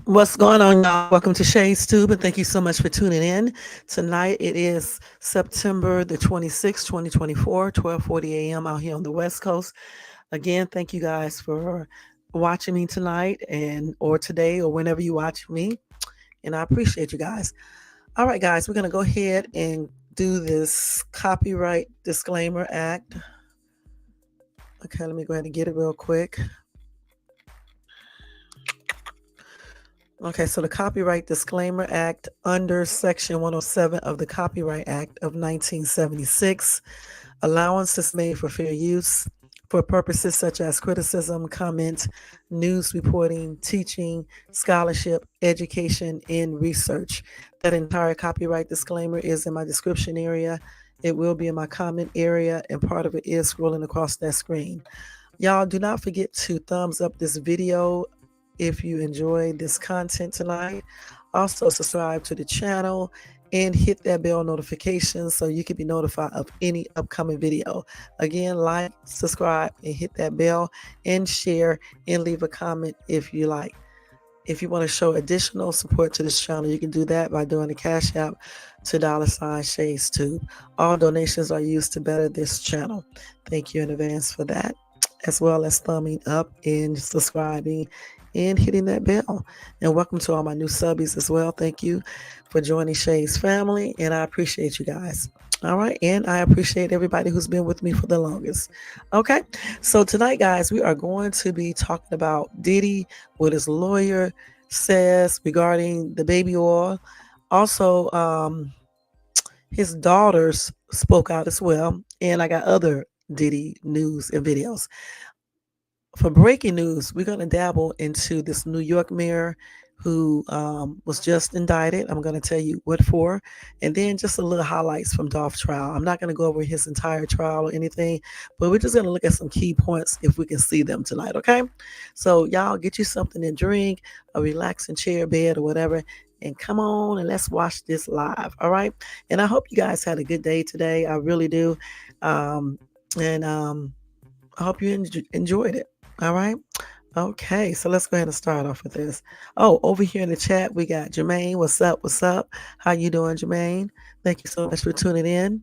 What's going on, y'all? Welcome to Shades Tube, and thank you so much for tuning in. Tonight it is September the 26th, 2024, 12:40 a.m. out here on the West Coast. Again, thank you guys for watching me tonight and or today or whenever you watch me. And I appreciate you guys. All right, guys, we're gonna go ahead and do this copyright disclaimer act. Okay, let me go ahead and get it real quick. Okay, so the Copyright Disclaimer Act under Section 107 of the Copyright Act of 1976, allowance is made for fair use for purposes such as criticism, comment, news reporting, teaching, scholarship, education, and research. That entire copyright disclaimer is in my description area. It will be in my comment area, and part of it is scrolling across that screen. Y'all do not forget to thumbs up this video if you enjoyed this content tonight. Also, subscribe to the channel and hit that bell notification so you can be notified of any upcoming video. Again, like, subscribe, and hit that bell, and share, and leave a comment if you like. If you want to show additional support to this channel, you can do that by doing a Cash App to $ShadesTube. All donations are used to better this channel. Thank you in advance for that, as well as thumbing up and subscribing and hitting that bell. And welcome to all my new subbies as well. Thank you for joining Shay's family, and I appreciate you guys. All right, and I appreciate everybody who's been with me for the longest. Okay, so tonight, guys, we are going to be talking about Diddy, what his lawyer says regarding the baby oil. Also, his daughters spoke out as well, and I got other Diddy news and videos. For breaking news, we're going to dabble into this New York mayor who was just indicted. I'm going to tell you what for, and then just a little highlights from Dolph trial. I'm not going to go over his entire trial or anything, but we're just going to look at some key points if we can see them tonight, okay? So y'all get you something to drink, a relaxing chair, bed, or whatever, and come on and let's watch this live, all right? And I hope you guys had a good day today. I really do. And I hope you enjoyed it. All right. Okay. So let's go ahead and start off with this. Oh, over here in the chat, we got Jermaine. What's up? What's up? How you doing, Jermaine? Thank you so much for tuning in.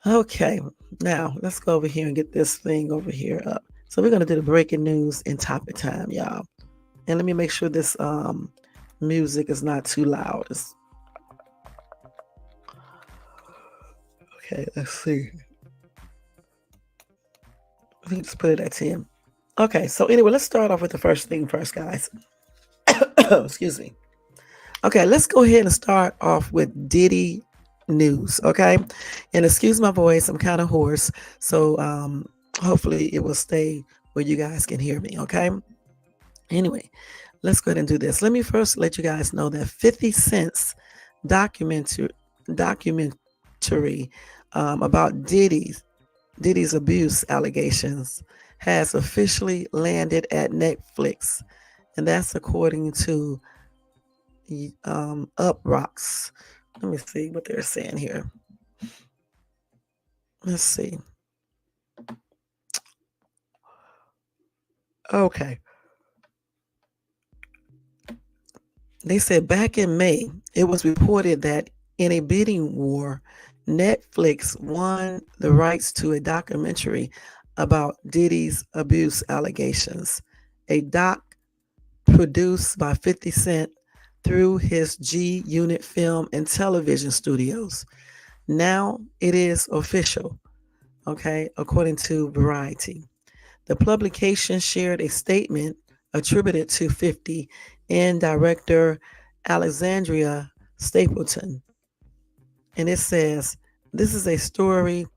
Okay. Now let's go over here and get this thing over here up. So we're going to do the breaking news in topic time, y'all. And let me make sure this music is not too loud. Okay. Let's see. We can just put it at 10. Okay, so anyway, let's start off with the first thing first, guys. Excuse me. Okay, let's go ahead and start off with Diddy news, okay? And excuse my voice, I'm kind of hoarse, so hopefully it will stay where you guys can hear me, okay? Anyway, let's go ahead and do this. Let me first let you guys know that 50 Cent's documentary about Diddy's abuse allegations has officially landed at Netflix, and that's according to Uprocks. Let me see what they're saying here. Let's see. Okay. They said back in May, it was reported that in a bidding war, Netflix won the rights to a documentary about Diddy's abuse allegations, a doc produced by 50 Cent through his G Unit Film and Television Studios. Now it is official, okay, according to Variety. The publication shared a statement attributed to 50 and director Alexandria Stapleton. And it says, this is a story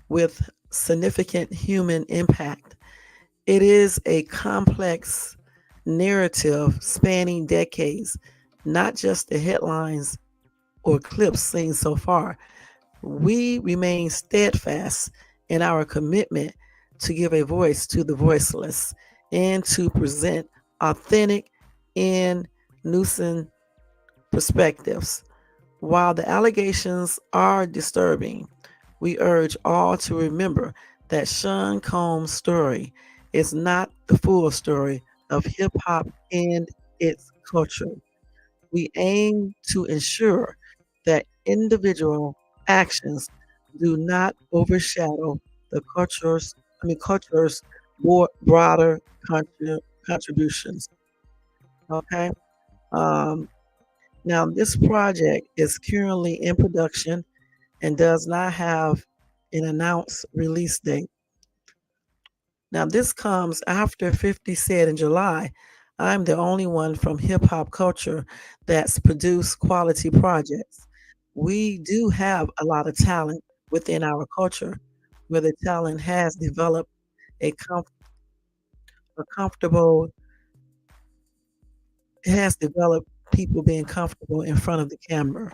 with significant human impact. It is a complex narrative spanning decades, not just the headlines or clips seen so far. We remain steadfast in our commitment to give a voice to the voiceless and to present authentic and nuanced perspectives. While the allegations are disturbing, we urge all to remember that Sean Combs' story is not the full story of hip hop and its culture. We aim to ensure that individual actions do not overshadow the culture's more broader contributions. Okay. Um, Now, this project is currently in production and does not have an announced release date. Now, this comes after 50 said in July, I'm the only one from hip hop culture that's produced quality projects. We do have a lot of talent within our culture where the talent has developed a, a comfortable, it has developed people being comfortable in front of the camera.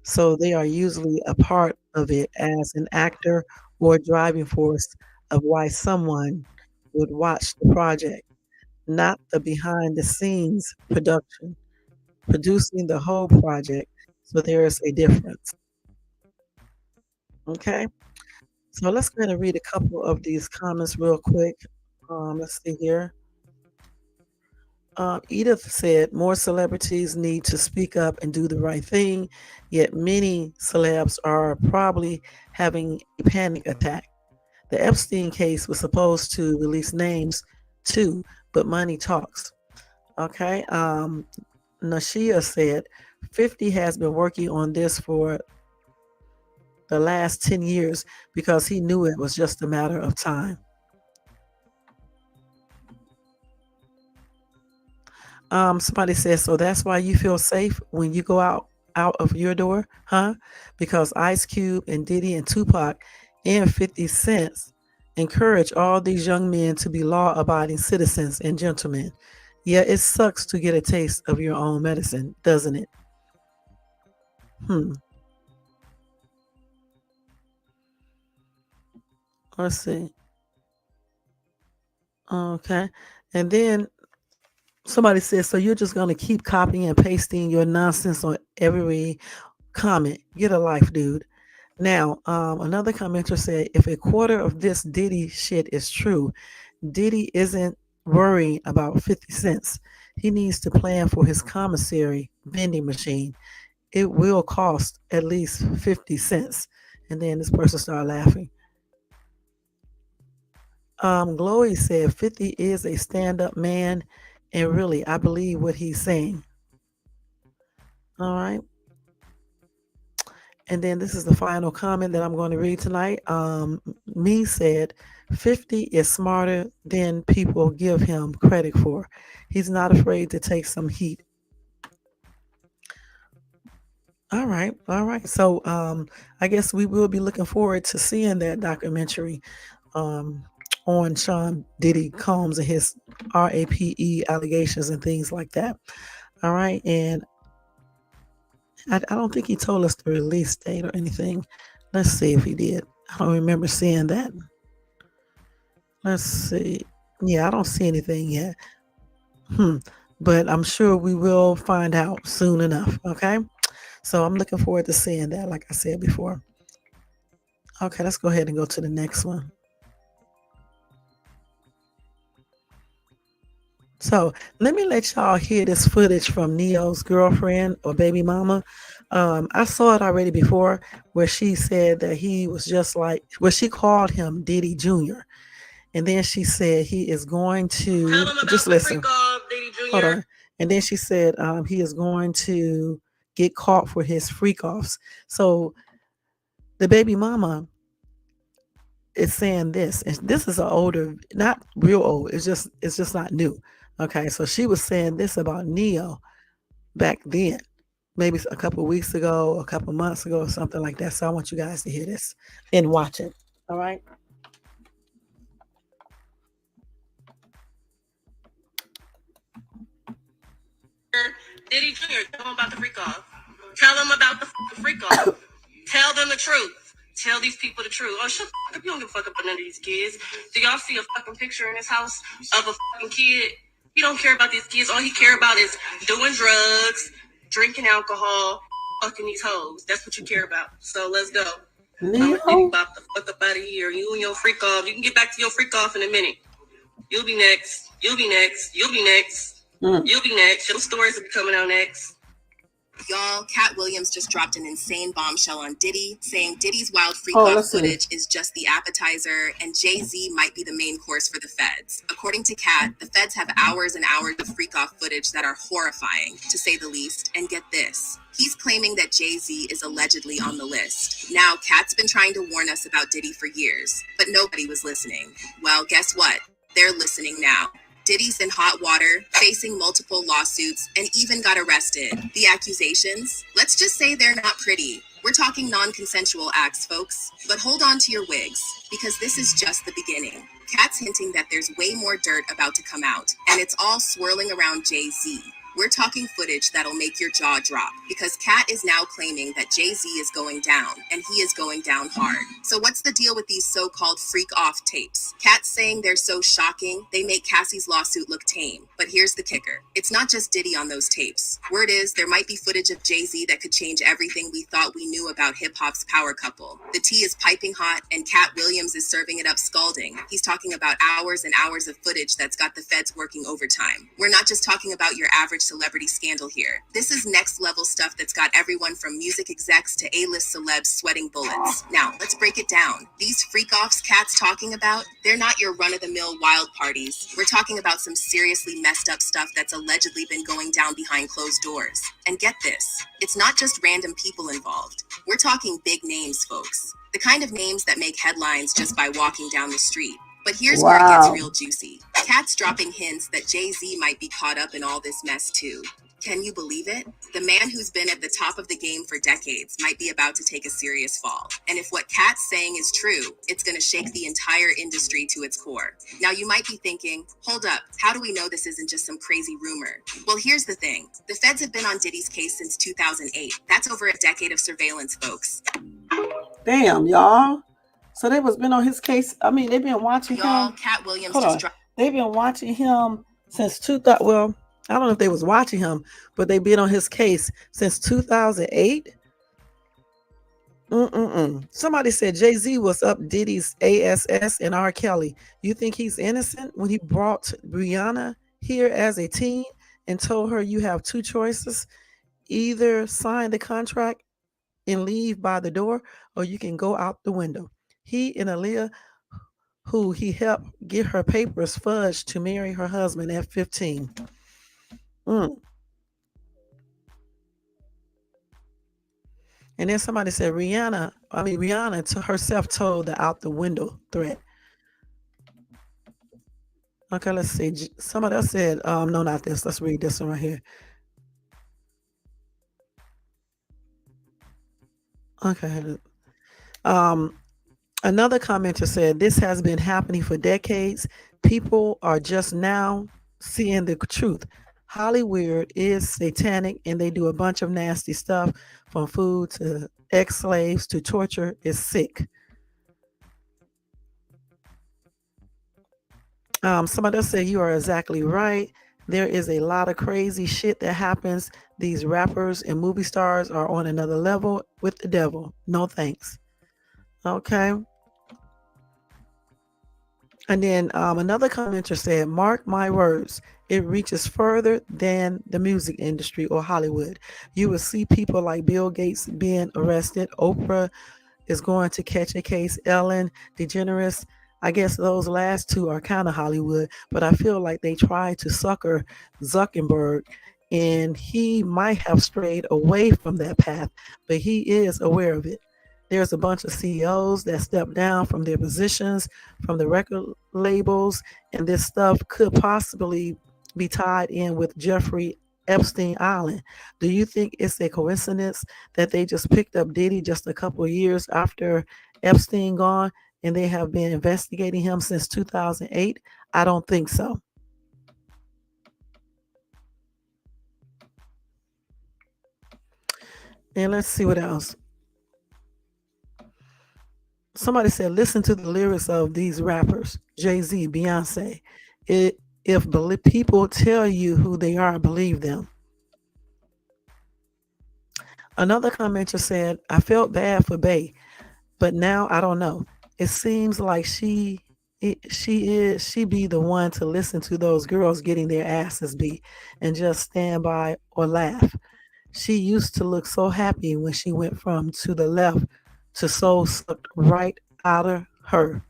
So they are usually a part of it as an actor or driving force of why someone would watch the project, not the behind the scenes production, producing the whole project. So there's a difference. Okay. So let's go ahead and read a couple of these comments real quick. Let's see here. Edith said more celebrities need to speak up and do the right thing, yet many celebs are probably having a panic attack. The Epstein case was supposed to release names too, but money talks. Okay. Nashia said 50 has been working on this for the last 10 years because he knew it was just a matter of time. Somebody says, so that's why you feel safe when you go out of your door, huh? Because Ice Cube and Diddy and Tupac and 50 Cents encourage all these young men to be law-abiding citizens and gentlemen. Yeah, it sucks to get a taste of your own medicine, doesn't it? Let's see. Okay. And then somebody says, so you're just going to keep copying and pasting your nonsense on every comment. Get a life, dude. Now, another commenter said, if a quarter of this Diddy shit is true, Diddy isn't worrying about 50 cents. He needs to plan for his commissary vending machine. It will cost at least 50 cents. And then this person started laughing. Glory said 50 is a stand-up man, and really, I believe what he's saying. All right. And then this is the final comment that I'm going to read tonight. Me said 50 is smarter than people give him credit for. He's not afraid to take some heat. All right. All right. So I guess we will be looking forward to seeing that documentary on Sean Diddy Combs and his RAPE allegations and things like that. All right. And I don't think he told us the release date or anything. Let's see if he did. I don't remember seeing that. Let's see. Yeah, I don't see anything yet. But I'm sure we will find out soon enough. Okay. So I'm looking forward to seeing that, like I said before. Okay, let's go ahead and go to the next one. So let me let y'all hear this footage from Neo's girlfriend or baby mama. I saw it already before where she said that he was just like, well, she called him Diddy Jr. And then she said he is going to, just listen. Hold on. And then she said he is going to get caught for his freak offs. So the baby mama is saying this, and this is an older, not real old. It's just not new. Okay, so she was saying this about Neo back then, maybe a couple of weeks ago, a couple of months ago, or something like that. So I want you guys to hear this and watch it. All right. Diddy Jr., tell them about the freak off. Tell them about the freak off. Tell them the truth. Tell these people the truth. Oh, shut the fuck up. You don't give a fuck about none of these kids. Do y'all see a fucking picture in his house of a fucking kid? He don't care about these kids. All he care about is doing drugs, drinking alcohol, fucking these hoes. That's what you care about. So let's go. I'm gonna bop the fuck up out of here. You and your freak off. You can get back to your freak off in a minute. You'll be next. You'll be next. You'll be next. You'll be next. Your stories will be coming out next. Y'all, Cat Williams just dropped an insane bombshell on Diddy, saying Diddy's wild freak-off footage is just the appetizer, and Jay-Z might be the main course for the feds. According to Cat, the feds have hours and hours of freak-off footage that are horrifying, to say the least, and get this. He's claiming that Jay-Z is allegedly on the list. Now, Cat's been trying to warn us about Diddy for years, but nobody was listening. Well, guess what? They're listening now. Diddy's in hot water, facing multiple lawsuits, and even got arrested. The accusations? Let's just say they're not pretty. We're talking non-consensual acts, folks. But hold on to your wigs, because this is just the beginning. Cat's hinting that there's way more dirt about to come out, and it's all swirling around Jay-Z. We're talking footage that'll make your jaw drop, because Cat is now claiming that Jay-Z is going down, and he is going down hard. So what's the deal with these so-called freak-off tapes? Cat's saying they're so shocking, they make Cassie's lawsuit look tame. But here's the kicker. It's not just Diddy on those tapes. Word is, there might be footage of Jay-Z that could change everything we thought we knew about hip-hop's power couple. The tea is piping hot, and Cat Williams is serving it up scalding. He's talking about hours and hours of footage that's got the feds working overtime. We're not just talking about your average celebrity scandal here. This is next level stuff that's got everyone from music execs to A-list celebs sweating bullets. Now, let's break it down. These freak-offs Cat's talking about, they're not your run-of-the-mill wild parties. We're talking about some seriously messed up stuff that's allegedly been going down behind closed doors. And get this, it's not just random people involved. We're talking big names, folks. The kind of names that make headlines just by walking down the street. But here's where it gets real juicy. Cat's dropping hints that Jay-Z might be caught up in all this mess too. Can you believe it? The man who's been at the top of the game for decades might be about to take a serious fall. And if what Cat's saying is true, it's going to shake the entire industry to its core. Now you might be thinking, hold up, how do we know this isn't just some crazy rumor? Well, here's the thing. The feds have been on Diddy's case since 2008. That's over a decade of surveillance, folks. Damn, y'all. So they was been on his case. I mean, they've been watching Y'all, him. Cat Williams Hold on. They've been watching him since 2000. Well, I don't know if they was watching him, but they've been on his case since 2008. Somebody said Jay-Z was up Diddy's ASS and R. Kelly. You think he's innocent when he brought Rihanna here as a teen and told her you have two choices: either sign the contract and leave by the door, or you can go out the window. He and Aaliyah, who he helped get her papers fudged to marry her husband at 15. And then somebody said Rihanna to herself told the out the window threat. Okay, let's see. Somebody else said, no, not this. Let's read this one right here. Okay. Another commenter said, this has been happening for decades. People are just now seeing the truth. Hollywood is satanic and they do a bunch of nasty stuff, from food to ex-slaves to torture. Is sick. Somebody else said, you are exactly right. There is a lot of crazy shit that happens. These rappers and movie stars are on another level with the devil. No thanks. Okay. And then another commenter said, mark my words, it reaches further than the music industry or Hollywood. You will see people like Bill Gates being arrested. Oprah is going to catch a case. Ellen DeGeneres. I guess those last two are kind of Hollywood, but I feel like they tried to sucker Zuckerberg, and he might have strayed away from that path, but he is aware of it. There's a bunch of CEOs that stepped down from their positions, from the record labels, and this stuff could possibly be tied in with Jeffrey Epstein Island. Do you think it's a coincidence that they just picked up Diddy just a couple of years after Epstein gone, and they have been investigating him since 2008? I don't think so. And let's see what else. Somebody said, listen to the lyrics of these rappers, Jay-Z, Beyonce. If people tell you who they are, believe them. Another commenter said, I felt bad for Bey, but now I don't know. It seems like she She be the one to listen to those girls getting their asses beat and just stand by or laugh. She used to look so happy when she went from to the left to soul sucked right out of her.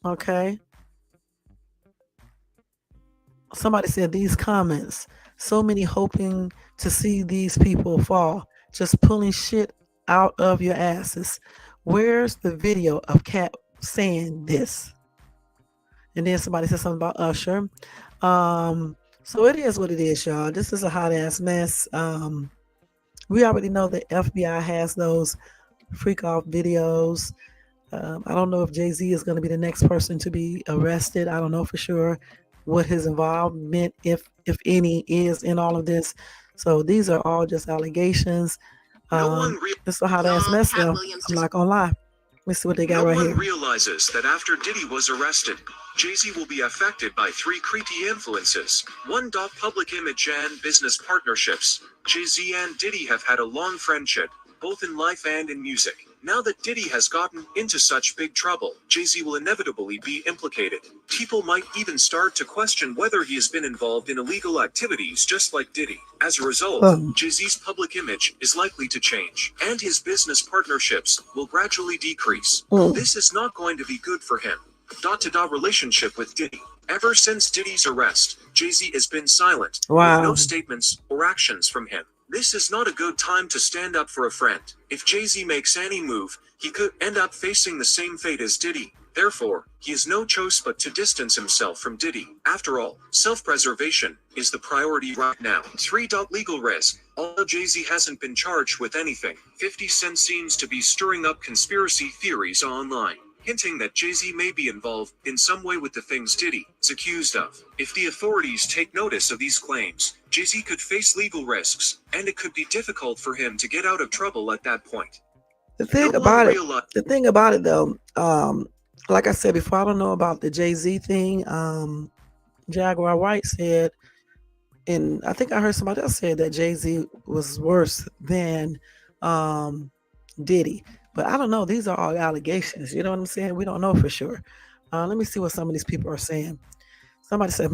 Okay. Somebody said these comments, so many hoping to see these people fall, just pulling shit out of your asses. Where's the video of Cat saying this? And then somebody said something about Usher. So it is what it is, y'all. This is a hot ass mess. We already know the FBI has those freak off videos. I don't know if Jay-Z is going to be the next person to be arrested. I don't know for sure what his involvement, if any, is in all of this. So these are all just allegations. It's a hot ass mess though. I'm not gonna lie. Let me see what they got right here. No one realizes that after Diddy was arrested, Jay-Z will be affected by three creepy influences. 1. Public image and business partnerships. Jay-Z and Diddy have had a long friendship, both in life and in music. Now that Diddy has gotten into such big trouble, Jay-Z will inevitably be implicated. People might even start to question whether he has been involved in illegal activities just like Diddy. As a result, Jay-Z's public image is likely to change, and his business partnerships will gradually decrease. This is not going to be good for him. Relationship with Diddy. Ever since Diddy's arrest, Jay-Z has been silent, with no statements or actions from him. This is not a good time to stand up for a friend. If Jay-Z makes any move, he could end up facing the same fate as Diddy. Therefore, he has no choice but to distance himself from Diddy. After all, self-preservation is the priority right now. 3. Legal risk. Although Jay-Z hasn't been charged with anything, 50 Cent seems to be stirring up conspiracy theories online, hinting that Jay-Z may be involved in some way with the things Diddy is accused of. If the authorities take notice of these claims, Jay-Z could face legal risks, and it could be difficult for him to get out of trouble at that point. The thing about it though, like I said before, I don't know about the Jay-Z thing. Jaguar White said, and I think I heard somebody else say that Jay-Z was worse than Diddy. But I don't know. These are all allegations. You know what I'm saying? We don't know for sure. Let me see what some of these people are saying. Somebody said,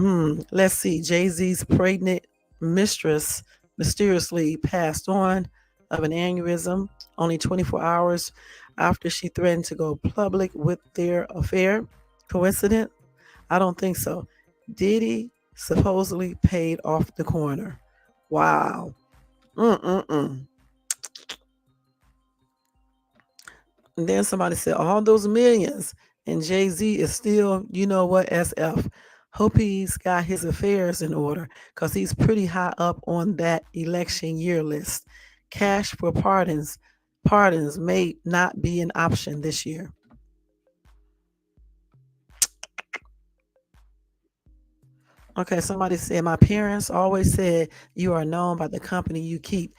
let's see. Jay-Z's pregnant mistress mysteriously passed on of an aneurysm only 24 hours after she threatened to go public with their affair. Coincident? I don't think so. Diddy supposedly paid off the coroner. Wow. And then somebody said, all those millions, and Jay-Z is still, you know what, SF. Hope he's got his affairs in order because he's pretty high up on that election year list. Cash for pardons may not be an option this year. Okay, somebody said, my parents always said you are known by the company you keep.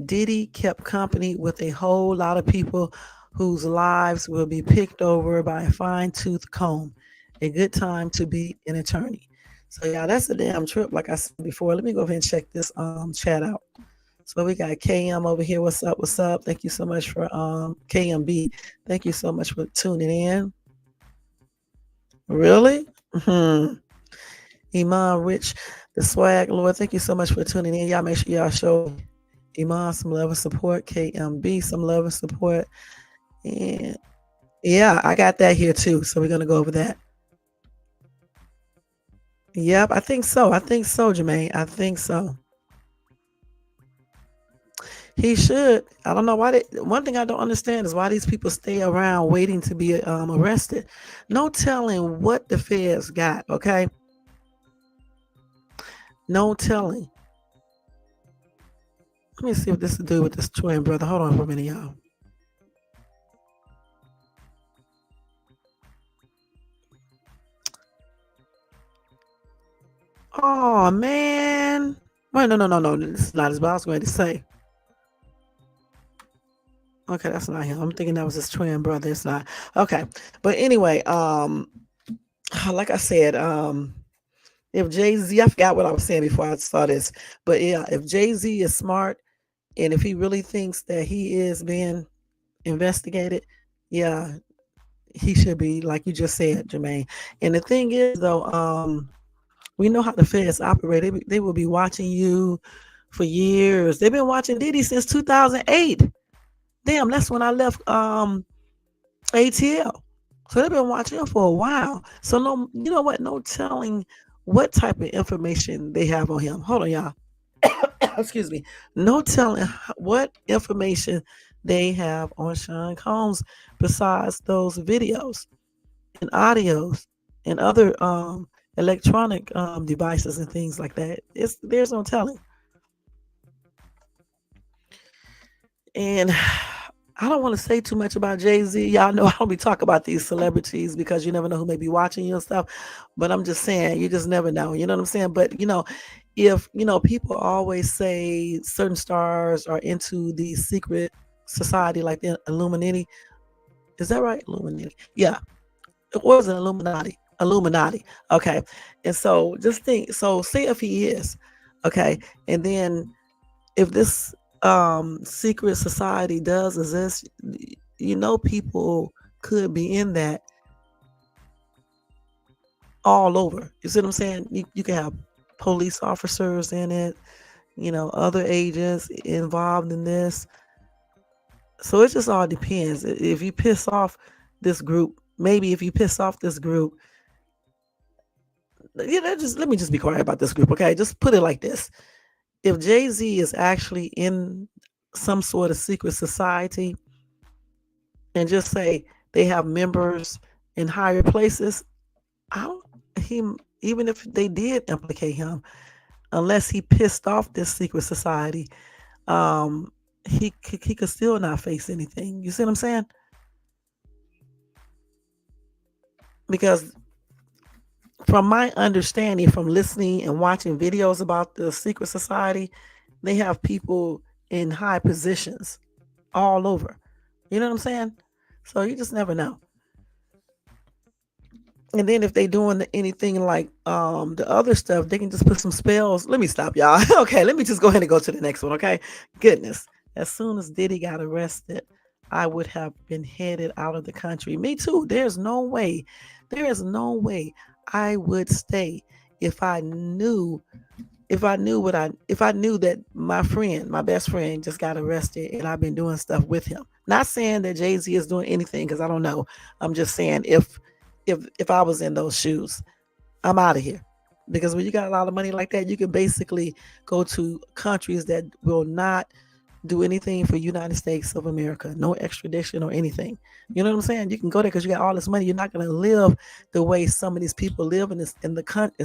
Diddy kept company with a whole lot of people whose lives will be picked over by a fine-tooth comb. A good time to be an attorney. So yeah, that's a damn trip, like I said before. Let me go ahead and check this chat out. So we got KM over here. What's up? What's up? Thank you so much for KMB. Thank you so much for tuning in. Really? Iman Rich, the swag Lord. Thank you so much for tuning in. Y'all make sure y'all show Iman some love and support. KMB some love and support. And yeah, I got that here too. So we're gonna go over that. Yep, I think so. Jermaine. I think so. He should. I don't know why. One thing I don't understand is why these people stay around waiting to be arrested. No telling what the feds got. Okay. No telling. Let me see what this is to do with this twin brother. Hold on for a minute, y'all. Oh man. Wait, no. This is not as bad. I was going to say. Okay, that's not him. I'm thinking that was his twin brother. It's not. Okay. But anyway, like I said, if Jay-Z, I forgot what I was saying before I saw this. But yeah, if Jay-Z is smart and if he really thinks that he is being investigated, yeah, he should be, like you just said, Jermaine. And the thing is, though, we know how the feds operate. They will be watching you for years. They've been watching Diddy since 2008. Damn, that's when I left ATL. So they've been watching him for a while. So no, you know what? No telling what type of information they have on him. Hold on, y'all. Excuse me. No telling what information they have on Sean Combs besides those videos and audios and other electronic devices and things like that. There's no telling. And I don't want to say too much about Jay-Z. Y'all know I don't be talking about these celebrities because you never know who may be watching you and stuff. But I'm just saying, you just never know. You know what I'm saying? But if people always say certain stars are into the secret society like the Illuminati. Is that right? Illuminati. Yeah. It wasn't Illuminati. Illuminati. Okay. And so just think, so say if he is, okay, and then if this secret society does exist, people could be in that all over. You see what I'm saying? You can have police officers in it, other agents involved in this. So it just all depends. If you piss off this group, maybe if you piss off this group, just let me just be quiet about this group, okay? Just put it like this. If Jay-Z is actually in some sort of secret society and just say they have members in higher places, even if they did implicate him, unless he pissed off this secret society, he could still not face anything. You see what I'm saying? Because from my understanding, from listening and watching videos about the secret society, they have people in high positions all over. You know what I'm saying? So you just never know. And then if they doing anything like the other stuff, they can just put some spells. Let me stop, y'all. Okay, let me just go ahead and go to the next one. Okay, goodness. As soon as Diddy got arrested, I would have been headed out of the country. Me too. There's no way. There is no way I would stay if I knew that my best friend just got arrested and I've been doing stuff with him. Not saying that Jay-Z is doing anything because I don't know. I'm just saying if I was in those shoes, I'm out of here. Because when you got a lot of money like that, you can basically go to countries that will not do anything for United States of America. No extradition or anything. You know what I'm saying? You can go there because you got all this money. You're not going to live the way some of these people live in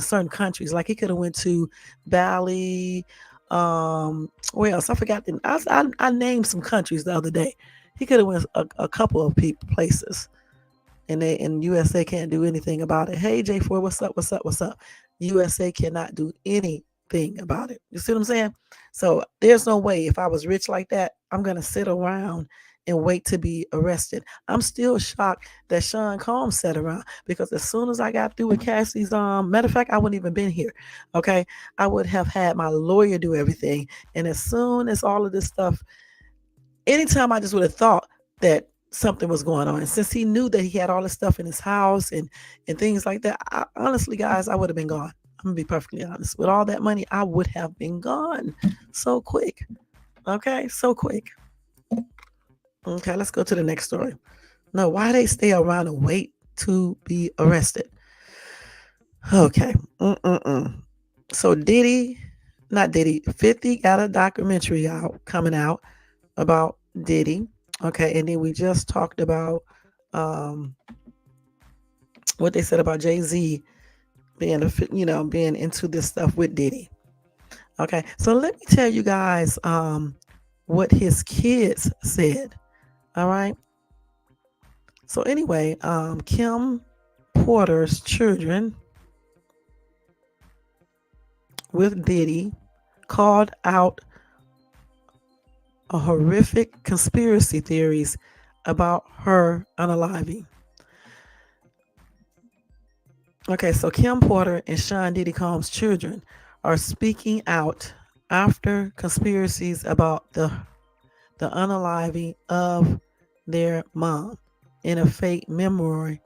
certain countries. Like he could have went to Bali. Where else? I forgot. I named some countries the other day. He could have went a couple of places. And USA can't do anything about it. Hey, J4, what's up? What's up? What's up? USA cannot do anything about it. You see what I'm saying? So there's no way if I was rich like that, I'm going to sit around and wait to be arrested. I'm still shocked that Sean Combs sat around because as soon as I got through with Cassie's, matter of fact, I wouldn't even been here. Okay. I would have had my lawyer do everything. And as soon as all of this stuff, anytime I just would have thought that something was going on. And since he knew that he had all this stuff in his house and things like that, honestly, guys, I would have been gone. I'm going to be perfectly honest. With all that money, I would have been gone so quick. Okay, so quick. Okay, let's go to the next story. No, why they stay around and wait to be arrested? Okay. So 50 got a documentary coming out about Diddy. Okay, and then we just talked about what they said about Jay-Z being into this stuff with Diddy. Okay, so let me tell you guys what his kids said. All right. So anyway, Kim Porter's children with Diddy called out a horrific conspiracy theories about her unaliving. Okay, so Kim Porter and Sean Diddy Combs' children are speaking out after conspiracies about the unaliving of their mom in a fake memoir,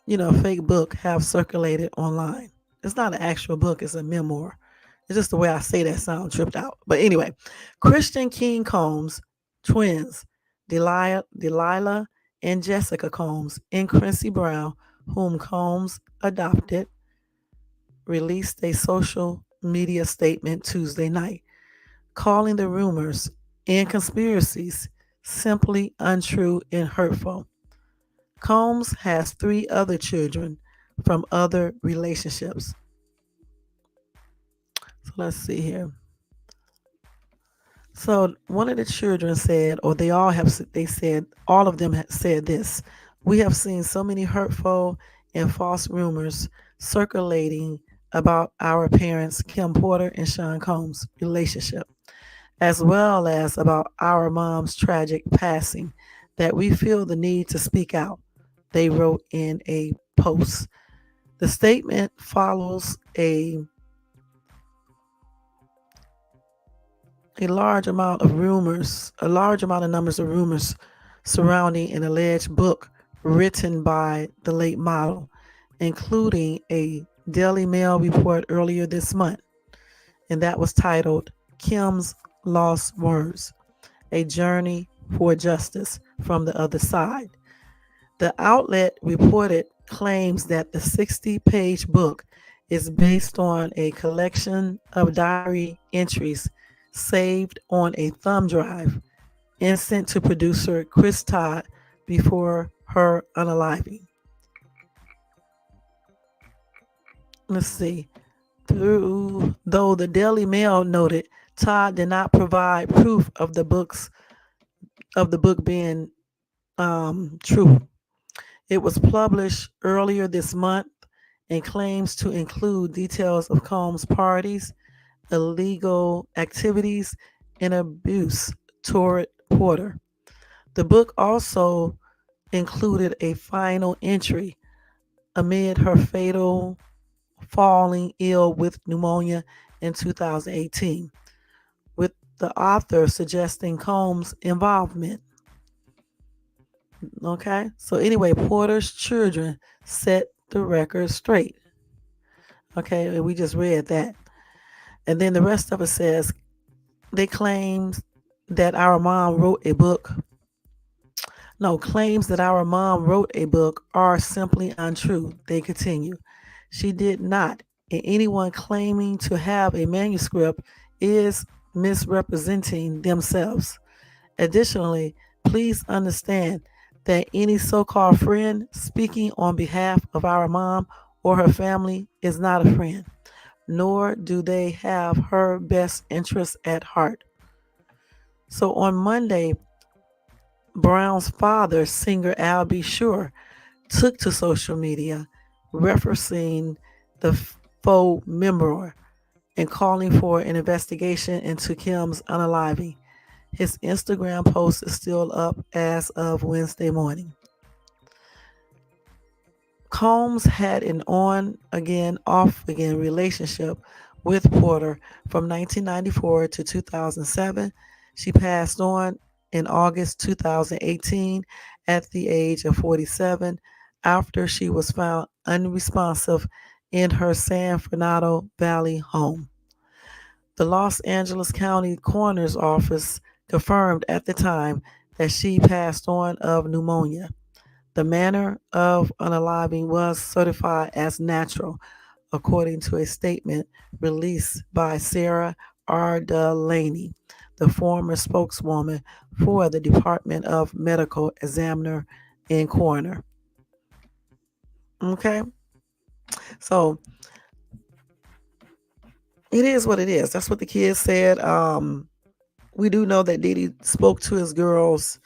a fake book have circulated online. It's not an actual book, it's a memoir. It's just the way I say that sound tripped out. But anyway, Christian King Combs, twins, Delilah and Jessica Combs, and Quincy Brown, whom Combs adopted, released a social media statement Tuesday night, calling the rumors and conspiracies simply untrue and hurtful. Combs has three other children from other relationships. So let's see here. So one of the children said, or they all have, they said, all of them said this: "We have seen so many hurtful and false rumors circulating about our parents, Kim Porter and Sean Combs' relationship, as well as about our mom's tragic passing, that we feel the need to speak out," they wrote in a post. The statement follows a large amount of numbers of rumors surrounding an alleged book written by the late model, including a Daily Mail report earlier this month, and that was titled Kim's Lost Words: A Journey for Justice from the Other Side. The outlet reported claims that the 60-page book is based on a collection of diary entries saved on a thumb drive and sent to producer Chris Todd before her unaliving. Let's see. Though the Daily Mail noted Todd did not provide proof of the book being true. It was published earlier this month and claims to include details of Combs' parties, illegal activities, and abuse toward Porter. The book also included a final entry amid her fatal falling ill with pneumonia in 2018, with the author suggesting Combs' involvement. Okay, so anyway, Porter's children set the record straight. Okay, and we just read that. And then the rest of it says they claimed that our mom wrote a book. No, claims that our mom wrote a book are simply untrue. They continue. She did not, and anyone claiming to have a manuscript is misrepresenting themselves. Additionally, please understand that any so called friend speaking on behalf of our mom or her family is not a friend, nor do they have her best interests at heart. So on Monday, Brown's father, singer Al B. Sure, took to social media referencing the faux memoir and calling for an investigation into Kim's unaliving. His Instagram post is still up as of Wednesday morning. Combs had an on again, off again relationship with Porter from 1994 to 2007. She passed on in August 2018 at the age of 47 after she was found unresponsive in her San Fernando Valley home. The Los Angeles County Coroner's Office confirmed at the time that she passed on of pneumonia. The manner of unaliving was certified as natural, according to a statement released by Sarah R. Delaney, the former spokeswoman for the Department of Medical Examiner and Coroner. Okay, so it is what it is. That's what the kids said. We do know that Diddy spoke to his girls,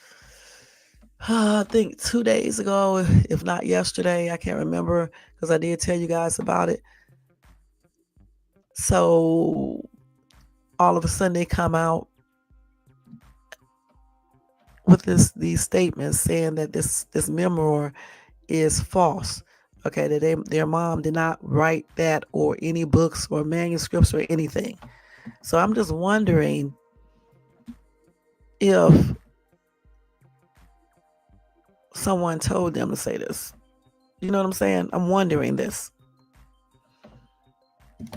I think 2 days ago, if not yesterday. I can't remember because I did tell you guys about it. So all of a sudden they come out with these statements saying that this memoir is false. Okay, that their mom did not write that or any books or manuscripts or anything. So I'm just wondering if someone told them to say this. You know what I'm saying? I'm wondering this.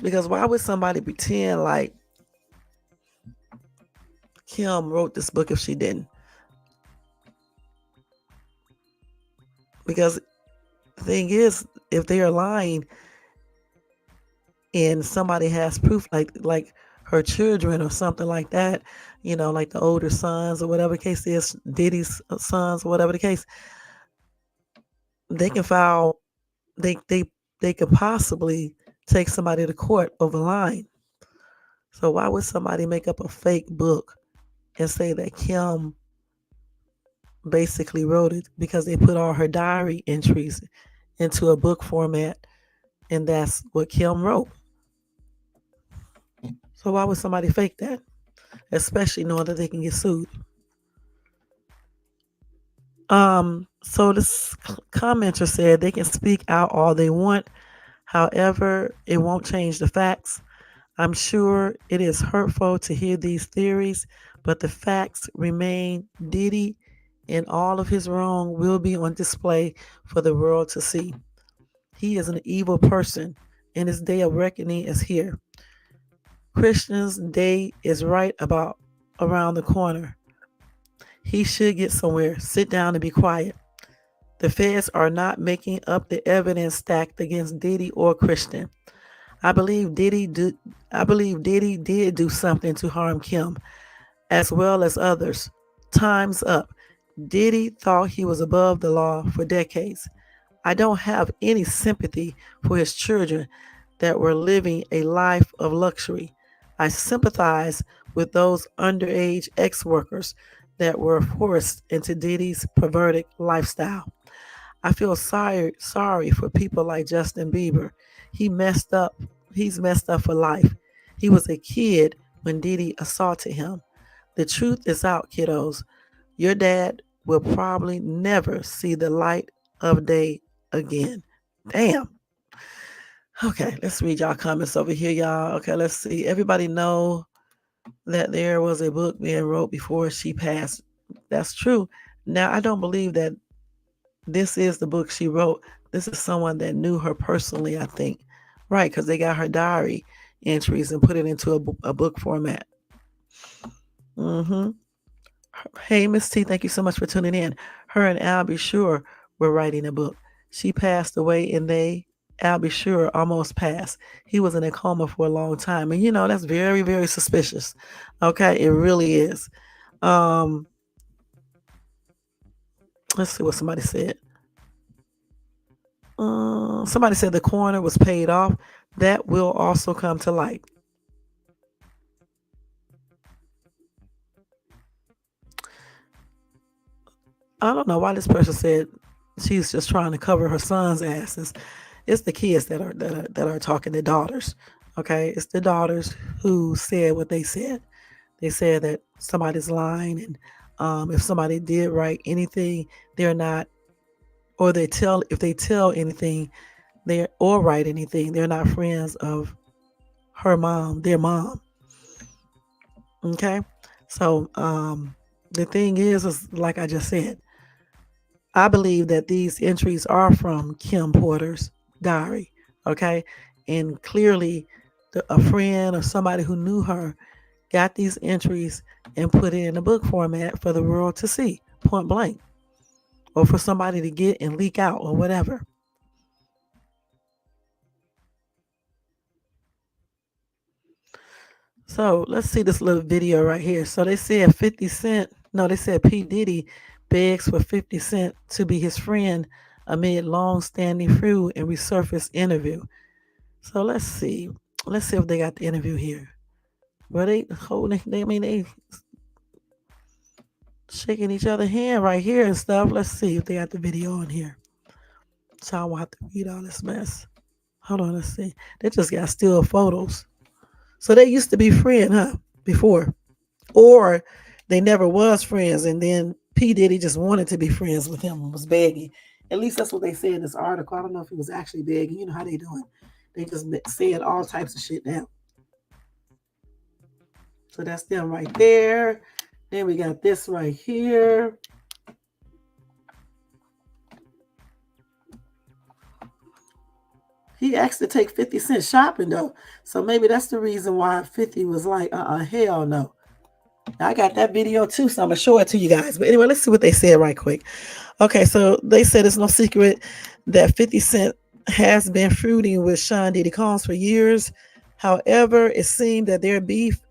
Because why would somebody pretend like Kim wrote this book if she didn't? Because the thing is, if they are lying and somebody has proof, like her children or something like that, like the older sons or whatever the case is, Diddy's sons or whatever the case, they can file. They could possibly take somebody to court over lying. So why would somebody make up a fake book and say that Kim basically wrote it? Because they put all her diary entries into a book format, and that's what Kim wrote. So why would somebody fake that? Especially knowing that they can get sued. So this commenter said they can speak out all they want. However, it won't change the facts. I'm sure it is hurtful to hear these theories, but the facts remain. Diddy and all of his wrong will be on display for the world to see. He is an evil person, and his day of reckoning is here. Christian's day is right about around the corner. He should get somewhere, sit down and be quiet. The feds are not making up the evidence stacked against Diddy or Christian. I believe Diddy did do something to harm Kim, as well as others. Time's up. Diddy thought he was above the law for decades. I don't have any sympathy for his children that were living a life of luxury. I sympathize with those underage ex-workers that were forced into Diddy's perverted lifestyle. I feel sorry for people like Justin Bieber. He messed up. He's messed up for life. He was a kid when Diddy assaulted him. The truth is out, kiddos. Your dad will probably never see the light of day again. Damn. Okay, let's read y'all comments over here, y'all. Okay, let's see. Everybody know that there was a book being wrote before she passed. That's true. Now, I don't believe that this is the book she wrote. This is someone that knew her personally, I think. Right, because they got her diary entries and put it into a book format. Mm-hmm. Hey, Miss T, thank you so much for tuning in. Her and Al B. Sure were writing a book. She passed away and Al B. Sure almost passed. He was in a coma for a long time. And that's very, very suspicious. Okay, it really is. Let's see what somebody said. Somebody said the coroner was paid off. That will also come to light. I don't know why this person said she's just trying to cover her son's asses. It's the kids that are talking, the daughters. Okay, it's the daughters who said what they said. They said that somebody's lying, and if somebody did write anything, they're not, or if they tell anything, or write anything, they're not friends of her mom, their mom. Okay, so the thing is like I just said, I believe that these entries are from Kim Porter's diary. Okay, and clearly, a friend or somebody who knew her got these entries and put it in a book format for the world to see, point blank, or for somebody to get and leak out or whatever. So let's see this little video right here. So they said 50 Cent, no, they said P. Diddy begs for 50 Cent to be his friend amid long-standing feud and resurfaced interview. So let's see. Let's see if they got the interview here. Well, they shaking each other's hand right here and stuff. Let's see if they got the video on here. So I won't have to read all this mess. Hold on, let's see. They just got still photos. So they used to be friends, huh? Before. Or they never was friends, and then P. Diddy just wanted to be friends with him and was begging. At least that's what they said in this article. I don't know if he was actually begging. You know how they doing. They just said all types of shit now. So that's them right there. Then we got this right here. He asked to take 50 Cent shopping though. So maybe that's the reason why 50 was like, hell no. I got that video too, so I'm gonna show it to you guys. But anyway, let's see what they said right quick. Okay, so they said it's no secret that 50 Cent has been feuding with Sean Diddy Combs for years. However, it seemed that their beef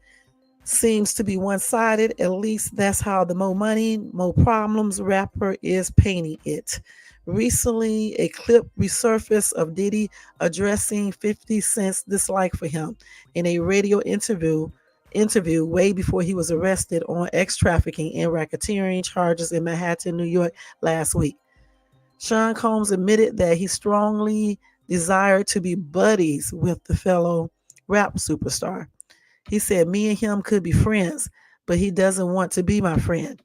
seems to be one-sided. At least that's how the Mo Money, Mo Problems rapper is painting it. Recently, a clip resurfaced of Diddy addressing 50 Cent's dislike for him in a radio interview way before he was arrested on ex trafficking and racketeering charges in Manhattan, New York last week. Sean Combs admitted that he strongly desired to be buddies with the fellow rap superstar. He said, "Me and him could be friends, but he doesn't want to be my friend."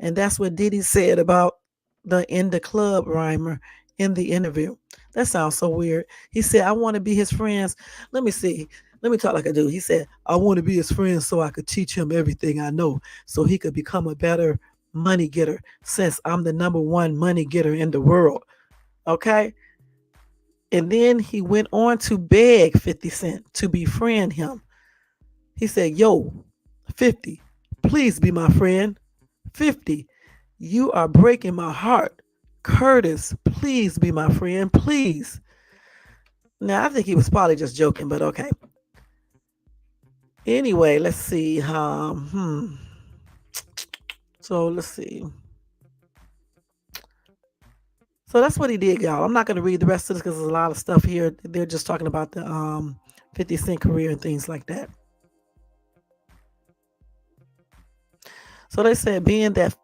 And that's what Diddy said about the In the Club rhymer in the interview. That sounds so weird. He said, "I want to be his friends." Let me see. Let me talk like a dude. He said, "I want to be his friend so I could teach him everything I know so he could become a better money getter since I'm the number one money getter in the world." Okay. And then he went on to beg 50 Cent to befriend him. He said, "Yo, 50, please be my friend. 50, you are breaking my heart. Curtis, please be my friend, please." Now, I think he was probably just joking, but okay. Anyway, let's see. So let's see. So that's what he did, y'all. I'm not going to read the rest of this because there's a lot of stuff here. They're just talking about the 50 Cent career and things like that. So they said, being that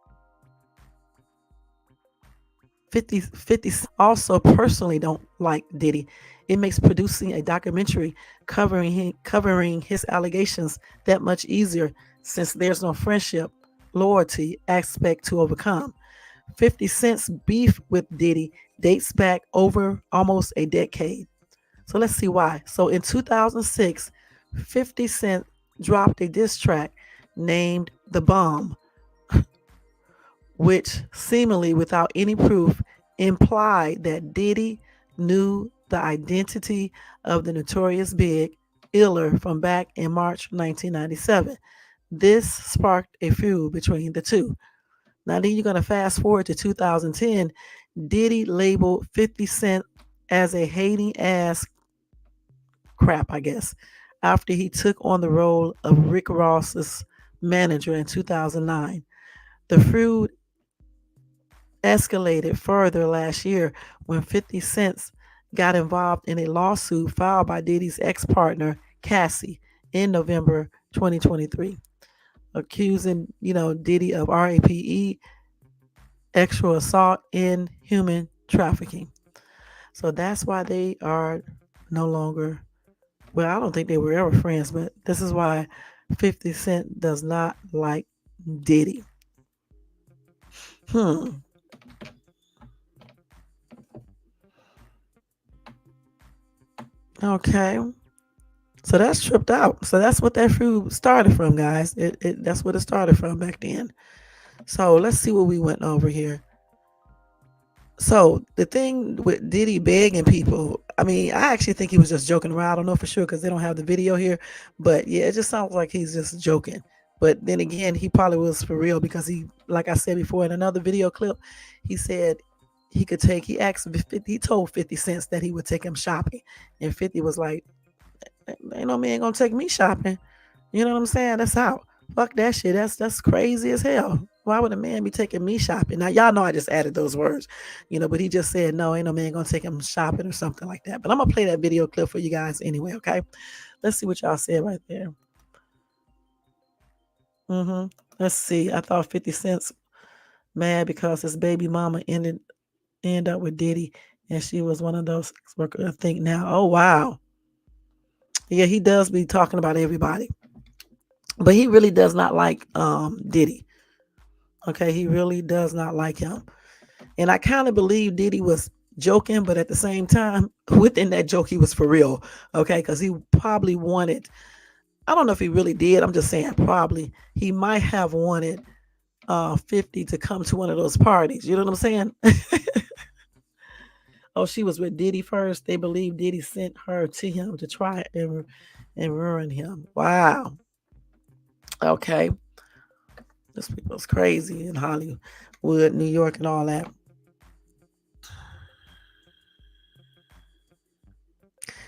50 also personally don't like Diddy, it makes producing a documentary covering his allegations that much easier since there's no friendship, loyalty aspect to overcome. 50 Cent's beef with Diddy dates back over almost a decade. So let's see why. So in 2006, 50 Cent dropped a diss track named The Bomb, which seemingly without any proof implied that Diddy knew the identity of the notorious Big Iller from back in March 1997. This sparked a feud between the two. Now then you're going to fast forward to 2010. Diddy labeled 50 Cent as a hating ass crap, I guess, after he took on the role of Rick Ross's manager in 2009. The feud escalated further last year when 50 Cent got involved in a lawsuit filed by Diddy's ex-partner, Cassie, in November 2023, accusing, Diddy of RAPE, sexual assault, and human trafficking. So that's why they are no longer, well, I don't think they were ever friends, but this is why 50 Cent does not like Diddy. Okay. So that's tripped out. So that's what that feud started from, guys. That's what it started from back then. So let's see what we went over here. So the thing with Diddy begging people, I mean, I actually think he was just joking around. I don't know for sure because they don't have the video here. But yeah, it just sounds like he's just joking. But then again, he probably was for real because he, like I said before in another video clip, he said he told 50 Cent that he would take him shopping. And 50 was like, "Ain't no man gonna take me shopping." You know what I'm saying? That's how. Fuck that shit. That's crazy as hell. Why would a man be taking me shopping? Now y'all know I just added those words, but he just said no, ain't no man gonna take him shopping or something like that. But I'm gonna play that video clip for you guys anyway, okay? Let's see what y'all said right there. Let's see. I thought 50 Cent's mad because his baby mama ended up with Diddy, and she was one of those workers. I think now. Oh wow. Yeah, he does be talking about everybody. But he really does not like Diddy. Okay, he really does not like him. And I kind of believe Diddy was joking, but at the same time, within that joke, he was for real. Okay, because he probably wanted, I don't know if he really did. I'm just saying probably. He might have wanted 50 to come to one of those parties. You know what I'm saying? Oh, she was with Diddy first. They believe Diddy sent her to him to try and ruin him. Wow. Okay. This people's crazy in Hollywood, New York, and all that.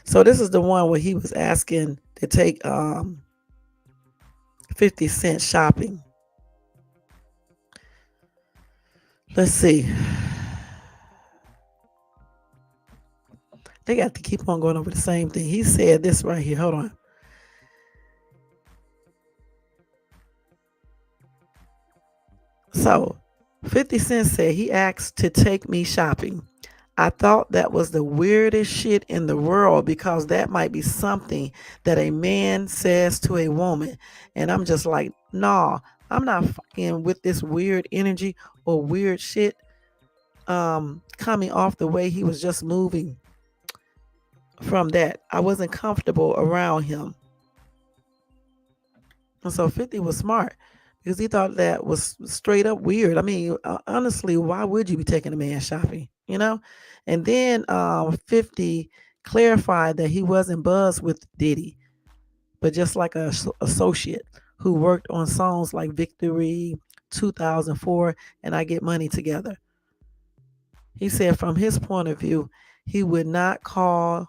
So this is the one where he was asking to take 50 Cent shopping. Let's see. They got to keep on going over the same thing. He said this right here. Hold on. So 50 Cent said he asked to take me shopping. I thought that was the weirdest shit in the world because that might be something that a man says to a woman. And I'm just like, nah, I'm not fucking with this weird energy or weird shit coming off the way he was just moving from that. I wasn't comfortable around him. And so 50 was smart because he thought that was straight up weird. I mean, honestly, why would you be taking a man shopping? You know? And then 50 clarified that he wasn't buzzed with Diddy, but just like a associate who worked on songs like Victory, 2004, and I Get Money Together. He said from his point of view, he would not call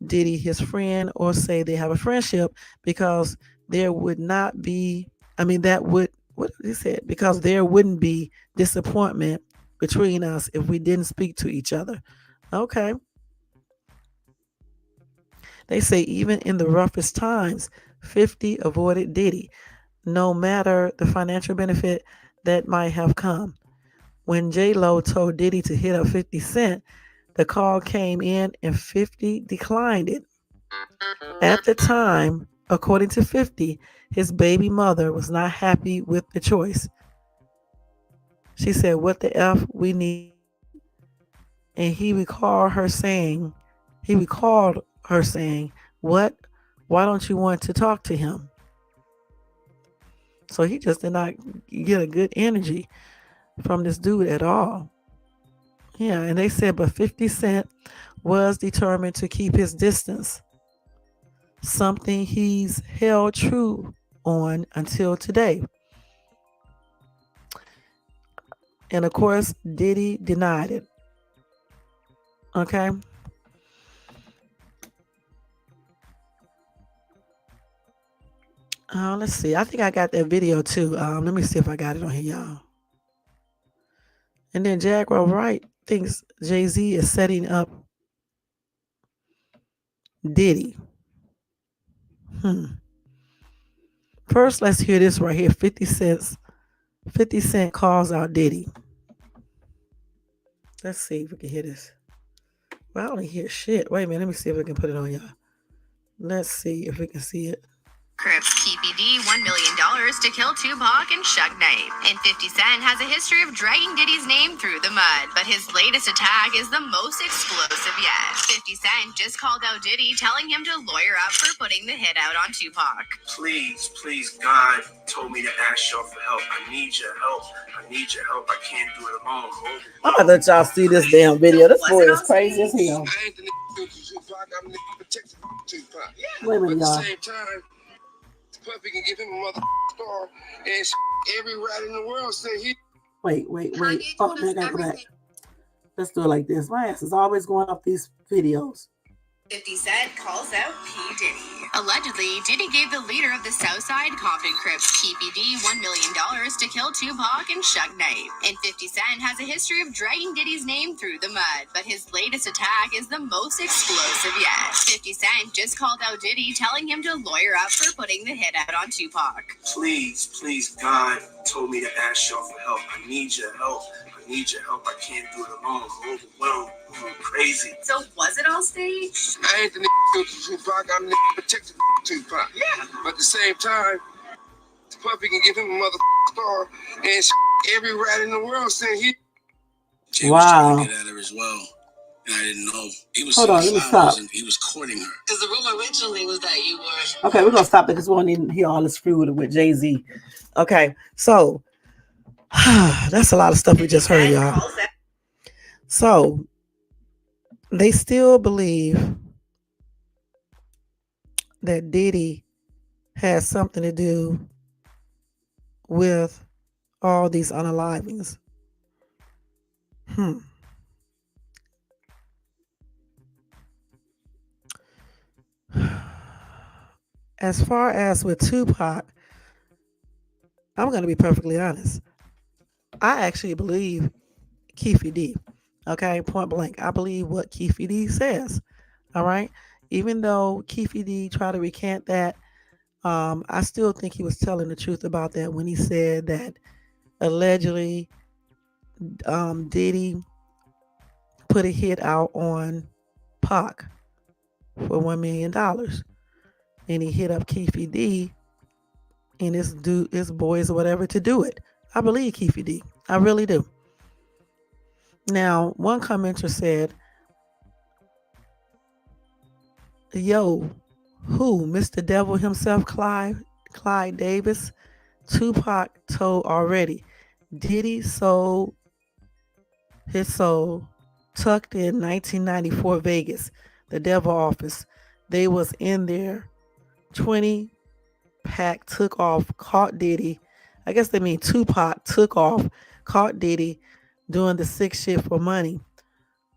Diddy his friend or say they have a friendship because there would not be, I mean, that would, what he said, because there wouldn't be disappointment between us if we didn't speak to each other. Okay. They say even in the roughest times, 50 avoided Diddy, no matter the financial benefit that might have come. When J-Lo told Diddy to hit up 50 Cent, the call came in and 50 declined it. At the time, according to 50, his baby mother was not happy with the choice. She said, "What the F we need?" And he recalled her saying, "What? Why don't you want to talk to him?" So he just did not get a good energy from this dude at all. Yeah, and they said, but 50 Cent was determined to keep his distance, something he's held true on until today. And of course, Diddy denied it. Okay. Let's see. I think I got that video too. Let me see if I got it on here, y'all. And then Jaguar Wright thinks Jay-Z is setting up Diddy. First, let's hear this right here. 50 Cent calls out Diddy. Let's see if we can hear this. Well, I don't hear shit. Wait a minute. Let me see if I can put it on y'all. Let's see if we can see it. Crips PPD $1 million to kill Tupac and Suge Knight. And 50 Cent has a history of dragging Diddy's name through the mud, but his latest attack is the most explosive yet. 50 Cent just called out Diddy, telling him to lawyer up for putting the hit out on Tupac. Please, God told me to ask y'all for help. I need your help. I need your help. I can't do it alone. I'm gonna let y'all see this damn video. This boy is crazy as hell. I ain't the nigga Tupac. I'm the nigga protecting Tupac. Wait a minute, but y'all. at the same time, Puppy can give him a mother star, and every rat in the world say he. Wait. Oh, man, I gotta go back. Let's do it like this. My ass is always going off these videos. 50 Cent calls out P. Diddy. Allegedly, Diddy gave the leader of the Southside Compton Crips, PPD, $1 million to kill Tupac and Suge Knight. And 50 Cent has a history of dragging Diddy's name through the mud, but his latest attack is the most explosive yet. 50 Cent just called out Diddy, telling him to lawyer up for putting the hit out on Tupac. Please, God told me to ask y'all for help. I need your help. I can't do it alone. I'm overwhelmed. I'm crazy. So was it all staged? I ain't the nigga Tupac. I'm the nigga protecting Tupac. Yeah. But at the same time, Puppy can give him a mother star, and every rat in the world saying he. Jay was trying to get at her as well, and I didn't know. He was Hold on, let me stop. He was courting her. Because the rumor originally was that you were. Okay, we're gonna stop it because we don't need to hear all this fruit with Jay-Z. Okay, so that's a lot of stuff we just heard, y'all. So they still believe that Diddy has something to do with all these unalivings. Hmm. As far as with Tupac, I'm going to be perfectly honest. I actually believe Keefe D. Okay, point blank. I believe what Keefe D says. All right. Even though Keefe D tried to recant that, I still think he was telling the truth about that when he said that allegedly Diddy put a hit out on Pac for $1 million, and he hit up Keefe D and his boys or whatever to do it. I believe Keefe D. I really do. Now, one commenter said, "Yo, who? Mr. Devil himself, Clyde Davis? Tupac told already. Diddy sold his soul tucked in 1994 Vegas, the Devil office. They was in there. 20 pack took off, caught Diddy. I guess they mean Tupac took off, caught Diddy doing the sick shit for money.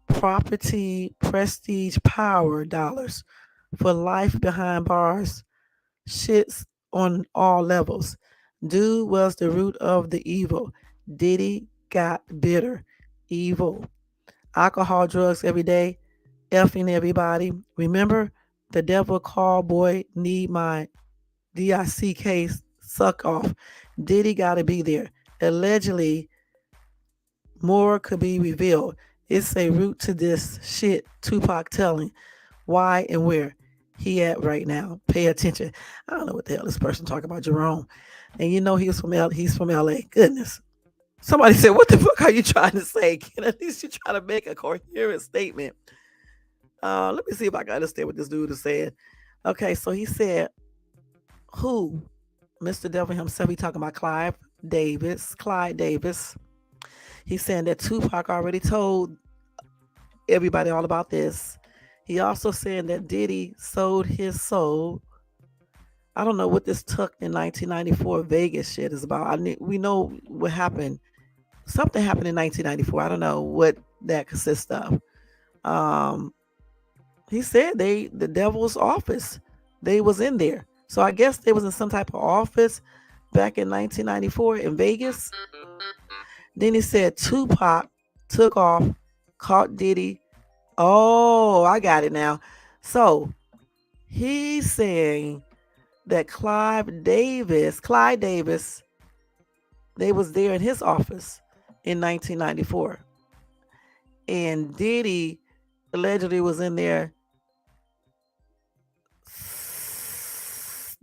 Property, prestige, power, dollars. For life behind bars. Shits on all levels. Dude was the root of the evil. Diddy got bitter. Evil. Alcohol, drugs every day. Effing everybody. Remember, the devil called boy need my DICK suck off. Diddy gotta be there. Allegedly, more could be revealed. It's a root to this shit Tupac telling. Why and where he at right now. Pay attention. I don't know what the hell this person talking about, Jerome. And you know he's from LA. Goodness. Somebody said, what the fuck are you trying to say? At least you try to make a coherent statement. Let me see if I can understand what this dude is saying. Okay, so he said, who? Mr. Devil himself, he talking about Clyde Davis. He's saying that Tupac already told everybody all about this. He also saying that Diddy sold his soul. I don't know what this tucked in 1994 Vegas shit is about. We know what happened. Something happened in 1994. I don't know what that consists of. Um, he said the devil's office. They was in there. So I guess they was in some type of office back in 1994 in Vegas. Then he said Tupac took off, caught Diddy. Oh, I got it now. So he's saying that Clyde Davis, they was there in his office in 1994. And Diddy allegedly was in there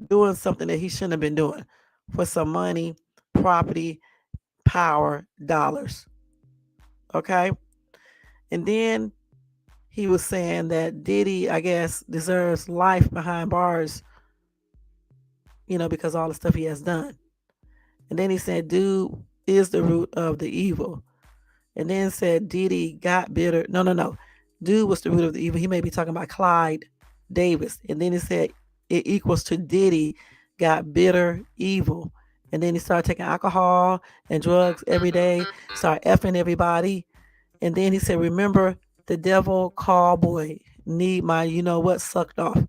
doing something that he shouldn't have been doing for some money, property, power, dollars. Okay? And then he was saying that Diddy, I guess, deserves life behind bars, because all the stuff he has done. And then he said, dude is the root of the evil. And then said Diddy got bitter. No. Dude was the root of the evil. He may be talking about Clyde Davis. And then he said it equals to Diddy got bitter evil. And then he started taking alcohol and drugs every day, started effing everybody. And then he said, remember, the devil call boy need my sucked off.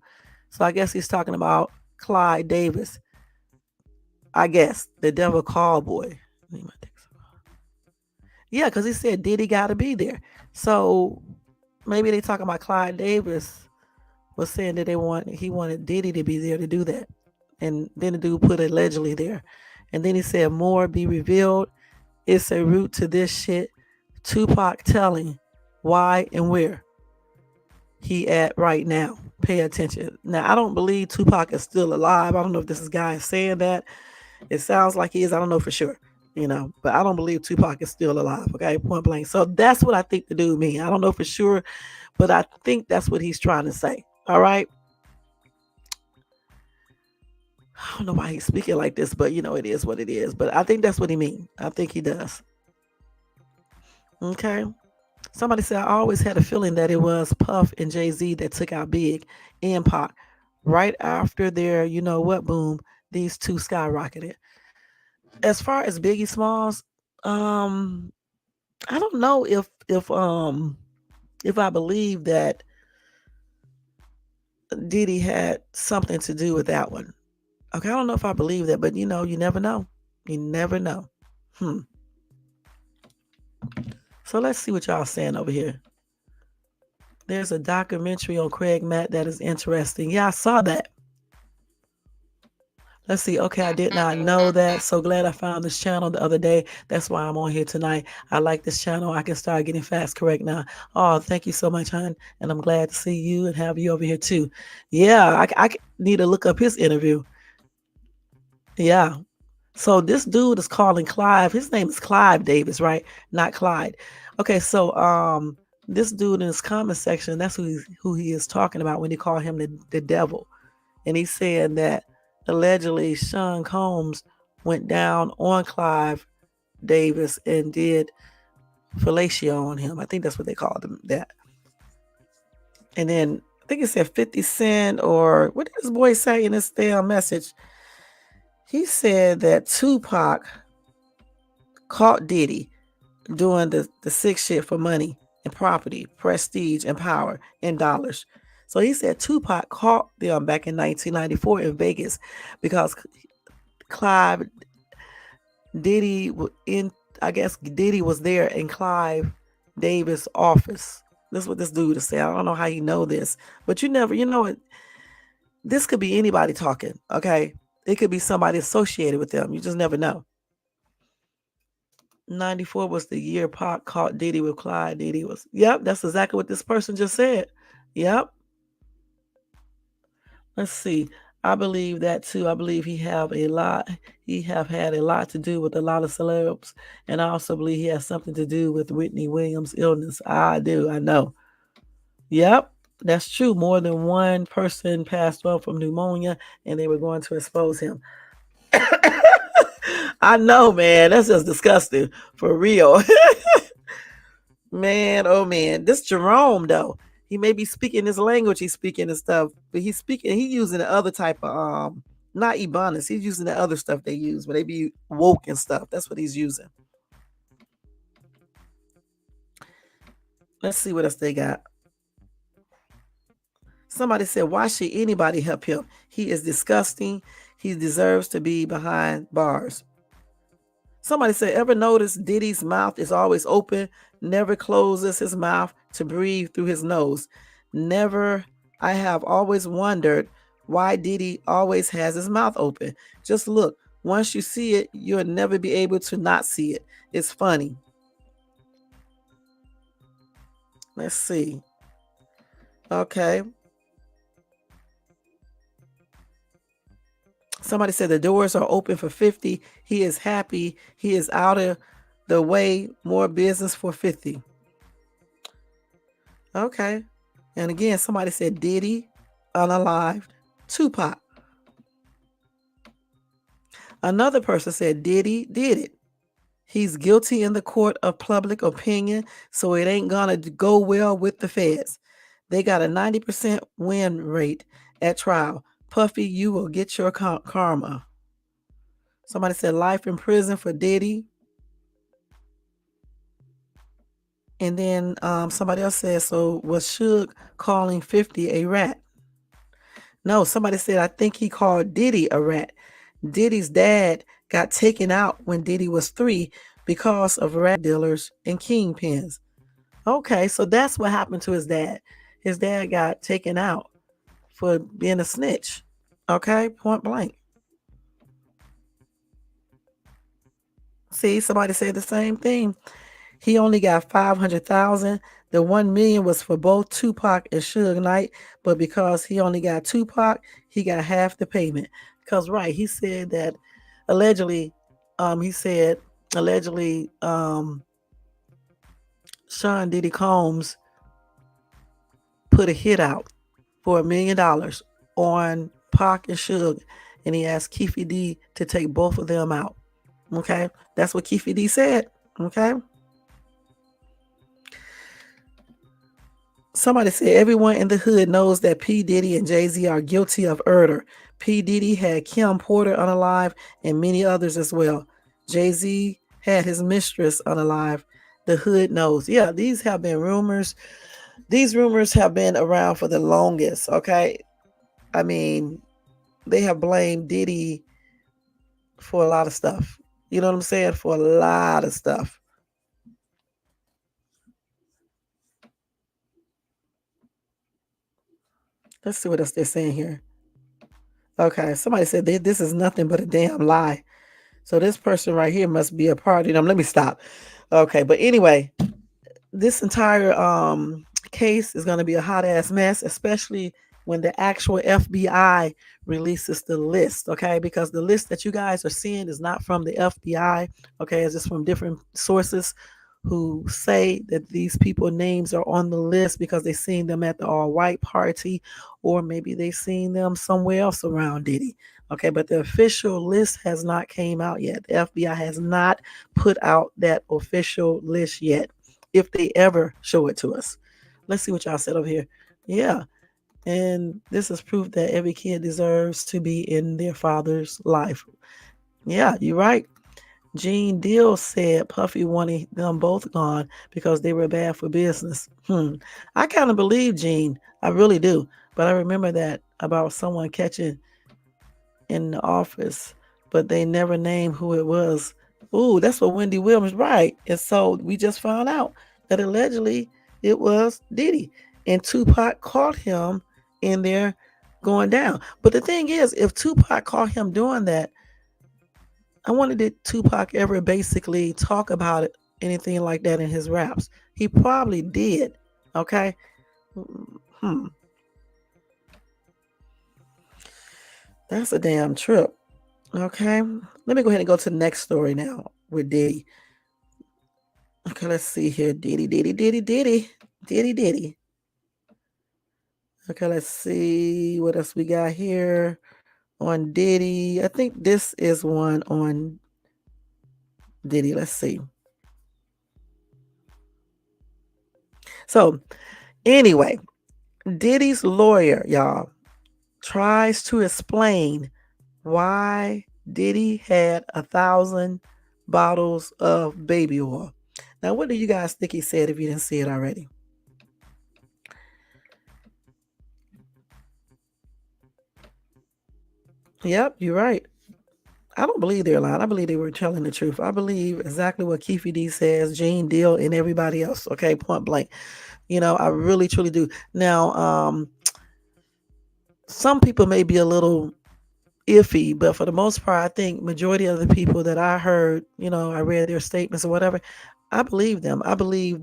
So I guess he's talking about Clyde Davis. I guess the devil call boy. Yeah, because he said Diddy got to be there. So maybe they talking about Clyde Davis was saying that he wanted Diddy to be there to do that. And then the dude put allegedly there. And then he said more be revealed. It's a root to this shit. Tupac telling why and where he at right now. Pay attention. Now, I don't believe Tupac is still alive. I don't know if this guy is saying that. It sounds like he is. I don't know for sure. But I don't believe Tupac is still alive. Okay, point blank. So that's what I think the dude mean. I don't know for sure, but I think that's what he's trying to say. All right. I don't know why he's speaking like this, but it is what it is. But I think that's what he means. I think he does. Okay. Somebody said, I always had a feeling that it was Puff and Jay-Z that took out Big and Pac. Right after their, you know what, boom, these two skyrocketed. As far as Biggie Smalls, um, I don't know if I believe that Diddy had something to do with that one. Okay, I don't know if I believe that, but you know, you never know. You never know. Hmm. So let's see what y'all saying over here. There's a documentary on Craig Matt that is interesting. Yeah, I saw that. Let's see. Okay, I did not know that. So glad I found this channel the other day. That's why I'm on here tonight. I like this channel. I can start getting facts correct now. Oh, thank you so much, hon. And I'm glad to see you and have you over here too. Yeah, I need to look up his interview. Yeah. So this dude is calling Clive. His name is Clive Davis, right? Not Clyde. Okay, so this dude in his comment section, that's who he is talking about when he called him the devil. And he said that allegedly Sean Combs went down on Clive Davis and did fellatio on him. I think that's what they called him that. And then I think it said 50 Cent, or what did this boy say in this damn message? He said that Tupac caught Diddy doing the sick shit for money and property, prestige and power and dollars. So he said Tupac caught them back in 1994 in Vegas because Clive Diddy I guess Diddy was there in Clive Davis' office. This is what this dude is saying. I don't know how you know this, but you know it. This could be anybody talking, okay? It could be somebody associated with them. You just never know. 94 was the year Pac caught Diddy with Clyde. Diddy was, yep, that's exactly what this person just said. Yep. Let's see. I believe that too. I believe he have had a lot to do with a lot of celebs. And I also believe he has something to do with Whitney Williams' illness. I do. I know. Yep. That's true. More than one person passed on from pneumonia and they were going to expose him. I know, man. That's just disgusting. For real. Man, oh man. This Jerome though. He may be speaking his language, he's speaking his stuff, but he using the other type of not Ebonics, he's using the other stuff they use, but they be woke and stuff. That's what he's using. Let's see what else they got. Somebody said, why should anybody help him? He is disgusting. He deserves to be behind bars. Somebody said, ever notice Diddy's mouth is always open, never closes his mouth to breathe through his nose? Never. I have always wondered why Diddy always has his mouth open. Just look. Once you see it, you'll never be able to not see it. It's funny. Let's see. Okay. Somebody said the doors are open for 50. He is happy. He is out of the way. More business for 50. Okay. And again, somebody said Diddy, unalived, Tupac. Another person said Diddy did it. He's guilty in the court of public opinion, so it ain't gonna go well with the feds. They got a 90% win rate at trial. Puffy, you will get your karma. Somebody said life in prison for Diddy. And then somebody else said, so was Suge calling 50 a rat? No, somebody said, I think he called Diddy a rat. Diddy's dad got taken out when Diddy was 3 because of rat dealers and kingpins. Okay, so that's what happened to his dad. His dad got taken out for being a snitch. Okay, point blank. See, somebody said the same thing. He only got 500,000. The 1 million was for both Tupac and Suge Knight, but because he only got Tupac, he got half the payment. Because he said that allegedly, Sean Diddy Combs put a hit out for $1 million on Pac and Suge, and he asked Keefe D to take both of them out. Okay, that's what Keefe D said. Okay. Somebody said everyone in the hood knows that P. Diddy and Jay-Z are guilty of murder. P. Diddy had Kim Porter unalive and many others as well. Jay-Z had his mistress unalive. The hood knows. Yeah, these have been rumors. These rumors have been around for the longest, okay? I mean, they have blamed Diddy for a lot of stuff. You know what I'm saying? For a lot of stuff. Let's see what else they're saying here. Okay, somebody said this is nothing but a damn lie. So this person right here must be a party. Let me stop. Okay, but anyway, this entire case is going to be a hot ass mess, especially when the actual FBI releases the list, okay? Because the list that you guys are seeing is not from the FBI, okay? It's just from different sources who say that these people names are on the list because they seen them at the all white party, or maybe they seen them somewhere else around Diddy. Okay, but the official list has not came out yet. The FBI has not put out that official list yet, if they ever show it to us. Let's see what y'all said over here. Yeah, and this is proof that every kid deserves to be in their father's life. Yeah, you're right. Gene Deal said Puffy wanted them both gone because they were bad for business. I kind of believe Gene. I really do. But I remember that about someone catching in the office, but they never named who it was. Ooh, that's what Wendy Williams, right. And so we just found out that allegedly it was Diddy. And Tupac caught him in there going down. But the thing is, if Tupac caught him doing that, I wonder did Tupac ever basically talk about it, anything like that in his raps? He probably did. Okay. That's a damn trip. Okay. Let me go ahead and go to the next story now with Diddy. Okay, let's see here. Diddy. Okay, let's see what else we got here on Diddy. I think this is one on Diddy. Let's see. So, anyway, Diddy's lawyer, y'all, tries to explain why Diddy had 1,000 bottles of baby oil. Now, what do you guys think he said if you didn't see it already? Yep, you're right. I don't believe they're lying. I believe they were telling the truth. I believe exactly what Keefe D says, Gene Deal, and everybody else. Okay, point blank. I really, truly do. Now, some people may be a little iffy, but for the most part, I think majority of the people that I heard, I read their statements or whatever, I believe them. I believe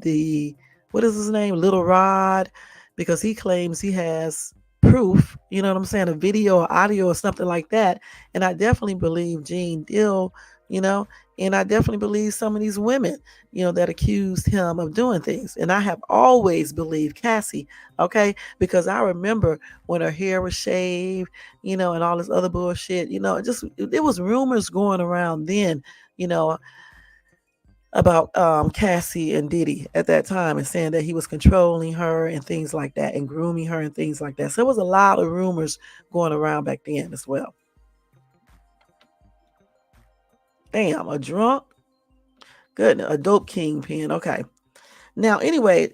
what is his name? Little Rod, because he claims he has proof, you know what I'm saying, a video or audio or something like that. And I definitely believe Gene Dill, and I definitely believe some of these women, that accused him of doing things. And I have always believed Cassie, okay, because I remember when her hair was shaved, and all this other bullshit, there was rumors going around then, about Cassie and Diddy at that time, and saying that he was controlling her and things like that and grooming her and things like that. So there was a lot of rumors going around back then as well. Damn, a drunk? Good, a dope kingpin. Okay. Now, anyway,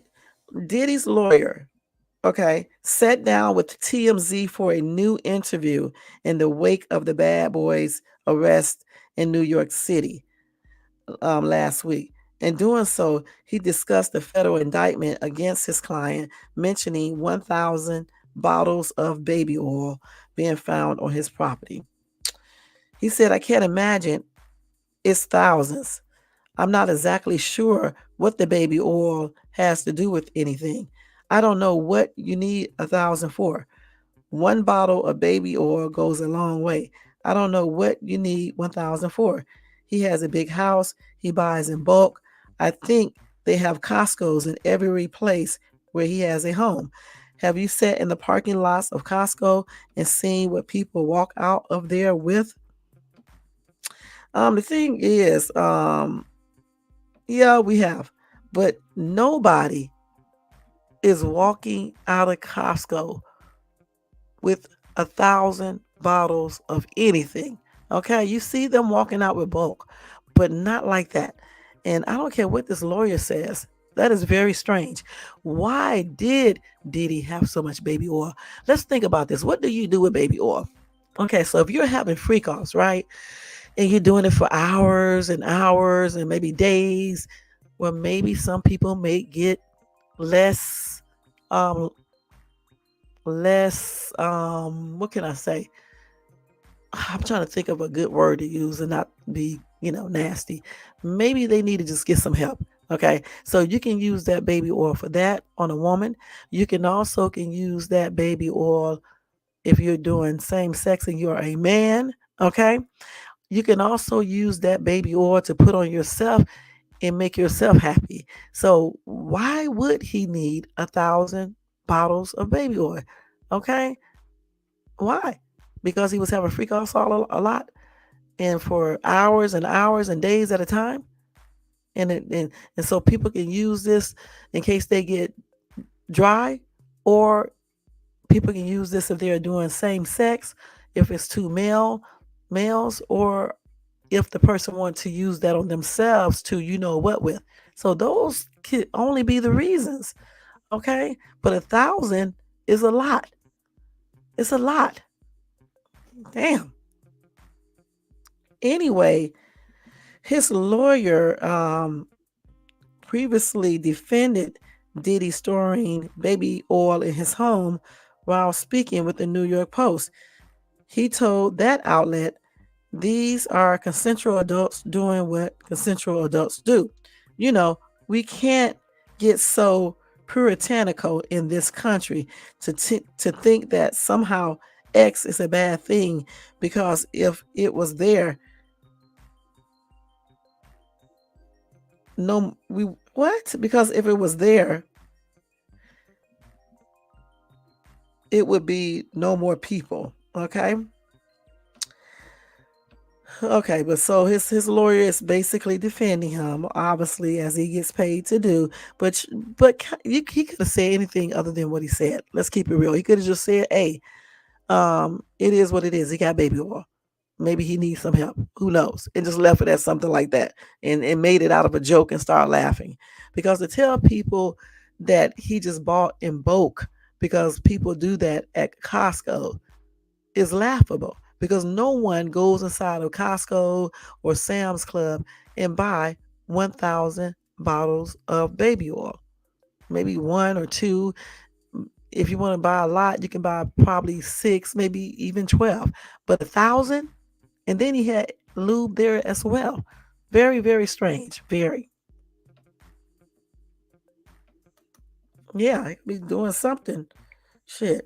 Diddy's lawyer, okay, sat down with TMZ for a new interview in the wake of the Bad Boys' arrest in New York City last week. In doing so, he discussed the federal indictment against his client, mentioning 1,000 bottles of baby oil being found on his property. He said, I can't imagine it's thousands. I'm not exactly sure what the baby oil has to do with anything. I don't know what you need 1,000 for. One bottle of baby oil goes a long way. I don't know what you need 1,000 for. He has a big house. He buys in bulk. I think they have Costco's in every place where he has a home. Have you sat in the parking lots of Costco and seen what people walk out of there with? The thing is, yeah, we have, but nobody is walking out of Costco with 1,000 bottles of anything. Okay, you see them walking out with bulk, but not like that. And I don't care what this lawyer says. That is very strange. Why did Diddy have so much baby oil? Let's think about this. What do you do with baby oil? Okay, so if you're having freak offs, right, and you're doing it for hours and hours and maybe days, well, maybe some people may get less um what can I say? I'm trying to think of a good word to use and not be, nasty. Maybe they need to just get some help. Okay. So you can use that baby oil for that on a woman. You can also can use that baby oil if you're doing same sex and you're a man. Okay. You can also use that baby oil to put on yourself and make yourself happy. So why would he need 1,000 bottles of baby oil? Okay. Why? Because he was having freak offs all a lot and for hours and hours and days at a time. And so people can use this in case they get dry, or people can use this if they're doing same sex, if it's two males, or if the person wants to use that on themselves to what with. So those could only be the reasons. Okay. But 1,000 is a lot. It's a lot. Damn. Anyway, his lawyer previously defended Diddy storing baby oil in his home while speaking with the New York Post. He told that outlet, "These are consensual adults doing what consensual adults do. You know, we can't get so puritanical in this country to think that somehow X is a bad thing, because if it was there, no, we what? Because if it was there, it would be no more people." Okay. Okay, but so his lawyer is basically defending him, obviously, as he gets paid to do. But he could have said anything other than what he said. Let's keep it real. He could have just said, "Hey, it is what it is. He got baby oil. Maybe he needs some help. Who knows?" And just left it at something like that, and made it out of a joke and start laughing. Because to tell people that he just bought in bulk, because people do that at Costco, is laughable, because no one goes inside of Costco or Sam's Club and buy 1,000 bottles of baby oil. Maybe one or two. If you want to buy a lot, you can buy probably six, maybe even 12. But 1,000? And then he had lube there as well. Very, very strange. Very. Yeah, he could be doing something. Shit.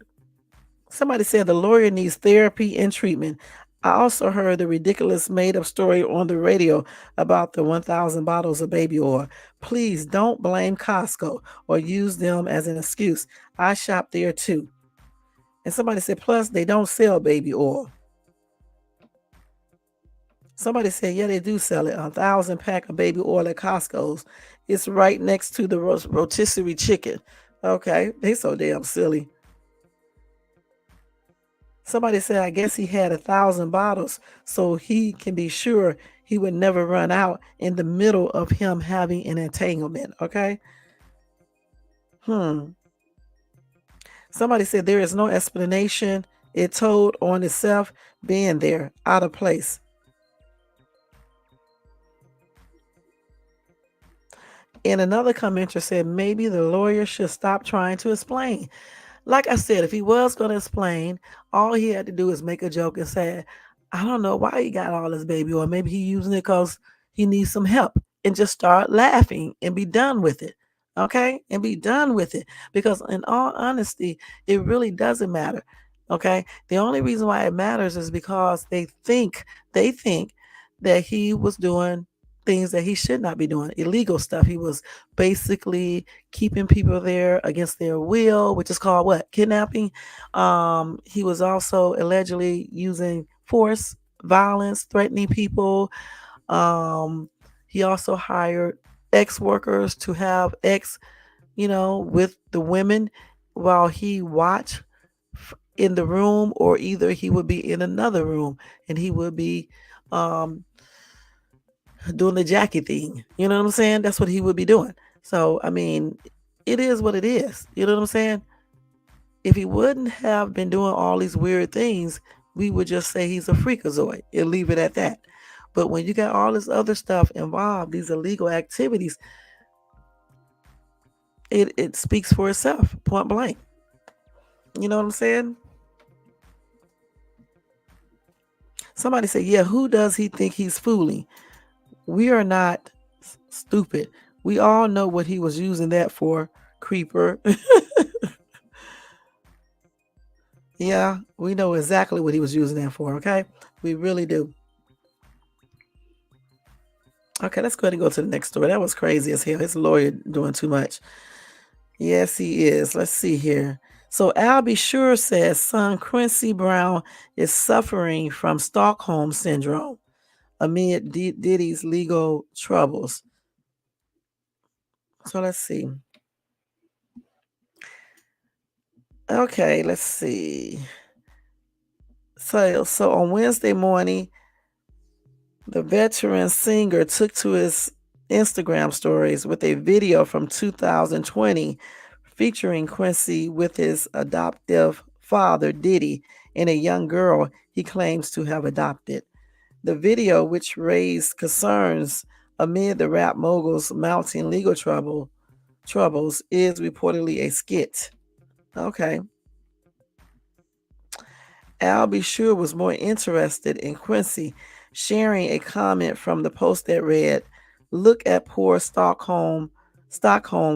Somebody said the lawyer needs therapy and treatment. I also heard the ridiculous made up story on the radio about the 1,000 bottles of baby oil. Please don't blame Costco or use them as an excuse. I shop there too. And somebody said, plus they don't sell baby oil. Somebody said, yeah, they do sell it. 1,000 pack of baby oil at Costco's. It's right next to the rotisserie chicken. Okay, they so damn silly. Somebody said, I guess he had 1,000 bottles so he can be sure he would never run out in the middle of him having an entanglement. Okay. Somebody said there is no explanation. It told on itself, being there, out of place. And another commenter said maybe the lawyer should stop trying to explain. Like I said, if he was going to explain, all he had to do is make a joke and say, I don't know why he got all this baby oil. Maybe he using it because he needs some help, and just start laughing and be done with it. Okay. And be done with it. Because in all honesty, it really doesn't matter. Okay. The only reason why it matters is because they think that he was doing things that he should not be doing, illegal stuff. He was basically keeping people there against their will, which is called what? Kidnapping. He was also allegedly using force, violence, threatening people. He also hired ex workers to have ex with the women while he watched in the room, or either he would be in another room and he would be um, doing the Jackie thing. You know what I'm saying? That's what he would be doing. So, I mean, it is what it is. You know what I'm saying? If he wouldn't have been doing all these weird things, we would just say he's a freakazoid and leave it at that. But when you got all this other stuff involved, these illegal activities, it speaks for itself, point blank. You know what I'm saying? Somebody say, yeah, who does he think he's fooling? We are not stupid. We all know what he was using that for, creeper. Yeah, we know exactly what he was using that for, okay? We really do. Okay, let's go ahead and go to the next story. That was crazy as hell. His lawyer doing too much. Yes, he is. Let's see here. So Albie Sure says son Quincy Brown is suffering from Stockholm syndrome amid Diddy's legal troubles. So let's see. Okay, let's see. So on Wednesday morning, the veteran singer took to his Instagram stories with a video from 2020 featuring Quincy with his adoptive father, Diddy, and a young girl he claims to have adopted. The video, which raised concerns amid the rap mogul's mounting legal troubles, is reportedly a skit. Okay. Albie Sure was more interested in Quincy sharing a comment from the post that read, "Look at poor Stockholm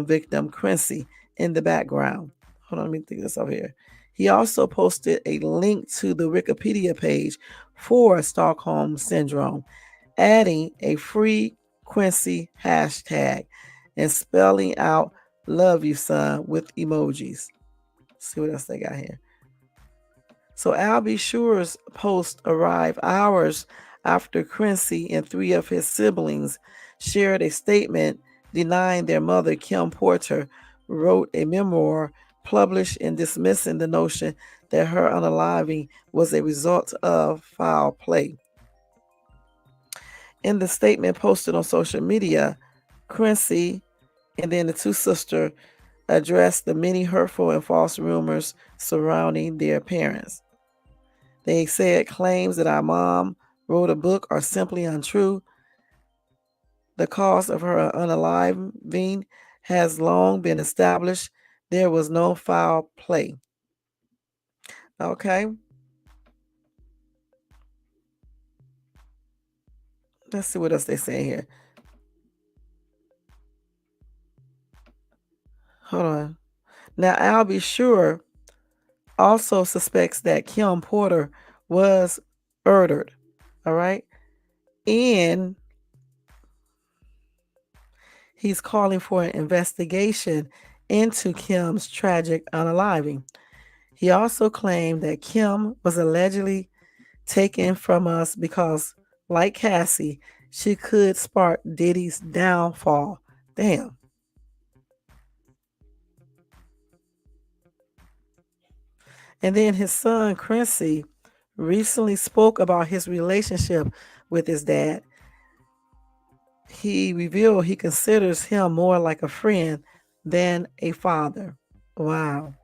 victim Quincy in the background." Hold on, let me think this up here. He also posted a link to the Wikipedia page for Stockholm Syndrome, adding a free Quincy hashtag and spelling out "Love you, son" with emojis. Let's see what else they got here. So Albie Sure's post arrived hours after Quincy and three of his siblings shared a statement denying their mother, Kim Porter, wrote a memoir published in dismissing the notion that her unaliving was a result of foul play. In the statement posted on social media, Quincy and then the two sisters addressed the many hurtful and false rumors surrounding their parents. They said claims that our mom wrote a book are simply untrue. The cause of her unaliving has long been established. There was no foul play. Okay. Let's see what else they say here. Hold on. Now, Albie Sure also suspects that Kim Porter was murdered. All right. And he's calling for an investigation into Kim's tragic unaliving. He also claimed that Kim was allegedly taken from us because, like Cassie, she could spark Diddy's downfall. Damn. And then his son, Quincy, recently spoke about his relationship with his dad. He revealed he considers him more like a friend than a father. Wow.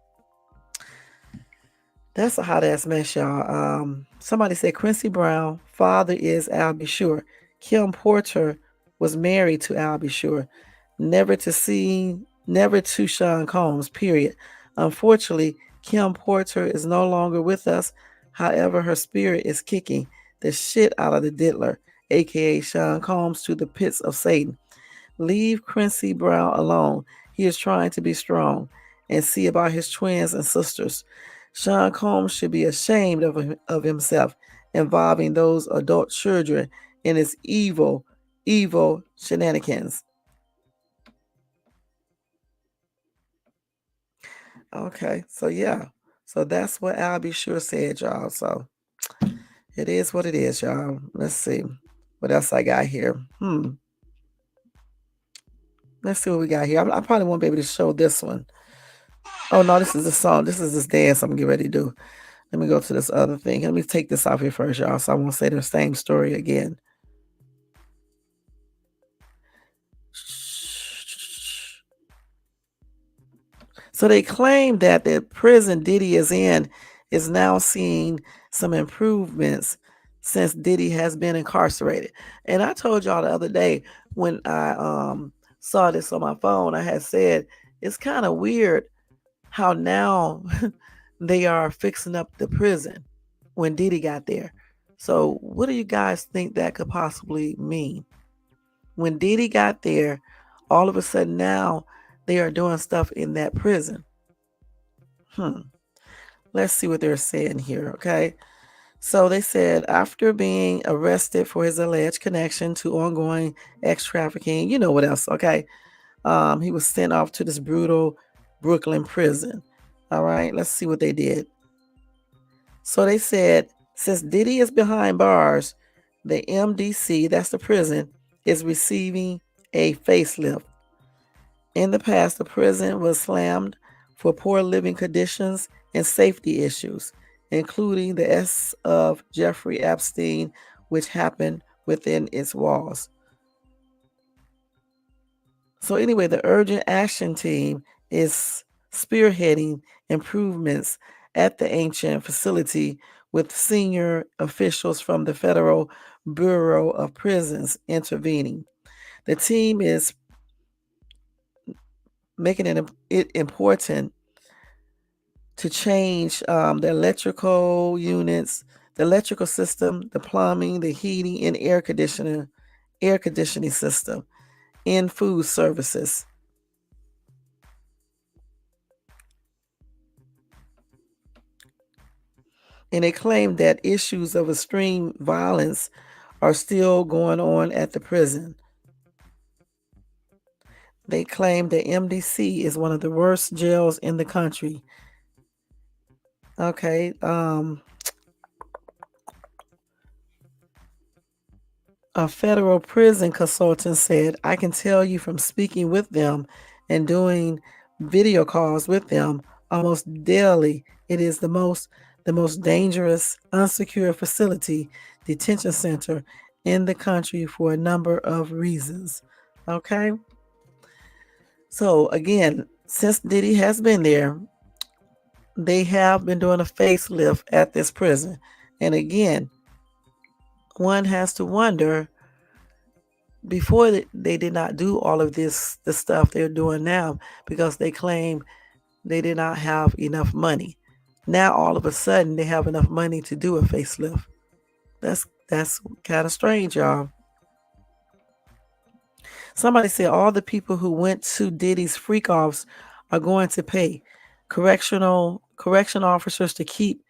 That's a hot ass mess, y'all. Somebody said Quincy Brown, father is Albie Sure. Kim Porter was married to Albie Sure. Never to Sean Combs, period. Unfortunately, Kim Porter is no longer with us. However, her spirit is kicking the shit out of the diddler, aka Sean Combs, to the pits of Satan. Leave Quincy Brown alone. He is trying to be strong and see about his twins and sisters. Sean Combs should be ashamed of himself, involving those adult children in his evil shenanigans. Okay, so yeah. So that's what Albie Sure said, y'all. So it is what it is, y'all. Let's see. What else I got here? Let's see what we got here. I probably won't be able to show this one. Oh no, this is the song. This is this dance I'm getting ready to do. Let me go to this other thing. Let me take this off here first, y'all, so I won't say the same story again. So they claim that the prison Diddy is in is now seeing some improvements since Diddy has been incarcerated. And I told y'all the other day when I saw this on my phone, I had said it's kind of weird how now they are fixing up the prison when Diddy got there. So what do you guys think that could possibly mean? When Diddy got there, all of a sudden now they are doing stuff in that prison. Let's see what they're saying here, okay? So they said after being arrested for his alleged connection to ongoing ex-trafficking, you know what else, okay? He was sent off to this brutal Brooklyn prison. All right, let's see what they did. So they said since Diddy is behind bars, the MDC, that's the prison, is receiving a facelift. In the past, the prison was slammed for poor living conditions and safety issues, including the S of Jeffrey Epstein, which happened within its walls. So anyway, the urgent action team is spearheading improvements at the ancient facility with senior officials from the Federal Bureau of Prisons intervening. The team is making it important to change the electrical units, the electrical system, the plumbing, the heating, and air conditioning system in food services. And they claim that issues of extreme violence are still going on at the prison. They claim that MDC is one of the worst jails in the country. Okay. A federal prison consultant said, I can tell you from speaking with them and doing video calls with them almost daily, it is the most dangerous unsecured facility detention center in the country for a number of reasons. Okay. So again, since Diddy has been there, they have been doing a facelift at this prison. And again, one has to wonder, before they did not do all of the stuff they're doing now because they claim they did not have enough money. Now all of a sudden they have enough money to do a facelift. That's kind of strange, y'all. Somebody said all the people who went to Diddy's freak offs are going to pay correction officers to keep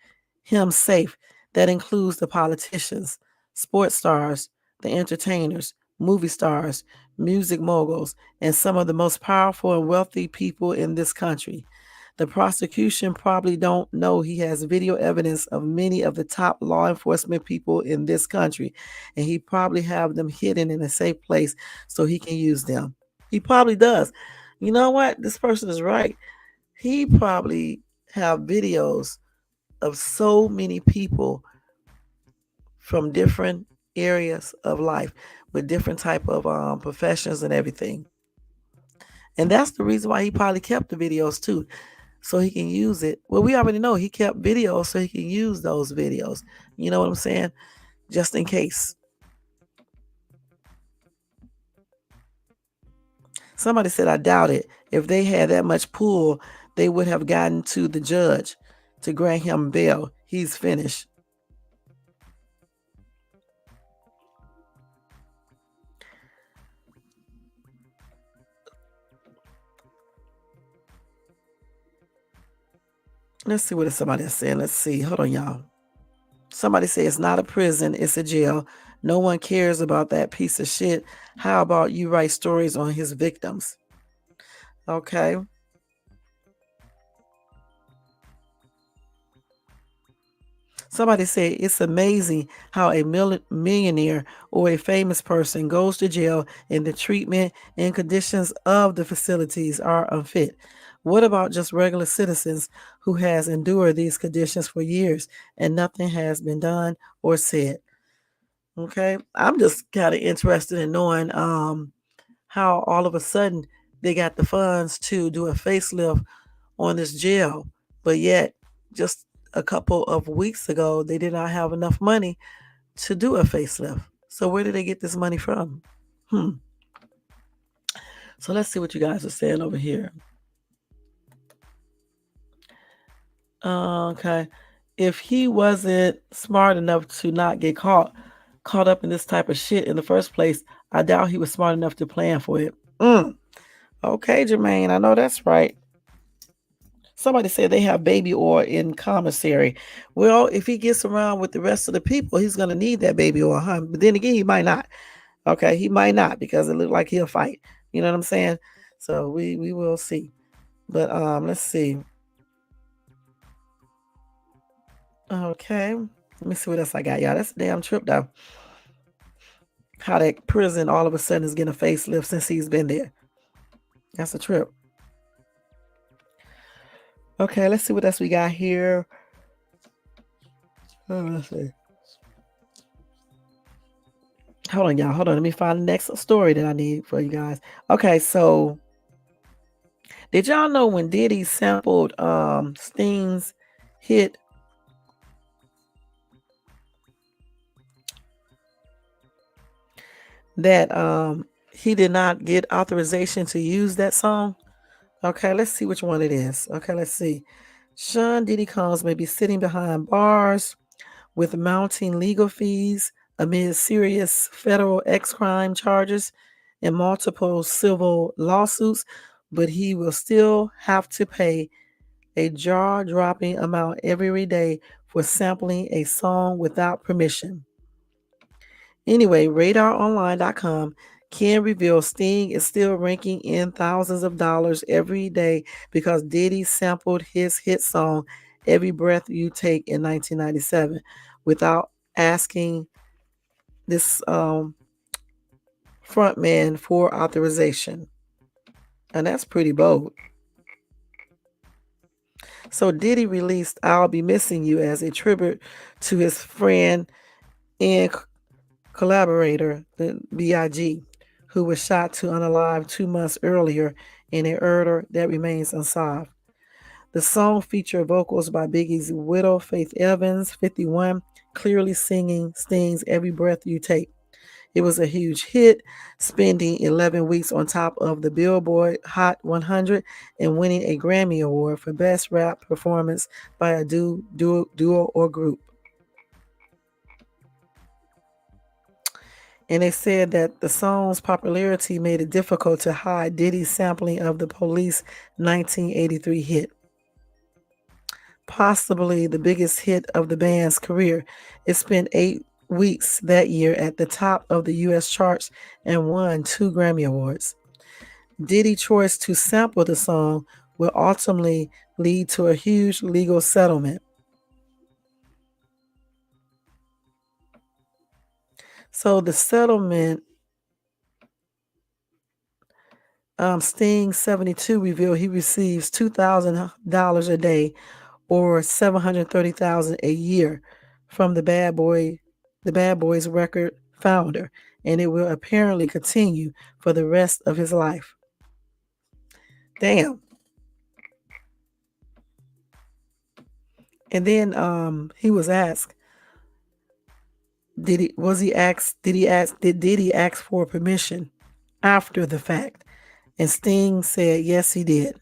him safe. That includes the politicians, sports stars, the entertainers, movie stars, music moguls, and some of the most powerful and wealthy people in this country. The prosecution probably don't know he has video evidence of many of the top law enforcement people in this country, and he probably have them hidden in a safe place so he can use them. He probably does. You know what? This person is right. He probably have videos of so many people from different areas of life with different type of professions and everything. And that's the reason why he probably kept the videos too, so he can use it. Well, we already know he kept videos so he can use those videos. You know what I'm saying? Just in case. Somebody said, I doubt it. If they had that much pull, they would have gotten to the judge to grant him bail. He's finished. Let's see what somebody is saying. Let's see. Hold on, y'all. Somebody said it's not a prison, it's a jail. No one cares about that piece of shit. How about you write stories on his victims? Okay. Somebody said it's amazing how a millionaire or a famous person goes to jail and the treatment and conditions of the facilities are unfit. What about just regular citizens who has endured these conditions for years and nothing has been done or said? Okay, I'm just kind of interested in knowing how all of a sudden they got the funds to do a facelift on this jail, but yet just a couple of weeks ago they did not have enough money to do a facelift. So where did they get this money from? So let's see what you guys are saying over here. Okay. If he wasn't smart enough to not get caught up in this type of shit in the first place, I doubt he was smart enough to plan for it. Okay, Jermaine, I know that's right. Somebody said they have baby oil in commissary. Well, if he gets around with the rest of the people, he's going to need that baby oil, huh? But then again, he might not. Okay, he might not because it looked like he'll fight. You know what I'm saying? So we will see. But let's see. Okay, let me see what else I got, y'all. That's a damn trip, though. How that prison all of a sudden is getting a facelift since he's been there. That's a trip. Okay, let's see what else we got here. Let's see. Hold on, y'all. Hold on. Let me find the next story that I need for you guys. Okay, so did y'all know when Diddy sampled Sting's hit that he did not get authorization to use that song? Okay, let's see which one it is. Okay, let's see. Sean Diddy Combs may be sitting behind bars with mounting legal fees amid serious federal crime charges and multiple civil lawsuits, but he will still have to pay a jaw-dropping amount every day for sampling a song without permission. Anyway, RadarOnline.com can reveal Sting is still ranking in thousands of dollars every day because Diddy sampled his hit song Every Breath You Take in 1997 without asking this frontman for authorization. And that's pretty bold. So Diddy released I'll Be Missing You as a tribute to his friend and collaborator, the B.I.G., who was shot to unalive 2 months earlier in a murder that remains unsolved. The song featured vocals by Biggie's widow, Faith Evans, 51, clearly singing Sting's Every Breath You Take. It was a huge hit, spending 11 weeks on top of the Billboard Hot 100 and winning a Grammy Award for Best Rap Performance by a duo or group. And they said that the song's popularity made it difficult to hide Diddy's sampling of the Police 1983 hit. Possibly the biggest hit of the band's career. It spent 8 weeks that year at the top of the U.S. charts and won 2 Grammy Awards. Diddy's choice to sample the song will ultimately lead to a huge legal settlement. So the settlement, Sting 72 revealed he receives $2,000 a day or $730,000 a year from the Bad Boys record founder, and it will apparently continue for the rest of his life. Damn. And then he was asked, did Diddy ask for permission after the fact? And Sting said yes, he did.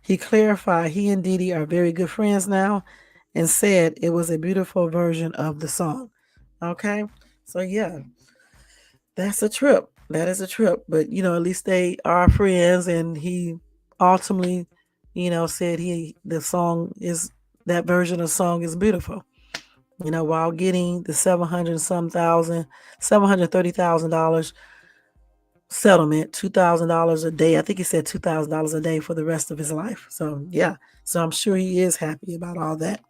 He clarified he and Diddy are very good friends now and said it was a beautiful version of the song. Okay? So yeah, that's a trip. That is a trip. But at least they are friends, and he ultimately, said that version of the song is beautiful. While getting the $730,000 settlement, $2,000 a day. I think he said $2,000 a day for the rest of his life. So yeah, so I'm sure he is happy about all that.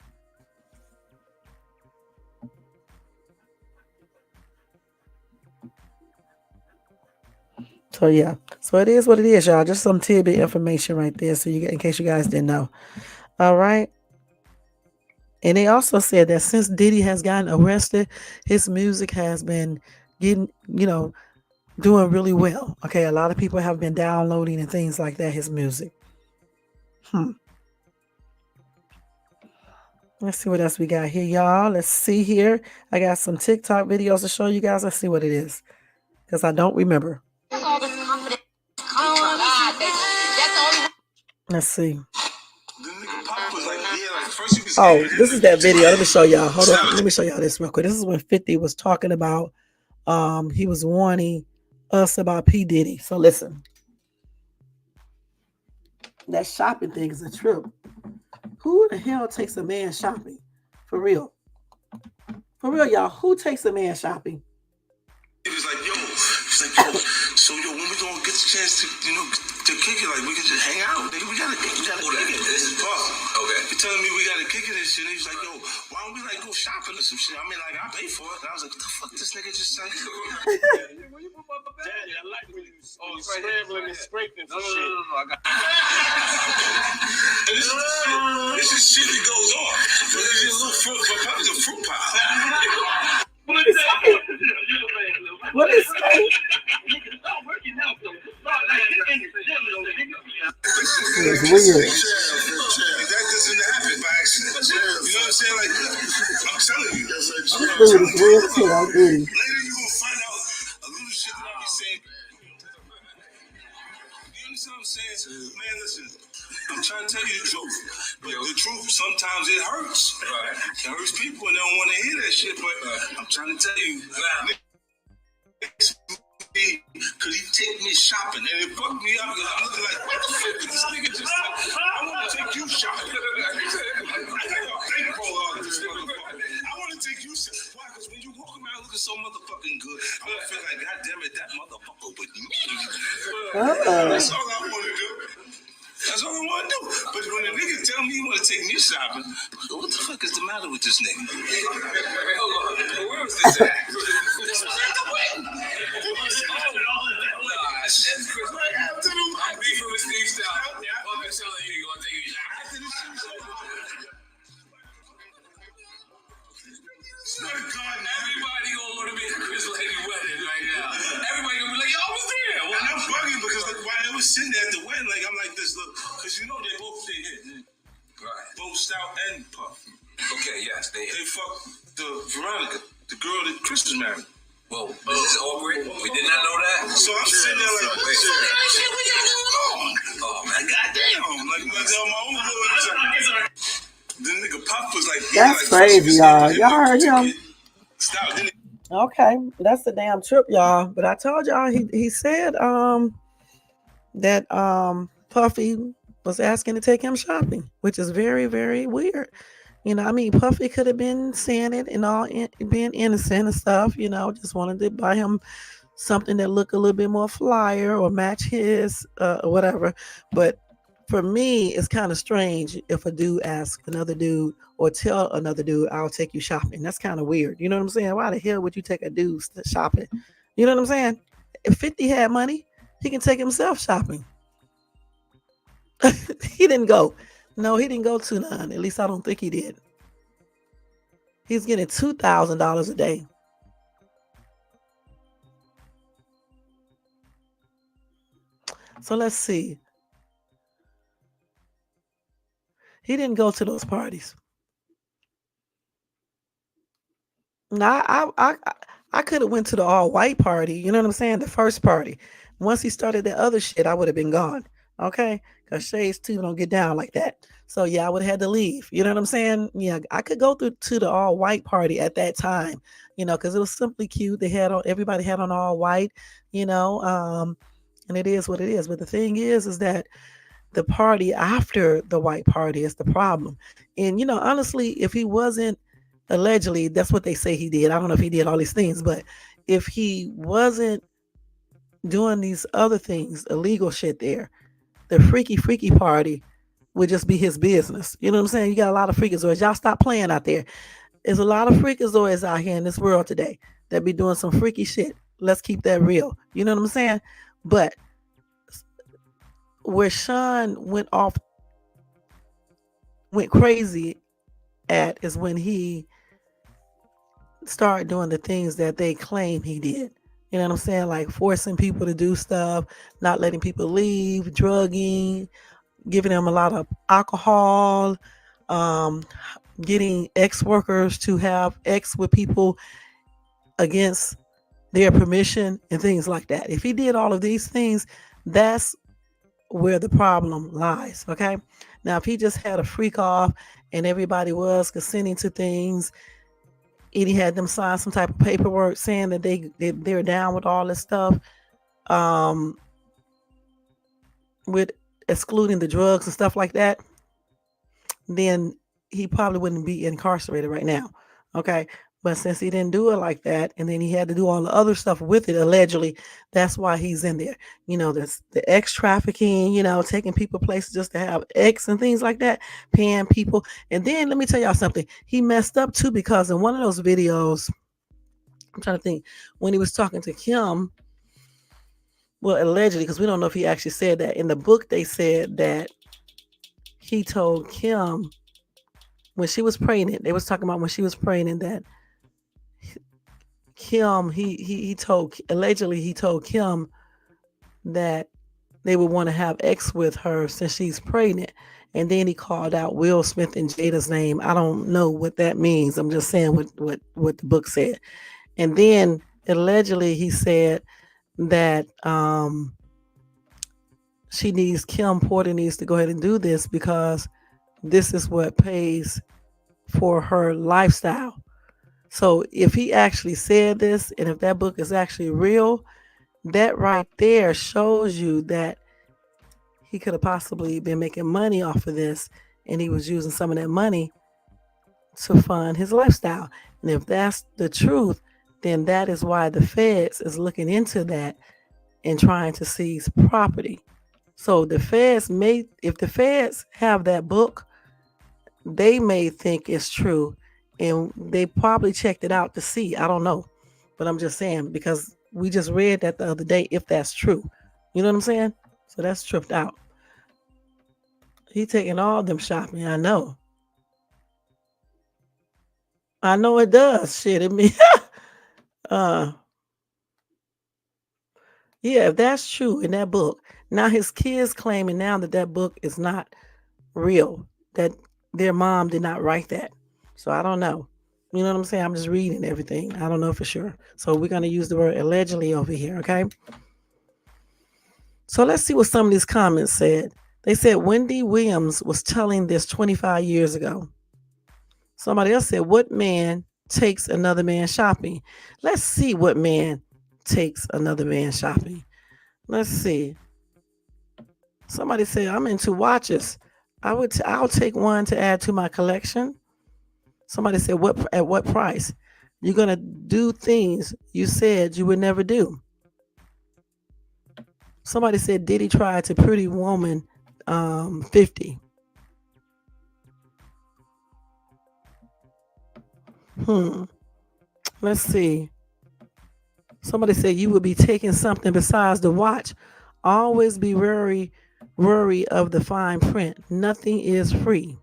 So yeah, so it is what it is, y'all. Just some tidbit information right there, so in case you guys didn't know. All right. And they also said that since Diddy has gotten arrested, his music has been getting, doing really well. Okay, a lot of people have been downloading and things like that, his music. Let's see what else we got here, y'all. Let's see here. I got some TikTok videos to show you guys. Let's see what it is, because I don't remember. Let's see. Oh, this is that video. Let me show y'all. Hold on. Let me show y'all this real quick. This is when 50 was talking about, he was warning us about P. Diddy. So listen. That shopping thing is a trip. Who the hell takes a man shopping? For real. For real, y'all. Who takes a man shopping? It was like, yo, so when we gonna get the chance to, to kick it, like we can just hang out, nigga. We gotta kick it. This is Puff. Okay. You're telling me we gotta kick it and shit. And he's like, yo, why don't we go shopping or some shit? I mean, I pay for it. And I was like, what the fuck this nigga just said? Daddy, I like when you scrambling and scraping for shit. No, I got this is shit that goes on. But there's a little fruit, but probably a fruit pie. What is that? It's weird. That doesn't happen by accident. You know what I'm saying? Like, I'm telling you. It's weird too. I agree. Later, you're going to find out a little shit that I be saying. You understand what I'm saying? Man, listen. I'm trying to tell you the truth. But the truth, sometimes it hurts. Right. It hurts people and they don't want to hear that shit. But I'm trying to tell you. Could he take me shopping? And it fucked me up because I'm looking like, what the fuck did this nigga just say? I want to take you shopping. I want to take you shopping. Why? Because when you walk around looking so motherfucking good, I'm going to feel like, God damn it, that motherfucker with me. That's all I want to do. That's all I want to do. But when a nigga tell me he want to take me shopping, what the fuck is the matter with this nigga? Hold on. Where was this at? This was at the wedding. I'm beefing with Steve Style. I'm telling you, you're going to take you shopping. Swear to God, everybody gonna want to be at Chris Lady wedding right now. Everybody gonna be like, yo, I was there. Well, I'm bugging because while they was sitting there at the wedding, I'm like this, look, because they both stay here. Right. Both Stout and Puff. Okay, yes, they fucked the Veronica, the girl that Chris was married. Well, this is awkward. We did not know that. So I'm sitting there like, what y'all going on? Oh man, goddamn! Like, my own little. The nigga Pop was like, that's crazy, y'all. Y'all heard him? Okay, that's the damn trip, y'all. But I told y'all he said that Puffy was asking to take him shopping, which is very, very weird. Puffy could have been saying it and all, being innocent and stuff. Just wanted to buy him something that looked a little bit more flyer or match his or whatever. But for me, it's kind of strange if a dude asks another dude or tell another dude, I'll take you shopping. That's kind of weird. You know what I'm saying? Why the hell would you take a dude shopping? You know what I'm saying? If 50 had money, he can take himself shopping. He didn't go. No, he didn't go to none. At least I don't think he did. He's getting $2,000 a day. So let's see. He didn't go to those parties. Now, I could have went to the all-white party. You know what I'm saying? The first party. Once he started the other shit, I would have been gone. Okay? Because Shades 2 don't get down like that. So, yeah, I would have had to leave. You know what I'm saying? Yeah, I could go to the all-white party at that time, because it was simply cute. Everybody had on all white, and it is what it is. But the thing is that the party after the white party is the problem. And, honestly, if he wasn't, allegedly, that's what they say he did. I don't know if he did all these things, but if he wasn't doing these other things, illegal shit there, the freaky party would just be his business. You know what I'm saying? You got a lot of freakazoids. Y'all stop playing out there. There's a lot of freakazoids out here in this world today that be doing some freaky shit. Let's keep that real. You know what I'm saying? But where Sean went crazy at is when he started doing the things that they claim he did. You know what I'm saying? Like forcing people to do stuff, not letting people leave, drugging, giving them a lot of alcohol, um, getting ex workers to have ex with people against their permission and things like that. If he did all of these things, that's where the problem lies. Okay. Now, if he just had a freak off and everybody was consenting to things, and he had them sign some type of paperwork saying that they're down with all this stuff, um, with excluding the drugs and stuff like that, then he probably wouldn't be incarcerated right now. Okay. But since he didn't do it like that, and then he had to do all the other stuff with it, allegedly, that's why he's in there. There's the ex trafficking, taking people places just to have ex and things like that, paying people. And then let me tell y'all something. He messed up too because in one of those videos, I'm trying to think, when he was talking to Kim, well, allegedly, because we don't know if he actually said that. In the book, they said that he told Kim when she was pregnant, they was talking about when she was pregnant that Kim, he told, allegedly he told Kim that they would want to have X with her since she's pregnant. And then he called out Will Smith and Jada's name. I don't know what that means. I'm just saying what the book said. And then allegedly he said that Kim Porter needs to go ahead and do this because this is what pays for her lifestyle. So if he actually said this, and if that book is actually real, that right there shows you that he could have possibly been making money off of this, and he was using some of that money to fund his lifestyle. And if that's the truth, then that is why the feds is looking into that and trying to seize property. So the feds if the feds have that book, they may think it's true, and they probably checked it out to see. I don't know, but I'm just saying because we just read that the other day. If that's true, you know what I'm saying? So that's tripped out. He taking all them shopping. I know it does. Shit, it mean, uh, yeah. If that's true in that book, now his kids claiming now that book is not real. That their mom did not write that. So I don't know. You know what I'm saying? I'm just reading everything. I don't know for sure. So we're going to use the word allegedly over here, okay? So let's see what some of these comments said. They said Wendy Williams was telling this 25 years ago. Somebody else said, what man takes another man shopping? Let's see what man takes another man shopping. Let's see. Somebody said, I'm into watches. I'll take one to add to my collection. Somebody said, at what price? You're going to do things you said you would never do. Somebody said Diddy tried to Pretty Woman 50. Let's see. Somebody said you would be taking something besides the watch. Always be wary of the fine print. Nothing is free.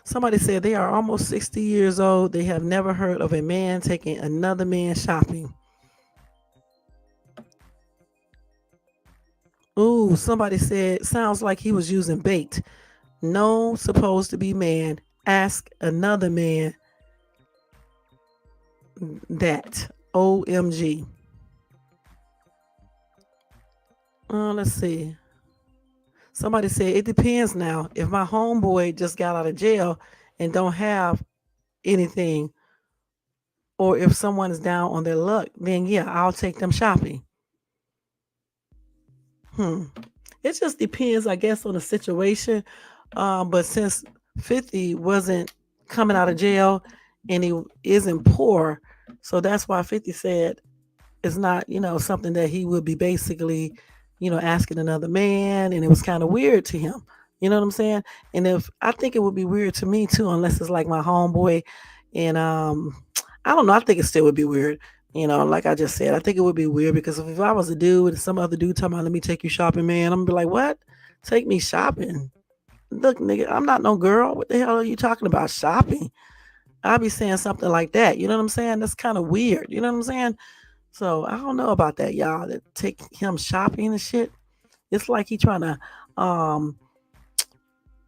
Somebody said they are almost 60 years old. They have never heard of a man taking another man shopping. Ooh, somebody said sounds like he was using bait. No, supposed to be man. Ask another man that. OMG. Let's see. Somebody said it depends now. If my homeboy just got out of jail and don't have anything, or if someone is down on their luck, then yeah, I'll take them shopping. It just depends, I guess, on the situation. But since 50 wasn't coming out of jail and he isn't poor, so that's why 50 said it's not, something that he would be basically, asking another man, and it was kind of weird to him. You know what I'm saying? And I think it would be weird to me too, unless it's like my homeboy, and I don't know. I think it still would be weird, You know, like I just said, I think it would be weird because if I was a dude and some other dude talking about let me take you shopping, man, I'm gonna be like, what? Take me shopping? Look, nigga, I'm not no girl. What the hell are you talking about shopping? I'll be saying something like that. You know what I'm saying? That's kind of weird. You know what I'm saying? So I don't know about that, y'all. That take him shopping and shit. It's like he trying to, um,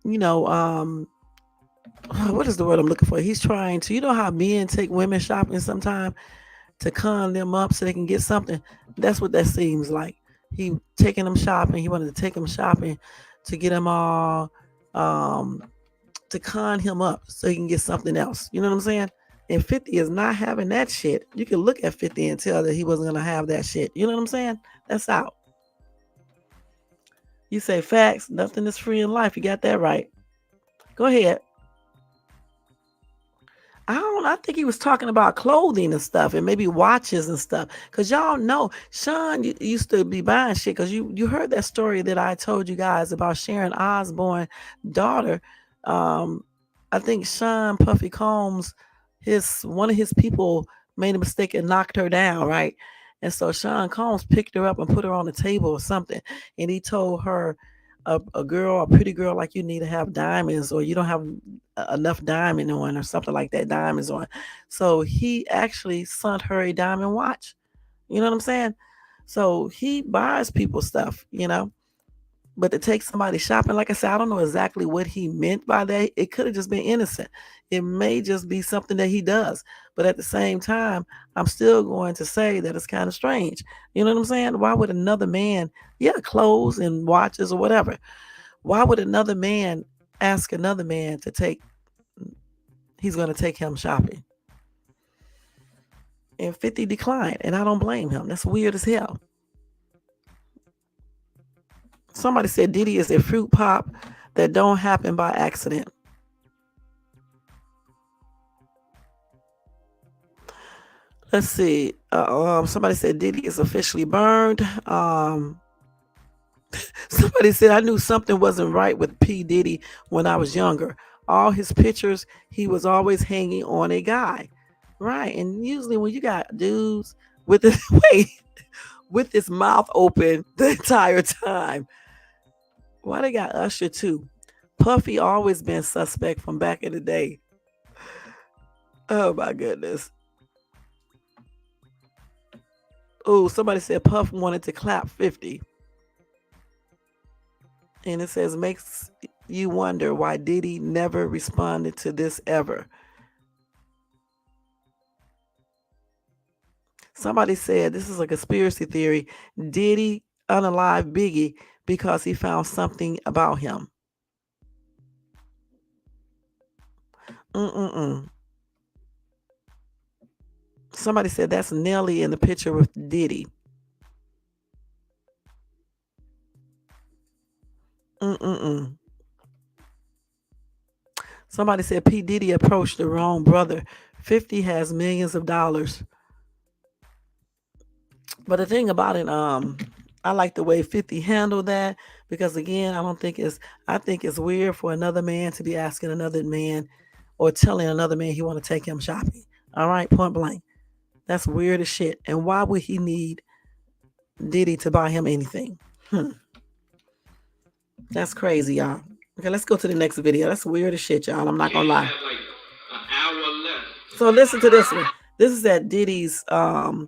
you know, what is the word I'm looking for? He's trying to, you know how men take women shopping sometimes to con them up so they can get something. That's what that seems like. He taking them shopping. He wanted to take them shopping to get them all, um, to con him up so he can get something else. You know what I'm saying? And 50 is not having that shit. You can look at 50 and tell that he wasn't gonna have that shit. You know what I'm saying? That's out. You say facts, nothing is free in life. You got that right. Go ahead. I think he was talking about clothing and stuff and maybe watches and stuff. Cause y'all know Sean used to be buying shit. Cause you heard that story that I told you guys about Sharon Osbourne's daughter. Um, I think Sean Puffy Combs, his one of his people made a mistake and knocked her down, right? And so Sean Combs picked her up and put her on the table or something. And he told her, a girl, a pretty girl like you need to have diamonds, or you don't have enough diamond on, or something like that, diamonds on. So he actually sent her a diamond watch. You know what I'm saying? So he buys people stuff, you know. But to take somebody shopping, like I said, I don't know exactly what he meant by that. It could have just been innocent. It may just be something that he does. But at the same time, I'm still going to say that it's kind of strange. You know what I'm saying? Why would another man, yeah, clothes and watches or whatever, why would another man ask another man to take, he's going to take him shopping? And 50 declined, and I don't blame him. That's weird as hell. Somebody said Diddy is a fruit pop that don't happen by accident. Let's see. Somebody said Diddy is officially burned. Somebody said I knew something wasn't right with P. Diddy when I was younger. All his pictures, he was always hanging on a guy. Right. And usually when you got dudes with this wait, with his mouth open the entire time. Why they got Usher too? Puffy always been suspect from back in the day. Oh my goodness. Oh, somebody said Puff wanted to clap 50. And it says makes you wonder why Diddy never responded to this ever. Somebody said this is a conspiracy theory. Diddy unalive Biggie because he found something about him. Mm-mm-mm. Somebody said that's Nelly in the picture with Diddy. Mm-mm-mm. Somebody said P. Diddy approached the wrong brother. 50 has millions of dollars. But the thing about it, I like the way 50 handled that, because again, I think it's weird for another man to be asking another man or telling another man he want to take him shopping. All right, point blank. That's weird as shit. And why would he need Diddy to buy him anything? That's crazy, y'all. Okay, let's go to the next video. That's weird as shit, y'all. I'm not gonna lie. Like an hour left. So listen to this one. This is at Diddy's the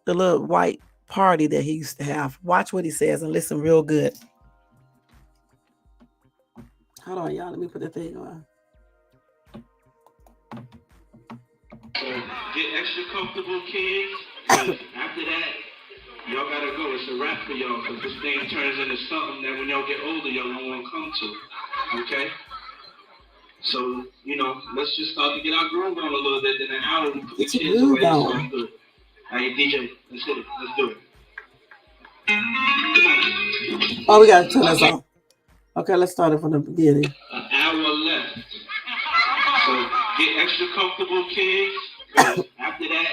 little white party that he used to have. Watch what he says and listen real good. Hold on, y'all. Let me put the thing on. So get extra comfortable, kids. Because after that, y'all gotta go. It's a wrap for y'all. Because this thing turns into something that when y'all get older, y'all don't want to come to. Okay? So, let's just start to get our groove on a little bit. Then an hour, we put the kids away. So I'm good. Hey, DJ, let's hit it. Let's do it. Oh, we gotta turn this off. Okay, let's start it from the beginning. An hour left. So get extra comfortable, kids. Because after that,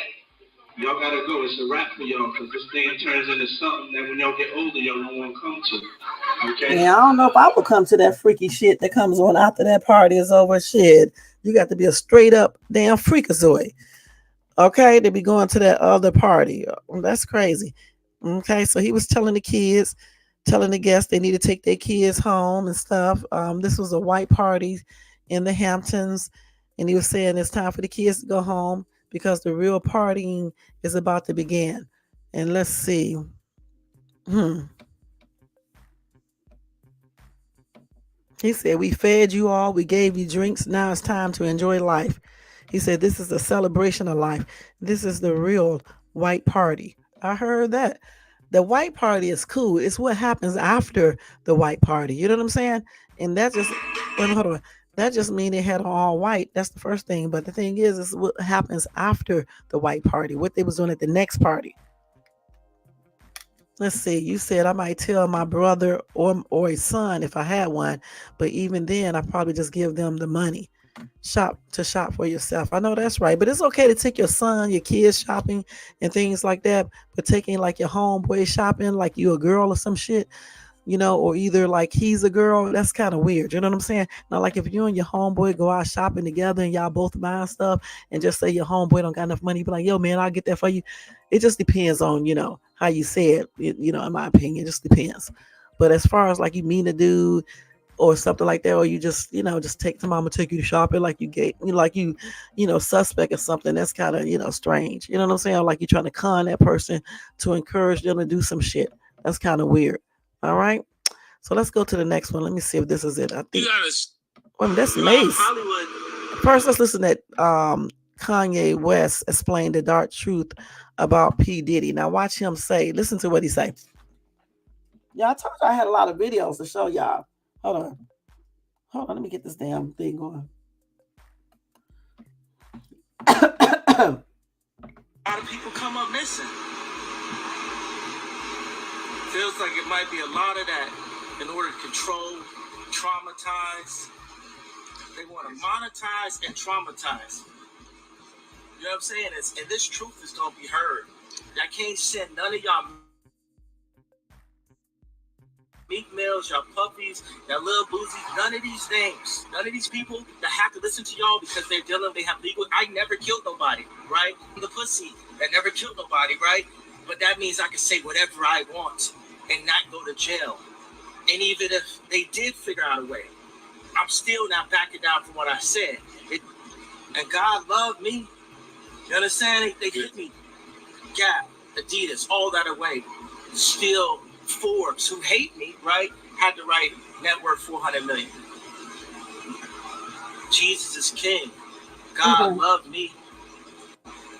y'all gotta go. It's a wrap for y'all. Because this thing turns into something that when y'all get older, y'all don't want to come to. Okay? Yeah, I don't know if I would come to that freaky shit that comes on after that party is over. Shit, you got to be a straight up damn freakazoid. Okay, they be going to that other party. That's crazy. Okay, so he was telling the kids, telling the guests they need to take their kids home and stuff. This was a white party in the Hamptons, and he was saying it's time for the kids to go home because the real partying is about to begin. And let's see. Hmm. He said, we fed you all, we gave you drinks. Now it's time to enjoy life. He said, this is a celebration of life. This is the real white party. I heard that. The white party is cool. It's what happens after the white party. You know what I'm saying? And that just, wait, hold on. That just means they had all white. That's the first thing. But the thing is what happens after the white party, what they was doing at the next party. Let's see. You said I might tell my brother or a son if I had one, but even then, I probably just give them the money. Shop for yourself. I know that's right, but it's okay to take your son, your kids shopping and things like that. But taking like your homeboy shopping, like you a girl or some shit, or either like he's a girl, that's kind of weird. You know what I'm saying? Now, like if you and your homeboy go out shopping together and y'all both buying stuff and just say your homeboy don't got enough money, be like, yo, man, I'll get that for you. It just depends on, how you say it, in my opinion, it just depends. But as far as like you mean to do or something like that, or you just, just take the mama take you to shopping like you get, suspect or something, that's kind of, strange. You know what I'm saying? Like you're trying to con that person to encourage them to do some shit. That's kind of weird. All right. So let's go to the next one. Let me see if this is it. I think that's Mace. Hollywood. First, let's listen to Kanye West explain the dark truth about P. Diddy. Now watch him listen to what he say. Yeah, I told you I had a lot of videos to show y'all. Hold on, let me get this damn thing going. A lot of people come up missing. Feels like it might be a lot of that in order to control, traumatize. They want to monetize and traumatize. You know what I'm saying? And this truth is going to be heard. I can't send none of y'all meat males, y'all puppies, y'all little boozy, none of these names, none of these people that have to listen to y'all because they have legal. I never killed nobody, right? I'm the pussy that never killed nobody, right? But that means I can say whatever I want and not go to jail. And even if they did figure out a way, I'm still not backing down from what I said. And God loved me. You understand? They hit me. Gap, Adidas, all that away. Still, Forbes, who hate me, right, had to write net worth 400 million. Jesus is king. God loved me.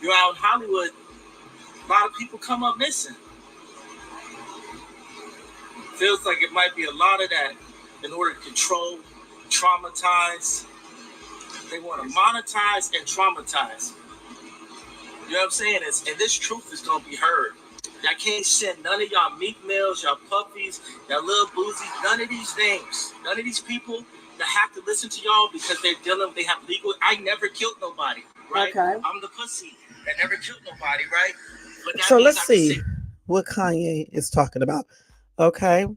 You're out in Hollywood, a lot of people come up missing. Feels like it might be a lot of that in order to control, traumatize. They want to monetize and traumatize. You know what I'm saying? And this truth is going to be heard. I can't send none of y'all meat males, y'all puppies, y'all little boozy, none of these names, none of these people that have to listen to y'all because they have legal. I never killed nobody, right? Okay. I'm the pussy that never killed nobody, right? But so let's see what Kanye is talking about. Okay.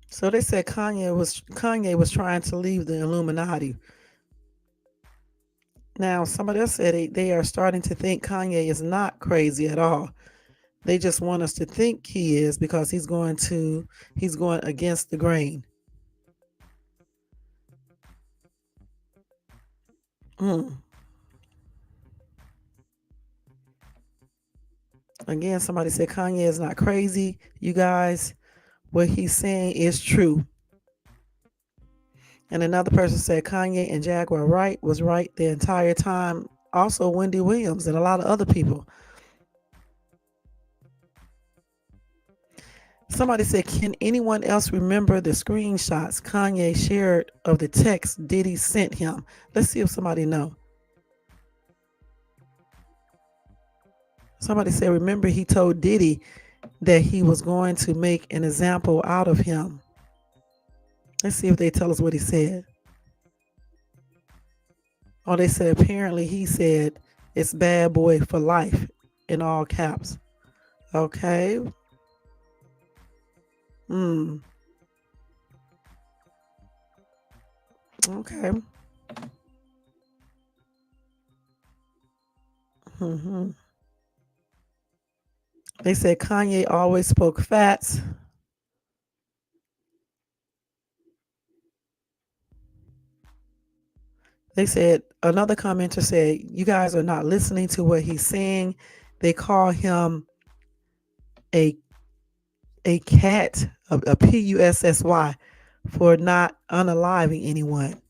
So they said Kanye was trying to leave the Illuminati. Now, somebody else said they are starting to think Kanye is not crazy at all. They just want us to think he is because he's going against the grain. Again, somebody said Kanye is not crazy. You guys, what he's saying is true. And another person said Kanye and Jaguar Wright was right the entire time. Also, Wendy Williams and a lot of other people. Somebody said, can anyone else remember the screenshots Kanye shared of the text Diddy sent him? Let's see if somebody know. Somebody said, remember he told Diddy that he was going to make an example out of him. Let's see if they tell us what he said. Oh, they said apparently he said it's bad boy for life in all caps. Okay. Okay. hmm They said Kanye always spoke facts. They said another commenter said, "You guys are not listening to what he's saying." They call him a cat, a pussy, for not unaliving anyone.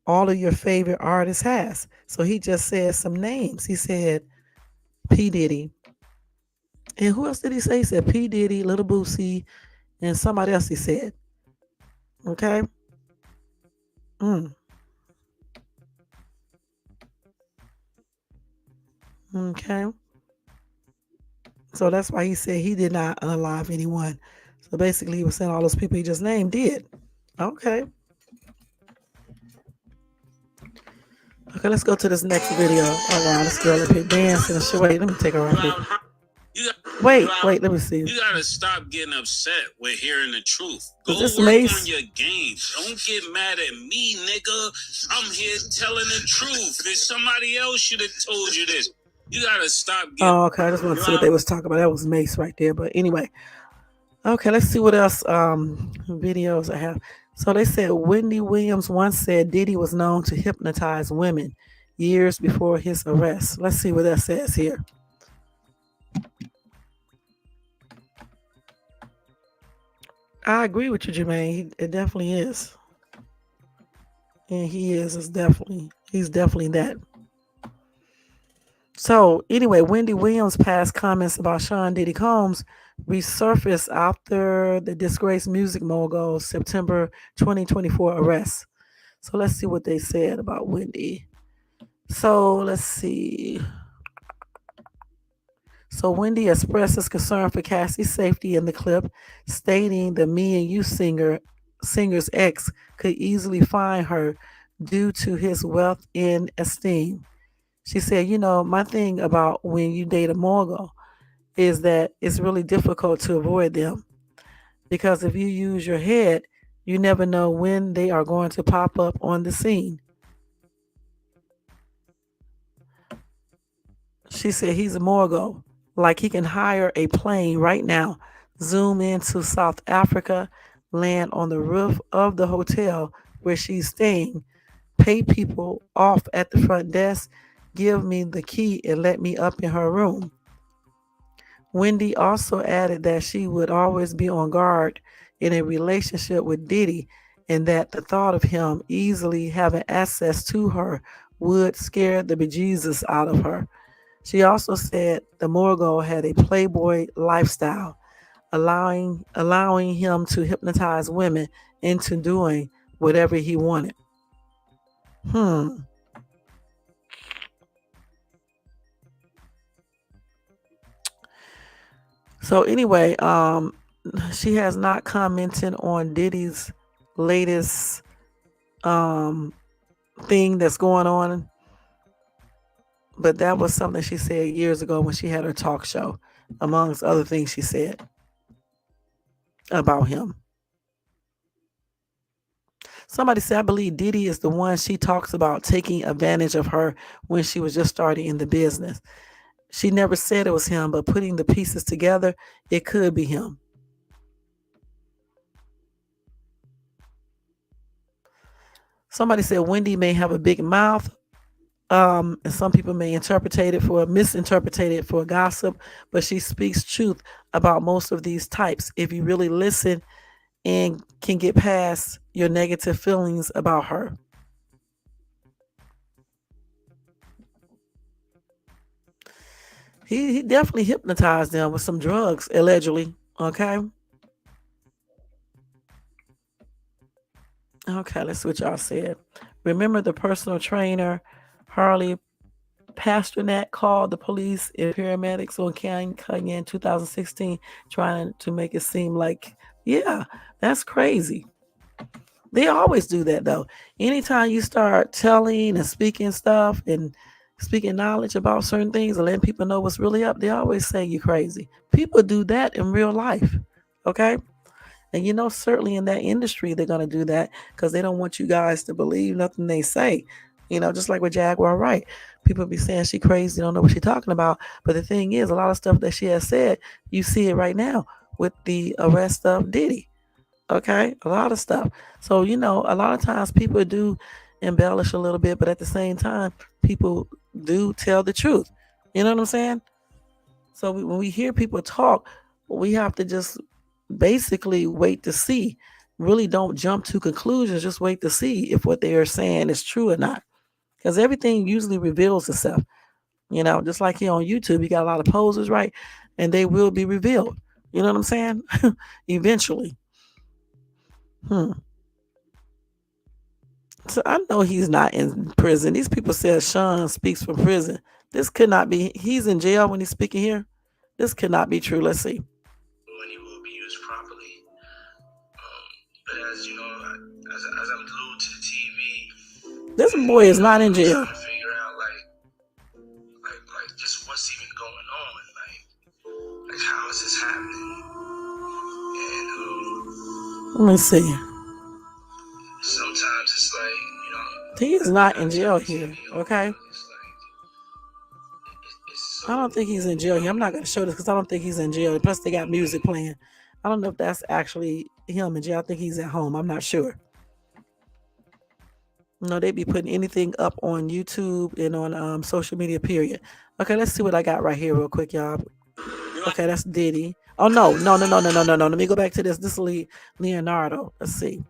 All of your favorite artists has. So he just said some names. He said P Diddy, and who else did he say? He said P Diddy, Little Boosie, and somebody else. He said, okay, mm, okay. So that's why he said he did not unalive anyone. So basically, he was saying all those people he just named did. Okay. Okay, let's go to this next video. Oh wow, this girl up here dancing and shit. Wait, let me take her off here. Wait, let me see. You gotta stop getting upset with hearing the truth. Go this work Mace? on your game. Don't get mad at me, nigga. I'm here telling the truth. If somebody else should have told you this. You gotta stop getting. Oh, okay. I just want to see what they was talking about. That was Mace right there. But anyway, okay, let's see what else videos I have. So they said Wendy Williams once said Diddy was known to hypnotize women years before his arrest. Let's see what that says here. I agree with you, Jermaine. It definitely is. And he's definitely that. So anyway, Wendy Williams' past comments about Sean Diddy Combs resurfaced after the disgraced music mogul's September 2024 arrest. So let's see what they said about Wendy. So let's see. So Wendy expresses concern for Cassie's safety in the clip, stating the Me and You singer's ex could easily find her due to his wealth and esteem. She said, my thing about when you date a mogul is that it's really difficult to avoid them because if you use your head, you never know when they are going to pop up on the scene. She said he's a mogul. Like he can hire a plane right now, zoom into South Africa, land on the roof of the hotel where she's staying, pay people off at the front desk, give me the key and let me up in her room. Wendy also added that she would always be on guard in a relationship with Diddy and that the thought of him easily having access to her would scare the bejesus out of her. She also said the mogul had a playboy lifestyle, allowing him to hypnotize women into doing whatever he wanted. So anyway, she has not commented on Diddy's latest thing that's going on. But that was something she said years ago when she had her talk show, amongst other things she said about him. Somebody said, I believe Diddy is the one she talks about taking advantage of her when she was just starting in the business. She never said it was him, but putting the pieces together, it could be him. Somebody said Wendy may have a big mouth. And some people may misinterpret it for gossip, but she speaks truth about most of these types. If you really listen and can get past your negative feelings about her. He definitely hypnotized them with some drugs, allegedly. Okay. Okay, let's see what y'all said. Remember the personal trainer, Harley Pasternak, called the police and paramedics on Kanye in 2016, trying to make it seem like, yeah, that's crazy. They always do that though. Anytime you start telling and speaking stuff and speaking knowledge about certain things and letting people know what's really up, they always say you're crazy. People do that in real life. Okay? And certainly in that industry, they're going to do that because they don't want you guys to believe nothing they say. Just like with Jaguar Wright, people be saying she crazy, don't know what she's talking about. But the thing is, a lot of stuff that she has said, you see it right now with the arrest of Diddy. Okay, a lot of stuff. So a lot of times people do embellish a little bit, but at the same time, people do tell the truth. You know what I'm saying? So when we hear people talk, we have to just basically wait to see. Really don't jump to conclusions. Just wait to see if what they are saying is true or not. Because everything usually reveals itself. Just like here on YouTube, you got a lot of poses, right? And they will be revealed. You know what I'm saying? Eventually. Hmm. So I know he's not in prison. These people said Sean speaks from prison. This could not be. He's in jail when he's speaking here. This could not be true. Let's see. Money will be used properly. But as you know, as I'm glued to the TV, This boy is not in I'm jail. trying to figure out like just what's even going on, like how is this happening? And Let me see. sometimes it's like He is not in jail here. Okay. I don't think he's in jail here. I'm not going to show this because I don't think he's in jail. Plus, they got music playing. I don't know if that's actually him in jail. I think he's at home. I'm not sure. No, they be putting anything up on YouTube and on social media, period. Okay, let's see what I got right here real quick, y'all. Okay, that's Diddy. Oh, no. Let me go back to this. This is Leonardo. Let's see.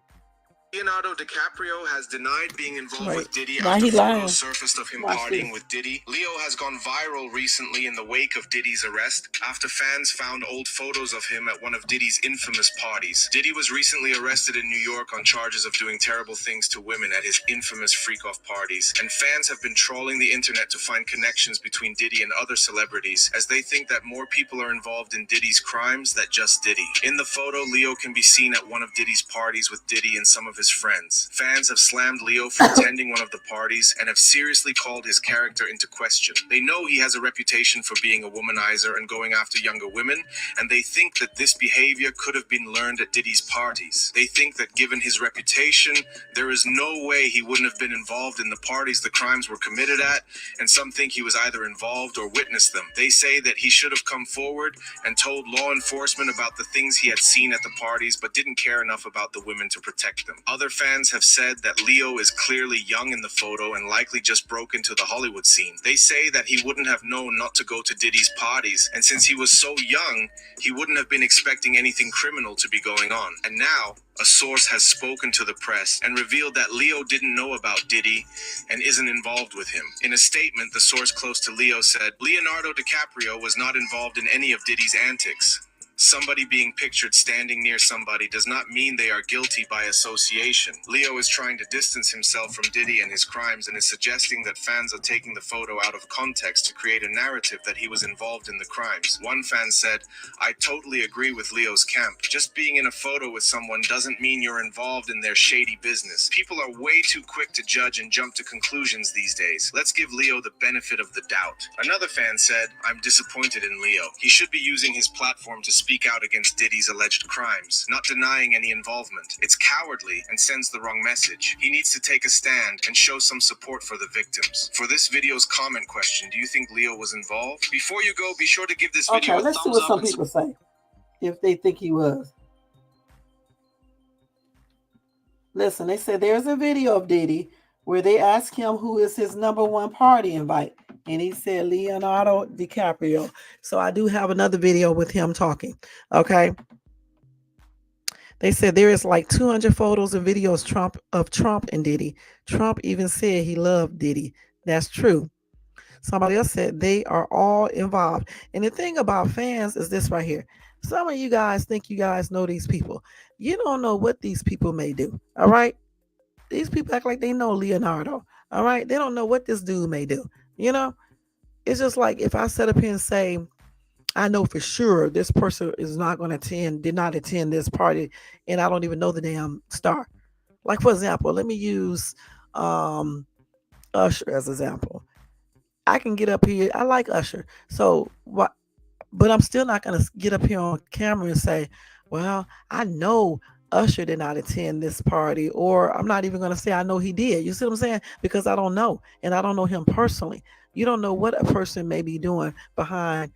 Leonardo DiCaprio has denied being involved with Diddy Why after he lying? photos surfaced of him Watch partying this. with Diddy. Leo has gone viral recently in the wake of Diddy's arrest after fans found old photos of him at one of Diddy's infamous parties. Diddy was recently arrested in New York on charges of doing terrible things to women at his infamous freak-off parties, and fans have been trawling the internet to find connections between Diddy and other celebrities, as they think that more people are involved in Diddy's crimes than just Diddy. In the photo, Leo can be seen at one of Diddy's parties with Diddy and some of his friends. Fans have slammed Leo for attending one of the parties and have seriously called his character into question. They know he has a reputation for being a womanizer and going after younger women, and they think that this behavior could have been learned at Diddy's parties. They think that given his reputation, there is no way he wouldn't have been involved in the parties the crimes were committed at, and some think he was either involved or witnessed them. They say that he should have come forward and told law enforcement about the things he had seen at the parties, but didn't care enough about the women to protect them. Other fans have said that Leo is clearly young in the photo and likely just broke into the Hollywood scene. They say that he wouldn't have known not to go to Diddy's parties, and since he was so young, he wouldn't have been expecting anything criminal to be going on. And now, a source has spoken to the press and revealed that Leo didn't know about Diddy and isn't involved with him. In a statement, the source close to Leo said, Leonardo DiCaprio was not involved in any of Diddy's antics. Somebody being pictured standing near somebody does not mean they are guilty by association. Leo is trying to distance himself from Diddy and his crimes and is suggesting that fans are taking the photo out of context to create a narrative that he was involved in the crimes. One fan said, I totally agree with Leo's camp. Just being in a photo with someone doesn't mean you're involved in their shady business. People are way too quick to judge and jump to conclusions these days. Let's give Leo the benefit of the doubt. Another fan said, I'm disappointed in Leo. He should be using his platform to speak out against Diddy's alleged crimes, not denying any involvement. It's cowardly and sends the wrong message. He needs to take a stand and show some support for the victims. For this video's comment question, do you think Leo was involved? Before you go, be sure to give this video a thumbs up. Okay, let's see what some people say, if they think he was. Listen, they said there's a video of Diddy where they asked him who is his number one party invite. And he said Leonardo DiCaprio. So I do have another video with him talking. Okay. They said there is like 200 photos and videos of Trump and Diddy. Trump even said he loved Diddy. That's true. Somebody else said they are all involved. And the thing about fans is this right here. Some of you guys think you guys know these people. You don't know what these people may do. All right. These people act like they know Leonardo. All right. They don't know what this dude may do. It's just like if I sit up here and say, I know for sure this person is not going to did not attend this party, and I don't even know the damn star. Like, for example, let me use Usher as an example. I can get up here. I like Usher. So what? But I'm still not going to get up here on camera and say, Well, I know Usher did not attend this party, or I'm not even going to say I know he did. You see what I'm saying? Because I don't know, and I don't know him personally. You don't know what a person may be doing behind,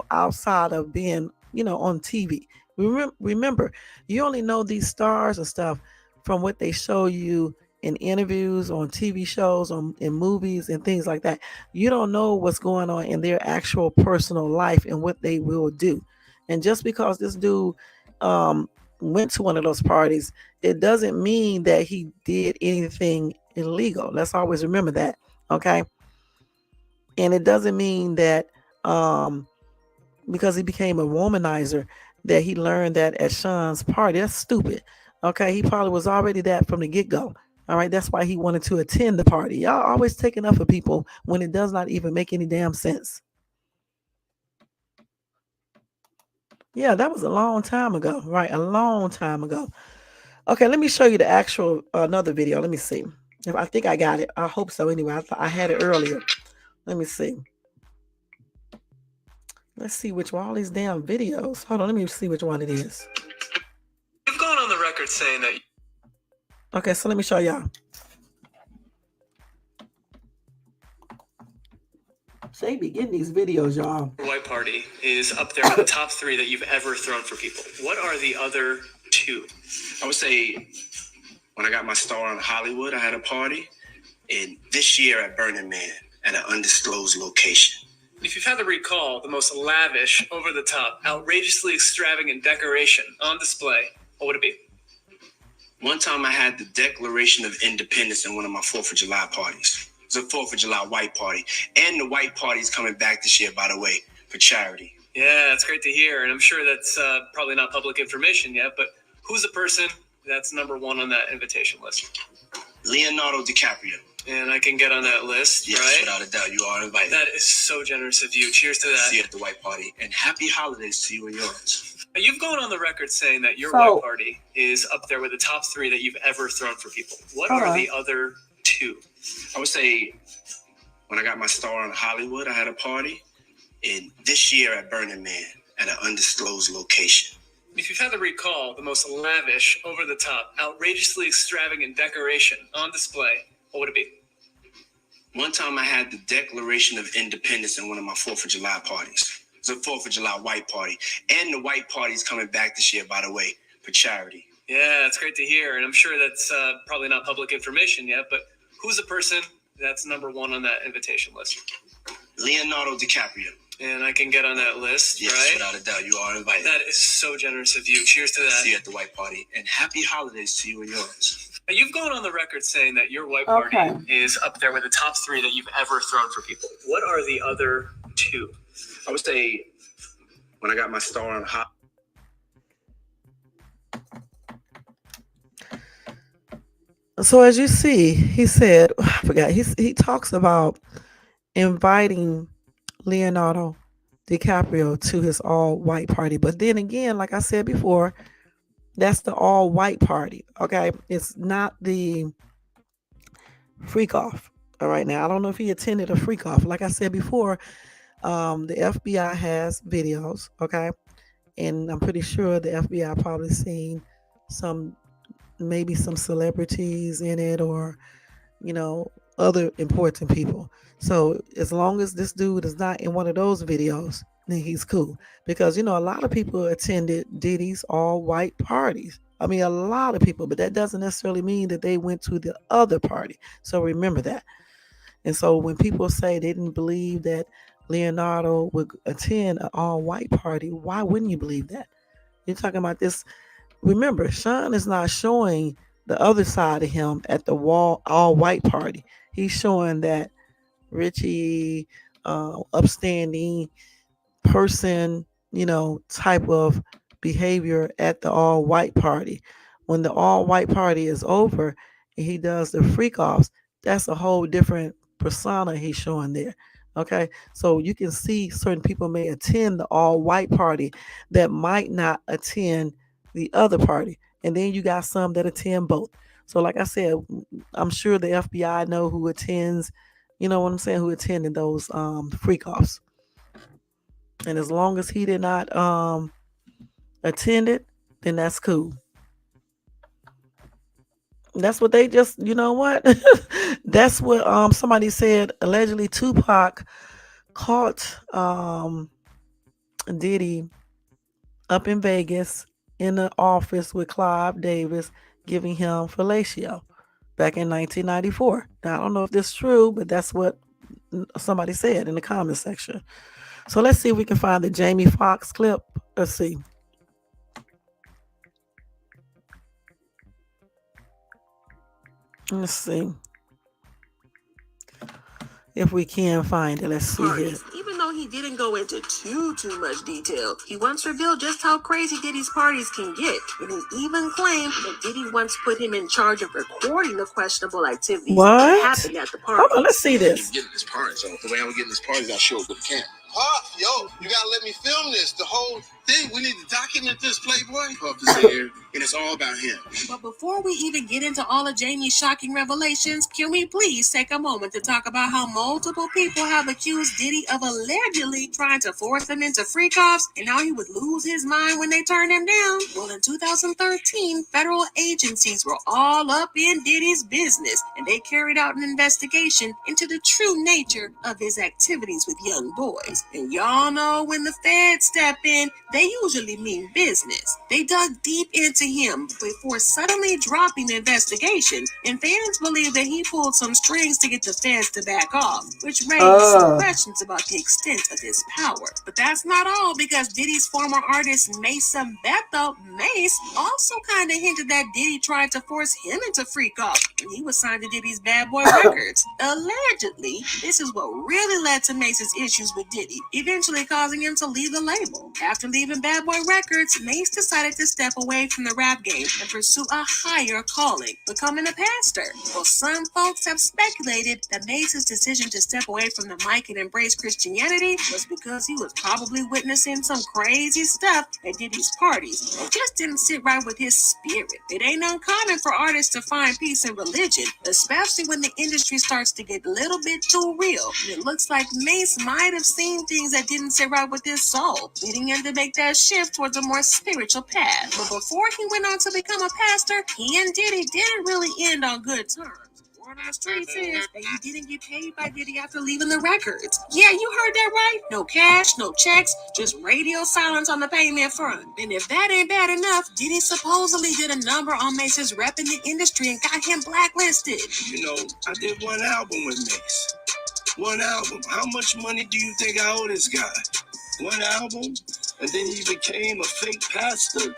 outside of being, on TV. Remember, you only know these stars and stuff from what they show you in interviews, on TV shows, in movies, and things like that. You don't know what's going on in their actual personal life and what they will do. And just because this dude um, went to one of those parties, it doesn't mean that he did anything illegal. Let's always remember that. Okay. And it doesn't mean that um, because he became a womanizer that he learned that at Sean's party. That's stupid. Okay. He probably was already that from the get go. All right. That's why he wanted to attend the party. Y'all always taking up for people when it does not even make any damn sense. Yeah, that was a long time ago, right? A long time ago. Okay, let me show you the actual another video. Let me see. If I think I got it. I hope so. Anyway, I had it earlier. Let me see. Let's see which one. All these damn videos. Hold on. Let me see which one it is. You've gone on the record saying that. Okay, so let me show y'all. They be getting these videos, y'all. Your white party is up there with the top 3 that you've ever thrown for people. What are the other 2? I would say when I got my star on Hollywood, I had a party. And this year at Burning Man at an undisclosed location. If you've had to recall the most lavish, over-the-top, outrageously extravagant decoration on display, what would it be? One time I had the Declaration of Independence in one of my 4th of July parties. It was a 4th of July white party. And the white party is coming back this year, by the way, for charity. Yeah, that's great to hear. And I'm sure that's probably not public information yet, but who's the person that's number 1 on that invitation list? Leonardo DiCaprio. And I can get on that list, yes, right? Without a doubt, you are invited. That is so generous of you. Cheers to that. See you at the white party. And happy holidays to you and yours. You've gone on the record saying that your white party is up there with the top 3 that you've ever thrown for people. What are the other 2? I would say when I got my star on Hollywood, I had a party. And this year at Burning Man at an undisclosed location. If you've had to recall the most lavish, over-the-top, outrageously extravagant decoration on display, what would it be? One time I had the Declaration of Independence in one of my 4th of July parties. It was a 4th of July white party. And the white party is coming back this year, by the way, for charity. Yeah, that's great to hear. And I'm sure that's probably not public information yet, but who's the person that's number 1 on that invitation list? Leonardo DiCaprio. And I can get on that list, yes, right? Without a doubt, you are invited. That is so generous of you. Cheers to that. See you at the white party. And happy holidays to you and yours. You've gone on the record saying that your white party is up there with the top 3 that you've ever thrown for people. What are the other 2? I would say when I got my star on Hollywood. So as you see, he said, I forgot, he talks about inviting Leonardo DiCaprio to his all-white party. But then again, like I said before, that's the all-white party, okay? It's not the freak-off, all right? Now, I don't know if he attended a freak-off. Like I said before, the FBI has videos, okay? And I'm pretty sure the FBI probably seen maybe some celebrities in it, or, other important people. So as long as this dude is not in one of those videos, then he's cool. Because, a lot of people attended Diddy's all white parties. I mean, a lot of people, but that doesn't necessarily mean that they went to the other party. So remember that. And so when people say they didn't believe that Leonardo would attend an all white party, why wouldn't you believe that? You're talking about this. Remember, Sean is not showing the other side of him at the all white party. He's showing that Richie, upstanding person, type of behavior at the all white party. When the all white party is over and he does the freak offs, that's a whole different persona he's showing there. Okay, so you can see certain people may attend the all white party that might not attend the other party, and then you got some that attend both. So like I said, I'm sure the FBI know who attends, what I'm saying, who attended those freak offs. And as long as he did not attend it, then that's cool. That's what they just, you know what? That's what somebody said. Allegedly, Tupac caught Diddy up in Vegas in the office with Clive Davis giving him fellatio back in 1994. Now, I don't know if this is true, but that's what somebody said in the comment section. So let's see if we can find the Jamie Foxx clip. Let's see. Let's see if we can find it. Let's see here. Even though he didn't go into too much detail, he once revealed just how crazy Diddy's parties can get. And he even claimed that Diddy once put him in charge of recording the questionable activities that happened at the party. Hold on, let's see this. Getting this party, so the way I'm getting this party is I show up with a camera. Yo, you gotta let me film this. The whole thing. We need to document this, Playboy. Puff is here, and it's all about him. But before we even get into all of Jamie's shocking revelations, can we please take a moment to talk about how multiple people have accused Diddy of allegedly trying to force him into freak-offs and how he would lose his mind when they turned him down? Well, in 2013, federal agencies were all up in Diddy's business, and they carried out an investigation into the true nature of his activities with young boys. And y'all know when the feds step in, they usually mean business. They dug deep into him before suddenly dropping the investigation, and fans believe that he pulled some strings to get the feds to back off, which raised some questions about the extent of his power. But that's not all, because Diddy's former artist Mason Bethel Mace also kind of hinted that Diddy tried to force him into freak off when he was signed to Diddy's Bad Boy Records. Allegedly, this is what really led to Mace's issues with Diddy, eventually causing him to leave the label. After leaving Bad Boy Records, Mace decided to step away from the rap game and pursue a higher calling, becoming a pastor. Well, some folks have speculated that Mace's decision to step away from the mic and embrace Christianity was because he was probably witnessing some crazy stuff at Diddy's parties. It just didn't sit right with his spirit. It ain't uncommon for artists to find peace in religion, especially when the industry starts to get a little bit too real. And it looks like Mace might have seen things that didn't sit right with his soul, leading him to make that shift towards a more spiritual path. But before he went on to become a pastor, he and Diddy didn't really end on good terms. Word on the streets is that he didn't get paid by Diddy after leaving the records. Yeah, you heard that right. No cash, no checks, just radio silence on the payment front. And if that ain't bad enough, Diddy supposedly did a number on Mace's rep in the industry and got him blacklisted. You know, I did one album with Mace. One album. How much money do you think I owe this guy? One album? And then he became a fake pastor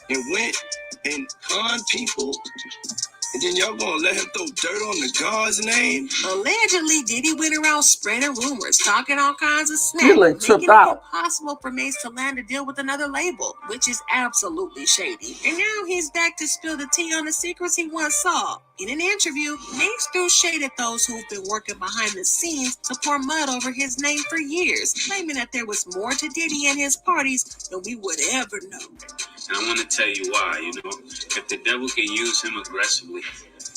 and went and conned people. And then y'all gonna let him throw dirt on the God's name? Allegedly, Diddy went around spreading rumors, talking all kinds of smack, He like making tripped it out. impossible for Mace to land a deal with another label, which is absolutely shady. And now he's back to spill the tea on the secrets he once saw. In an interview, Mace threw shade at those who've been working behind the scenes to pour mud over his name for years, claiming that there was more to Diddy and his parties than we would ever know. And I want to tell you why, if the devil can use him aggressively,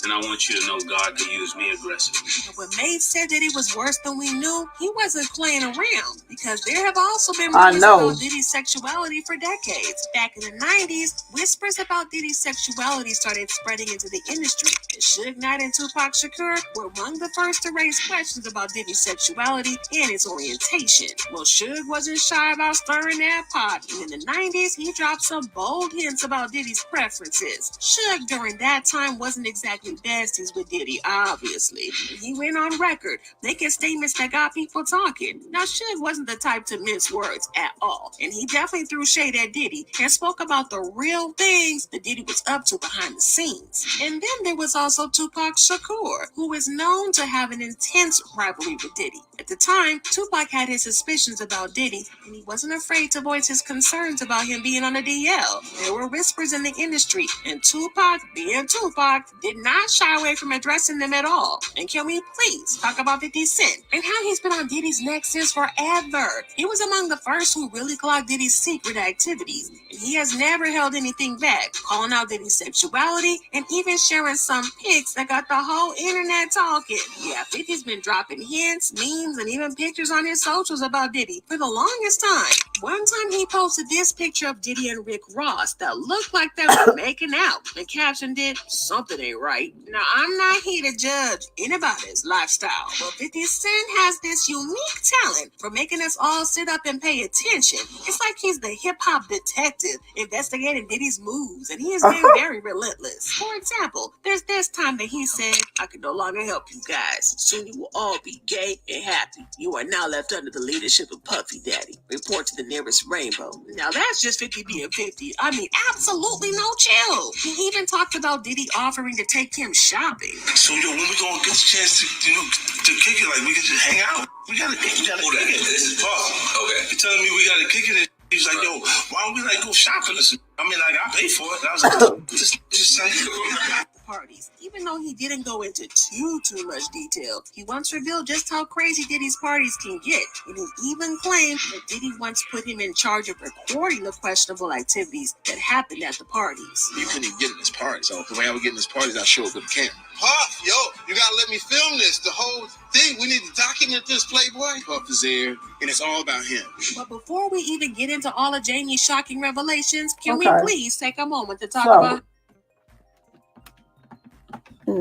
then I want you to know God can use me aggressively. But when Mace said that it was worse than we knew, he wasn't playing around, because there have also been rumors about Diddy's sexuality for decades. Back in the 90s, whispers about Diddy's sexuality started spreading into the industry, and Suge Knight and Tupac Shakur were among the first to raise questions about Diddy's sexuality and his orientation. Well, Suge wasn't shy about stirring that pot, and in the 90s, he dropped some bold hints about Diddy's preferences. Suge during that time wasn't exactly besties with Diddy, obviously. He went on record, making statements that got people talking. Now, Suge wasn't the type to mince words at all, and he definitely threw shade at Diddy and spoke about the real things that Diddy was up to behind the scenes. And then there was also Tupac Shakur, who is known to have an intense rivalry with Diddy. At the time, Tupac had his suspicions about Diddy, and he wasn't afraid to voice his concerns about him being on the DL. There were whispers in the industry, and Tupac, being Tupac, did not shy away from addressing them at all. And can we please talk about 50 Cent and how he's been on Diddy's neck since forever? He was among the first who really clocked Diddy's secret activities, and he has never held anything back, calling out Diddy's sexuality and even sharing some pics that got the whole internet talking. Yeah, 50's been dropping hints, memes, and even pictures on his socials about Diddy for the longest time. One time he posted this picture of Diddy and Rick Ross that looked like they were making out. The caption did, "Something ain't right." Now, I'm not here to judge anybody's lifestyle, but 50 Cent has this unique talent for making us all sit up and pay attention. It's like he's the hip-hop detective investigating Diddy's moves, and he has been very relentless. For example, there's this time that he said, "I can no longer help you guys. Soon you will all be gay and happy. You are now left under the leadership of Puffy Daddy. Report to the nearest rainbow." Now that's just 50 being 50. I mean, absolutely no chill. He even talked about Diddy offering to take him shopping. So, yo, when we gonna get a chance to, to kick it, like we can just hang out. We gotta kick it. This is Puff. Okay. You're telling me we gotta kick it? He's like, yo, why don't we like go shopping? I mean, like, I pay for it. And I was like, just like. Parties. Even though he didn't go into too much detail, he once revealed just how crazy Diddy's parties can get, and he even claimed that Diddy once put him in charge of recording the questionable activities that happened at the parties. You couldn't even get in this party, so when I would get in this parties, I show up with a camera. Puff, yo, you gotta let me film this. The whole thing. We need to document this, Playboy. Puff is there, and it's all about him. But before we even get into all of Jamie's shocking revelations, can we Okay. please take a moment to talk about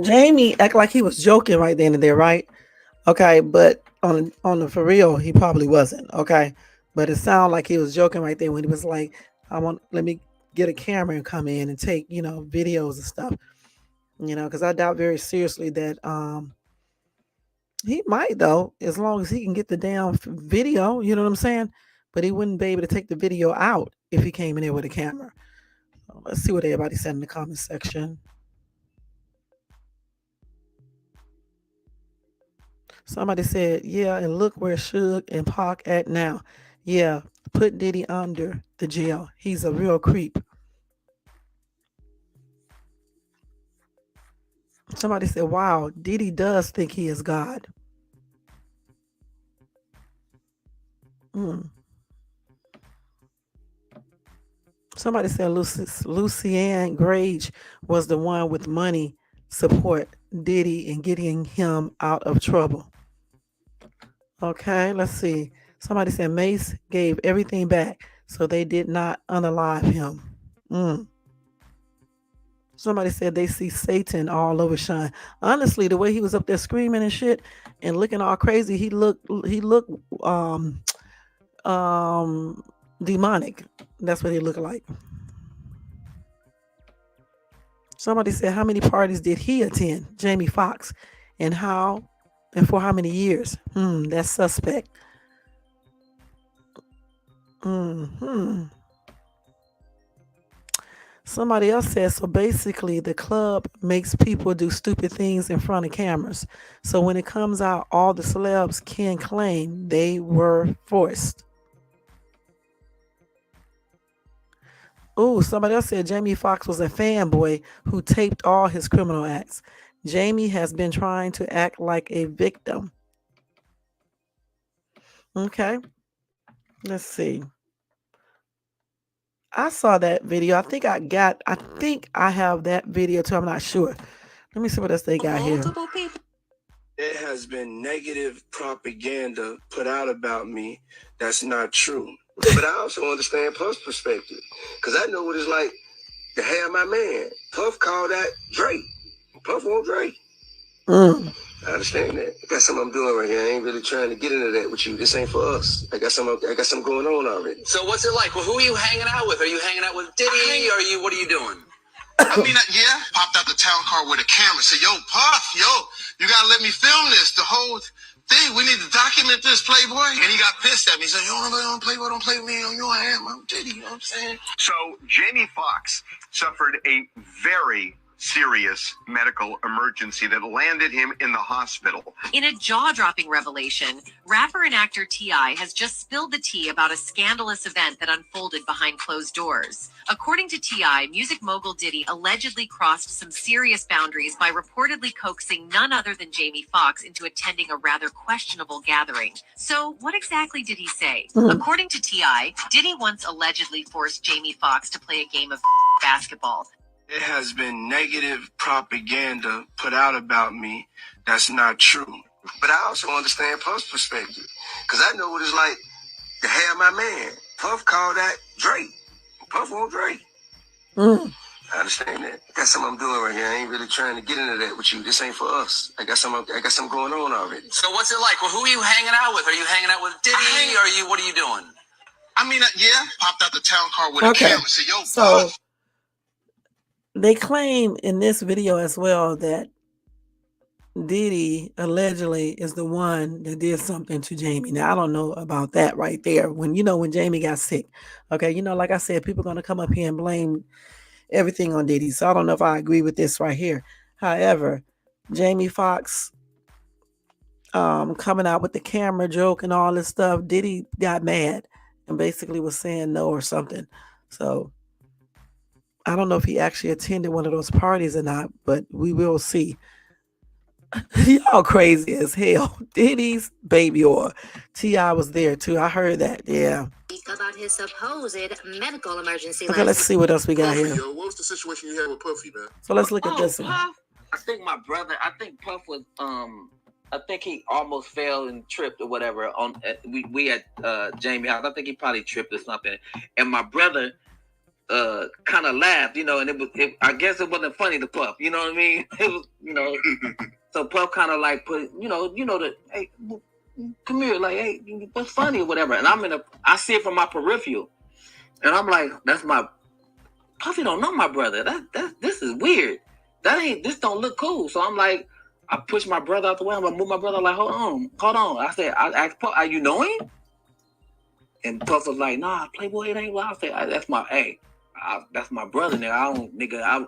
Jamie act like he was joking right then and there, right? Okay, but on the for real, he probably wasn't. Okay, but it sounded like he was joking right there when he was like, let me get a camera and come in and take videos and stuff. Because I doubt very seriously that he might though, as long as he can get the damn video. You know what I'm saying? But he wouldn't be able to take the video out if he came in there with a camera. So let's see what everybody said in the comment section. Somebody said, yeah, and look where Suge and Pac at now. Yeah, put Diddy under the jail. He's a real creep. Somebody said, wow, Diddy does think he is God. Somebody said Lucianne Grage was the one with money support Diddy and getting him out of trouble. Okay, let's see. Somebody said Mace gave everything back, so they did not unalive him. Somebody said they see Satan all over Sean. Honestly, the way he was up there screaming and shit and looking all crazy, he looked demonic. That's what he looked like. Somebody said, how many parties did he attend, Jamie Foxx, and for how many years? That's suspect. Somebody else says, so basically the club makes people do stupid things in front of cameras. So when it comes out, all the celebs can claim they were forced. Somebody else said Jamie Foxx was a fanboy who taped all his criminal acts. Jamie has been trying to act like a victim. Okay. Let's see. I saw that video. I think I have that video too. I'm not sure. Let me see what else they got here. There has been negative propaganda put out about me that's not true. But I also understand Puff's perspective. Because I know what it's like to have my man. Puff called that Drake. Puff won't Drake. I understand that. I got something I'm doing right here. I ain't really trying to get into that with you. This ain't for us. I got something going on already. So what's it like? Well, who are you hanging out with? Are you hanging out with Diddy? What are you doing? I mean, yeah, popped out the town car with a camera. Said, yo, Puff, you gotta let me film this. The whole thing. We need to document this, Playboy. And he got pissed at me. He said, Playboy, don't play with me. I'm Diddy, you know what I'm saying? So Jamie Foxx suffered a very serious medical emergency that landed him in the hospital. In a jaw-dropping revelation, rapper and actor T.I. has just spilled the tea about a scandalous event that unfolded behind closed doors. According to T.I., music mogul Diddy allegedly crossed some serious boundaries by reportedly coaxing none other than Jamie Foxx into attending a rather questionable gathering. So, what exactly did he say? According to T.I., Diddy once allegedly forced Jamie Foxx to play a game of basketball. There has been negative propaganda put out about me that's not true. But I also understand Puff's perspective, because I know what it's like to have my man. Puff called that Drake. Puff on Drake. I understand that. I got something I'm doing right here. I ain't really trying to get into that with you. This ain't for us. I got something going on already. So what's it like? Well, who are you hanging out with? Are you hanging out with Diddy? What are you doing? I mean, yeah, popped out the town car with a camera. Said, yo, so Puff. they claim in this video as well that Diddy allegedly is the one that did something to Jamie. Now, I don't know about that right there. When Jamie got sick, okay, like I said, people are going to come up here and blame everything on Diddy. So I don't know if I agree with this right here. However, Jamie Foxx coming out with the camera joke and all this stuff, Diddy got mad and basically was saying no or something. So I don't know if he actually attended one of those parties or not, but we will see. Y'all crazy as hell. Diddy's baby oil. T.I. was there too. I heard that. Yeah. About his supposed medical emergency. Okay, let's see what else we got here. Yo, what was the situation you had with Puffy, man? So let's look at this one. Puff, I think my brother. I think Puff was. I think he almost fell and tripped or whatever. We at Jamie house. I think he probably tripped or something. And my brother kind of laughed, and I guess it wasn't funny to Puff. You know what I mean? It was, So Puff kind of like put, that, hey, come here, like, hey, what's funny or whatever. And I see it from my peripheral, and I'm like, that's my Puffy don't know my brother. This is weird. This don't look cool. So I'm like, I push my brother out the way. I'm gonna move my brother. Like, hold on. I asked Puff, are you know him? And Puff was like, nah, Playboy, it ain't. I said, that's my brother. Nigga,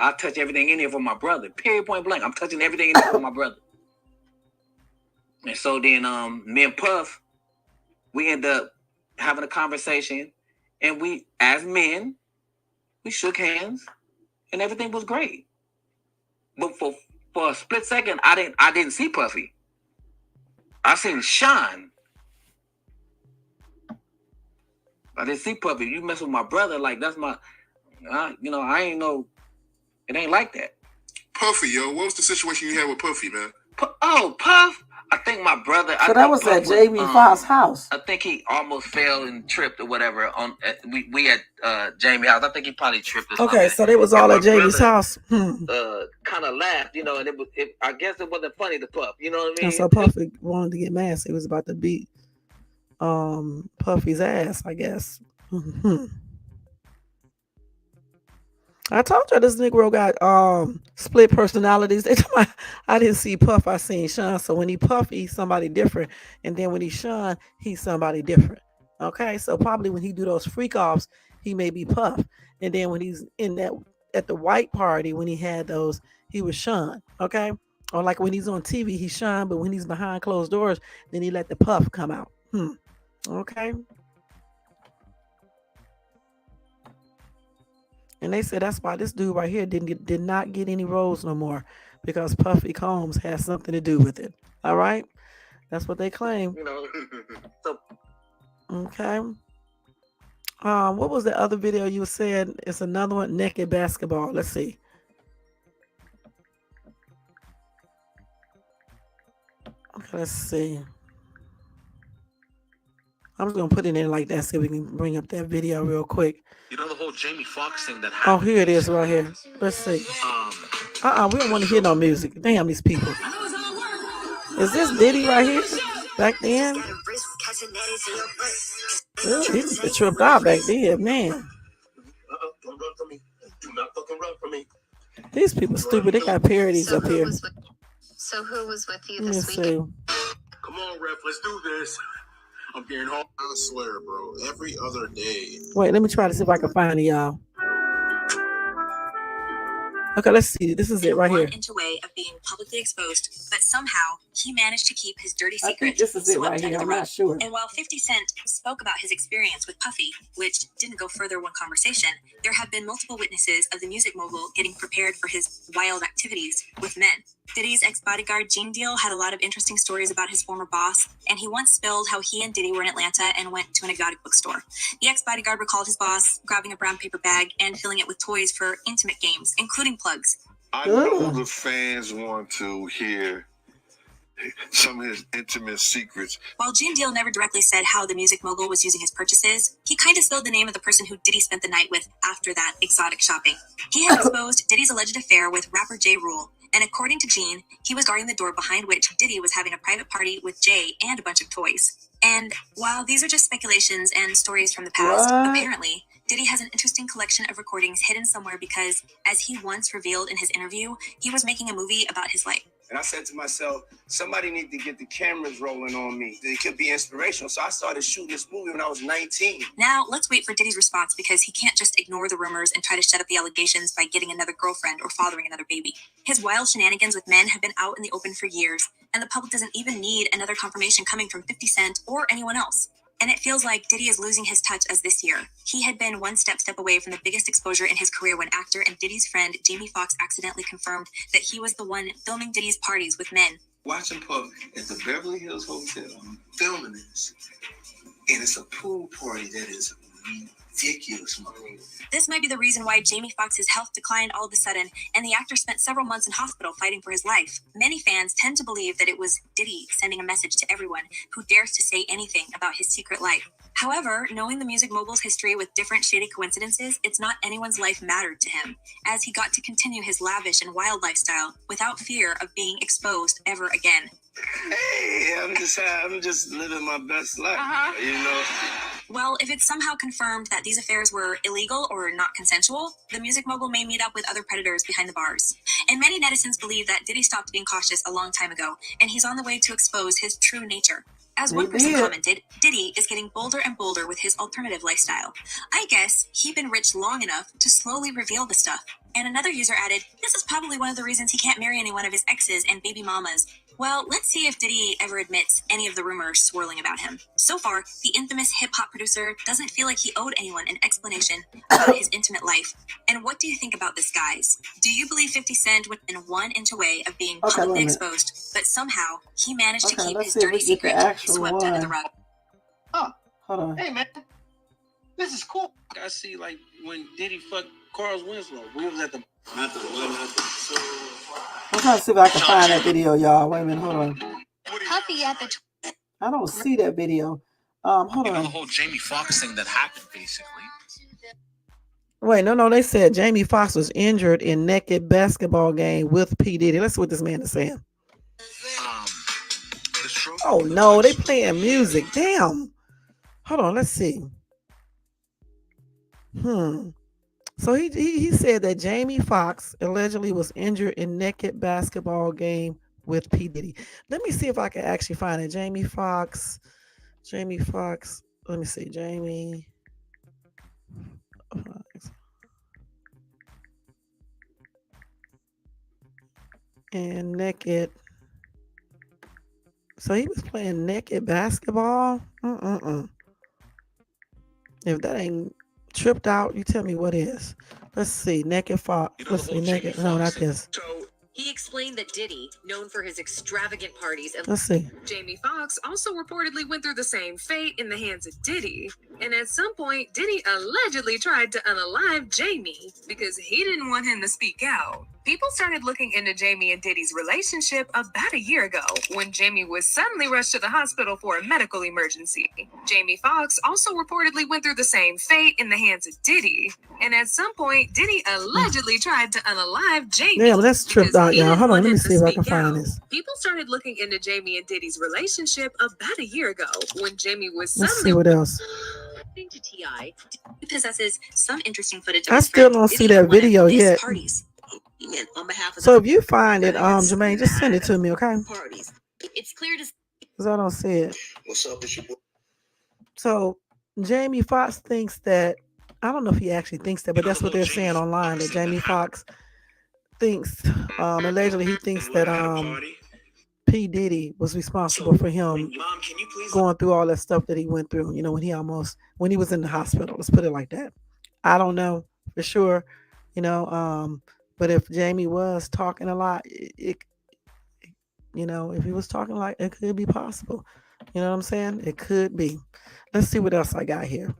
I touch everything in here for my brother. Period, point blank. I'm touching everything in here for my brother. And so then, me and Puff, we end up having a conversation, and we, as men, we shook hands, and everything was great. But for a split second, I didn't see Puffy. I seen Sean. I didn't see Puffy. You mess with my brother, like that's my, I ain't know. It ain't like that. Puffy, yo, what was the situation you had with Puffy, man? Puff. I think my brother. So that was at Jamie Foxx's house. I think he almost fell and tripped or whatever. We at Jamie house. I think he probably tripped or something. Okay, so they was all at Jamie's house. Kind of laughed, and I guess it wasn't funny to Puff. You know what I mean? And so Puffy wanted to get mad. So he was about to beat Puffy's ass, I guess. I told you this Negro got split personalities. They told me I didn't see Puff, I seen Sean. So when he Puff, he's somebody different. And then when he's Sean, he's somebody different. Okay, so probably when he do those freak offs, he may be Puff. And then when he's in that at the white party, when he had those, he was Sean. Okay, or like when he's on TV, he's Sean, but when he's behind closed doors, then he let the Puff come out. Okay. And they said that's why this dude right here did not get any roles no more, because Puffy Combs has something to do with it. All right, that's what they claim. Okay. What was the other video you said? It's another one, naked basketball. Let's see. Okay, let's see. I'm just gonna put it in like that so we can bring up that video real quick. The whole Jamie Foxx thing that happened. Oh, here it is right here. Let's see. We don't want to hear no music. Damn these people. Is this Diddy right here? Back then? Well, he was tripped out back then, man. These people stupid. They got parodies up here. So who was with you Let me this see. weekend? Come on, ref, let's do this. I'm getting home. I swear, bro. Every other day. Wait, let me try to see if I can find it, y'all. Okay, let's see. This is it right here. Inch away of being publicly exposed, but somehow he managed to keep his dirty I secret. think this is it right here. I'm not sure. And while 50 Cent spoke about his experience with Puffy, which didn't go further one conversation, there have been multiple witnesses of the music mogul getting prepared for his wild activities with men. Diddy's ex-bodyguard Gene Deal had a lot of interesting stories about his former boss, and he once spilled how he and Diddy were in Atlanta and went to an exotic bookstore. The ex-bodyguard recalled his boss grabbing a brown paper bag and filling it with toys for intimate games, including plugs. I know the fans want to hear some of his intimate secrets. While Gene Deal never directly said how the music mogul was using his purchases, he kind of spilled the name of the person who Diddy spent the night with after that exotic shopping. He had exposed Diddy's alleged affair with rapper J. Rule, and according to Gene, he was guarding the door behind which Diddy was having a private party with Jay and a bunch of toys. And while these are just speculations and stories from the past, apparently, Diddy has an interesting collection of recordings hidden somewhere because, as he once revealed in his interview, he was making a movie about his life. And I said to myself, somebody need to get the cameras rolling on me. It could be inspirational. So I started shooting this movie when I was 19. Now, let's wait for Diddy's response because he can't just ignore the rumors and try to shut up the allegations by getting another girlfriend or fathering another baby. His wild shenanigans with men have been out in the open for years, and the public doesn't even need another confirmation coming from 50 Cent or anyone else. And it feels like Diddy is losing his touch as this year. He had been one step away from the biggest exposure in his career when actor and Diddy's friend Jamie Foxx accidentally confirmed that he was the one filming Diddy's parties with men. Watching Puff at the Beverly Hills Hotel, I'm filming this, and it's a pool party that is ridiculous, man. This might be the reason why Jamie Foxx's health declined all of a sudden, and the actor spent several months in hospital fighting for his life. Many fans tend to believe that it was Diddy sending a message to everyone who dares to say anything about his secret life. However, knowing the music mogul's history with different shady coincidences, it's not anyone's life mattered to him, as he got to continue his lavish and wild lifestyle without fear of being exposed ever again. Hey, I'm just living my best life, you know. Well, if it's somehow confirmed that these affairs were illegal or not consensual, the music mogul may meet up with other predators behind the bars. And many netizens believe that Diddy stopped being cautious a long time ago, and he's on the way to expose his true nature. As one person commented, Diddy is getting bolder and bolder with his alternative lifestyle. I guess he'd been rich long enough to slowly reveal the stuff. And another user added, this is probably one of the reasons he can't marry any one of his exes and baby mamas. Well, let's see if Diddy ever admits any of the rumors swirling about him. So far, the infamous hip-hop producer doesn't feel like he owed anyone an explanation about his intimate life. And what do you think about this, guys? Do you believe 50 Cent went in 1 inch away of being publicly exposed, but somehow he managed to keep his dirty secret swept under the rug? Huh. Hold on. Hey, man. This is cool. I see, like, when Diddy fucked Carl Winslow, we was at the... I'm trying to see if I can find that video, y'all. Wait a minute, hold on. Puffy at the I don't see that video. Hold on. The whole Jamie Foxx thing that happened, basically. Wait, no. They said Jamie Foxx was injured in naked basketball game with P. Diddy. Let's see what this man is saying. Oh no, they playing music. Damn. Hold on, let's see. So he said that Jamie Foxx allegedly was injured in naked basketball game with P. Diddy. Let me see if I can actually find it. Jamie Foxx. Let me see. Jamie. And naked. So he was playing naked basketball? If that ain't tripped out, you tell me what is. Let's see. Naked Fox. Let's see. Naked. No, not this. He explained that Diddy, known for his extravagant parties, and Let's see. Jamie Foxx also reportedly went through the same fate in the hands of Diddy. And at some point, Diddy allegedly tried to unalive Jamie because he didn't want him to speak out. People started looking into Jamie and Diddy's relationship about a year ago when Jamie was suddenly rushed to the hospital for a medical emergency. Jamie Foxx also reportedly went through the same fate in the hands of Diddy. And at some point, Diddy allegedly tried to unalive Jamie. Yeah, that's tripped out, y'all. Hold on, let me see if I can find this. People started looking into Jamie and Diddy's relationship about a year ago when Jamie was Let's suddenly... see what else. According to T.I., he possesses some interesting footage of I his still friend don't Diddy see that at one of video his yet. parties. On behalf of So if you find it, Jermaine, just send it to me, okay? parties. It's clear to Because I don't see it. What's up with your boy? So Jamie Foxx thinks that, I don't know if he actually thinks that, but that's what they're saying online, that Jamie Foxx thinks, allegedly he thinks that P. Diddy was responsible for him going through all that stuff that he went through, you know, when he was in the hospital. Let's put it like that. I don't know for sure, you know, but if Jamie was talking a lot, you know, if he was talking like, it could be possible. You know what I'm saying? It could be. Let's see what else I got here.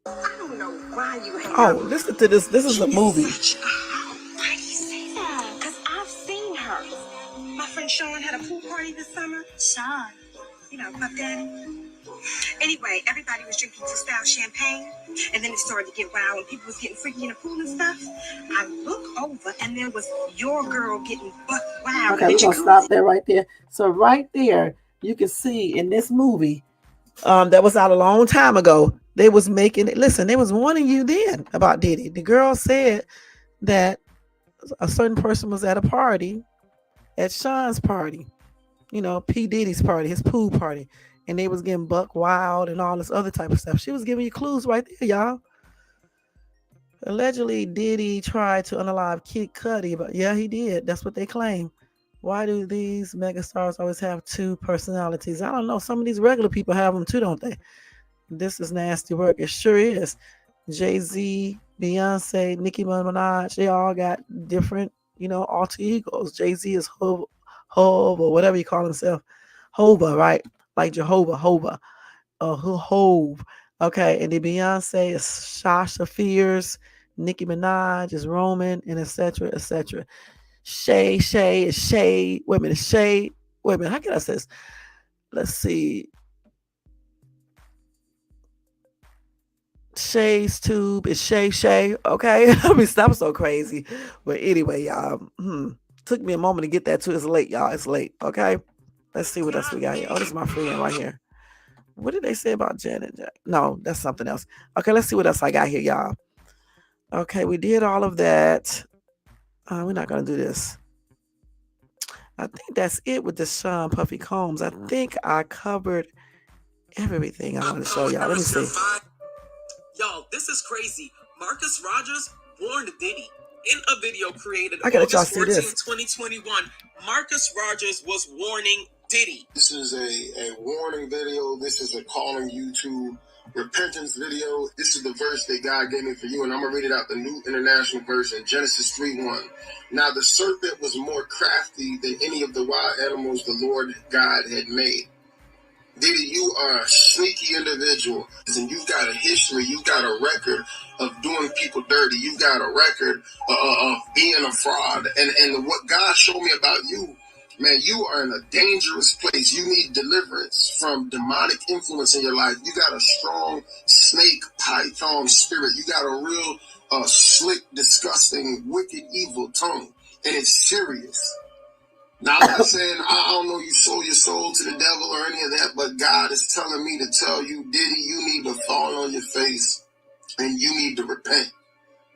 I don't know why you hang Oh, listen to this. This is a movie. Why do you say that? Because I've seen her. My friend Sean had a pool party this summer. Sean, you know, Puff Daddy. Anyway, everybody was drinking style champagne, and then it started to get wild, and people was getting freaky in the pool and stuff. I look over, and there was your girl getting buck wild. Okay, we're gonna stop there right there. So right there, you can see in this movie, that was out a long time ago. They was making it. Listen, they was warning you then about Diddy. The girl said that a certain person was at a party, at Sean's party, you know, P. Diddy's party, his pool party, and they was getting buck wild and all this other type of stuff. She was giving you clues right there, y'all. Allegedly, Diddy tried to unalive Kid Cudi, but yeah, he did. That's what they claim. Why do these megastars always have two personalities? I don't know. Some of these regular people have them too, don't they? This is nasty work. It sure is. Jay-Z, Beyonce, Nicki Minaj, they all got different, you know, alter egos. Jay-Z is Hov, or whatever you call himself. Hova, right? Like Jehovah, Hova. Hove. Okay, and the Beyonce is Sasha Fierce, Nicki Minaj is Roman, and etc. etc. Shay is Shay. Wait a minute, Shay. Wait a minute, how can I say this? Let's see. Shay's tube is Shay. Okay, I mean, I'm so crazy. But anyway, y'all, took me a moment to get that too. It's late, y'all. It's late. Okay, let's see what else we got here. Oh, this is my friend right here. What did they say about Janet? No, that's something else. Okay, let's see what else I got here, y'all. Okay, we did all of that. We're not gonna do this. I think that's it with the Sean Puffy Combs. I think I covered everything I want to show y'all. Let me see. Y'all, this is crazy. Marcus Rogers warned Diddy in a video created August 14, 2021. Marcus Rogers was warning Diddy. This is a warning video. This is a calling you to repentance video. This is the verse that God gave me for you, and I'm going to read it out, the New International Version, Genesis 3:1. Now the serpent was more crafty than any of the wild animals the Lord God had made. Diddy, you are a sneaky individual, and you've got a history, you've got a record of doing people dirty, you've got a record of being a fraud, and what God showed me about you, man, you are in a dangerous place. You need deliverance from demonic influence in your life. You got a strong snake python spirit. You got a real slick, disgusting, wicked, evil tongue, and it's serious. Now, I'm not saying I don't know you sold your soul to the devil or any of that, but God is telling me to tell you, Diddy, you need to fall on your face and you need to repent.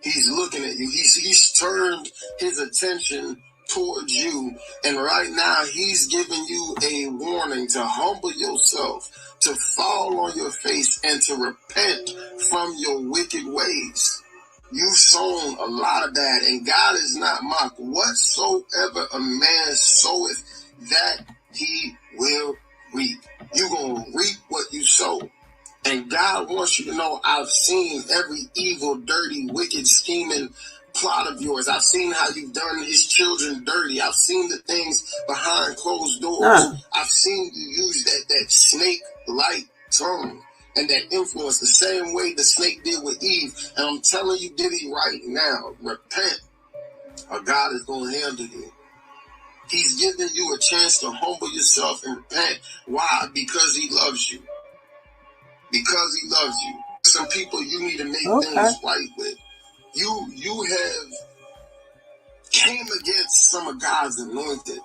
He's looking at you. He's turned his attention towards you, and right now he's giving you a warning to humble yourself, to fall on your face, and to repent from your wicked ways. You've sown a lot of that, and God is not mocked. Whatsoever a man soweth, that he will reap. You're going to reap what you sow. And God wants you to know, I've seen every evil, dirty, wicked, scheming plot of yours. I've seen how you've done his children dirty. I've seen the things behind closed doors. I've seen you use that snake-like tongue and that influence the same way the snake did with Eve. And I'm telling you, Diddy, right now, repent, or God is going to handle you. He's giving you a chance to humble yourself and repent. Why? Because he loves you. Because he loves you. Some people you need to make things right with. You have came against some of God's anointed.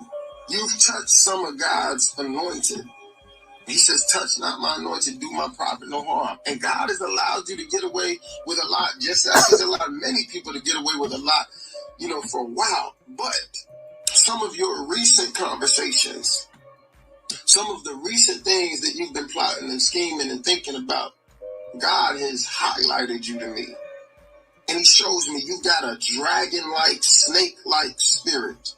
You've touched some of God's anointed. He says, touch not my anointed, do my prophet no harm. And God has allowed you to get away with a lot, just as he's allowed many people to get away with a lot, for a while. But some of your recent conversations, some of the recent things that you've been plotting and scheming and thinking about, God has highlighted you to me. And he shows me you got a dragon-like, snake-like spirit.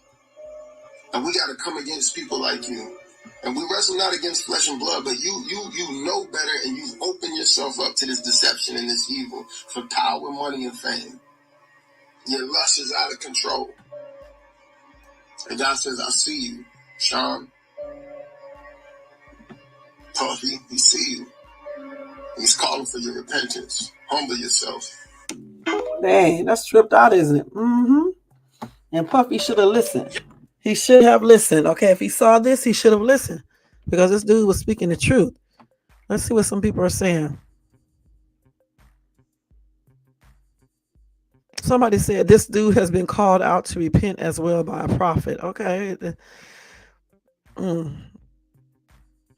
And we got to come against people like you. And we wrestle not against flesh and blood, but you know better, and you've opened yourself up to this deception and this evil for power, money, and fame. Your lust is out of control. And God says, I see you, Sean. Puffy, he see you. He's calling for your repentance. Humble yourself. Dang, that's tripped out, isn't it? Mm-hmm. And Puffy should have listened. He should have listened. Okay, if he saw this, he should have listened. Because this dude was speaking the truth. Let's see what some people are saying. Somebody said this dude has been called out to repent as well by a prophet. Okay.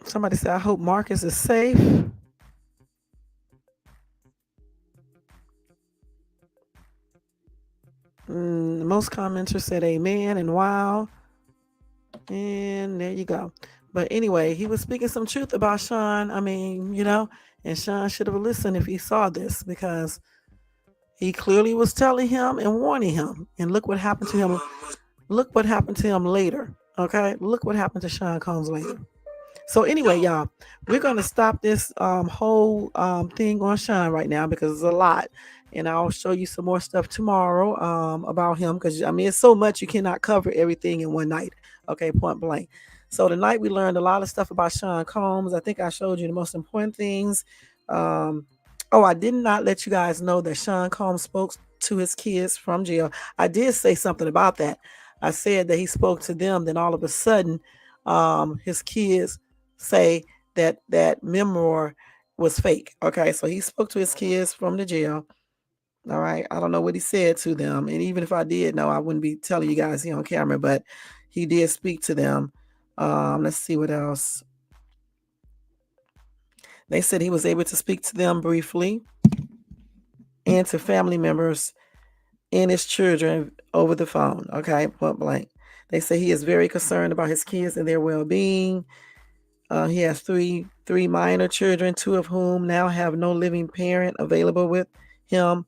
Somebody said, I hope Marcus is safe. Most commenters said amen and wow. And there you go. But anyway, he was speaking some truth about Sean. I mean, you know, and Sean should have listened if he saw this, because he clearly was telling him and warning him. And look what happened to him. Look what happened to him later. Okay. Look what happened to Sean Combs later. So anyway, y'all, we're going to stop this whole thing on Sean right now, because it's a lot. And I'll show you some more stuff tomorrow about him, because, I mean, it's so much you cannot cover everything in one night. Okay, point blank. So tonight we learned a lot of stuff about Sean Combs. I think I showed you the most important things. I did not let you guys know that Sean Combs spoke to his kids from jail. I did say something about that. I said that he spoke to them. Then all of a sudden, his kids say that memoir was fake. Okay, so he spoke to his kids from the jail. All right, I don't know what he said to them, and even if I did know, I wouldn't be telling you guys here on camera, but he did speak to them. Let's see what else. They said he was able to speak to them briefly and to family members and his children over the phone. Okay, point blank. They say he is very concerned about his kids and their well-being. He has three minor children, two of whom now have no living parent available with him,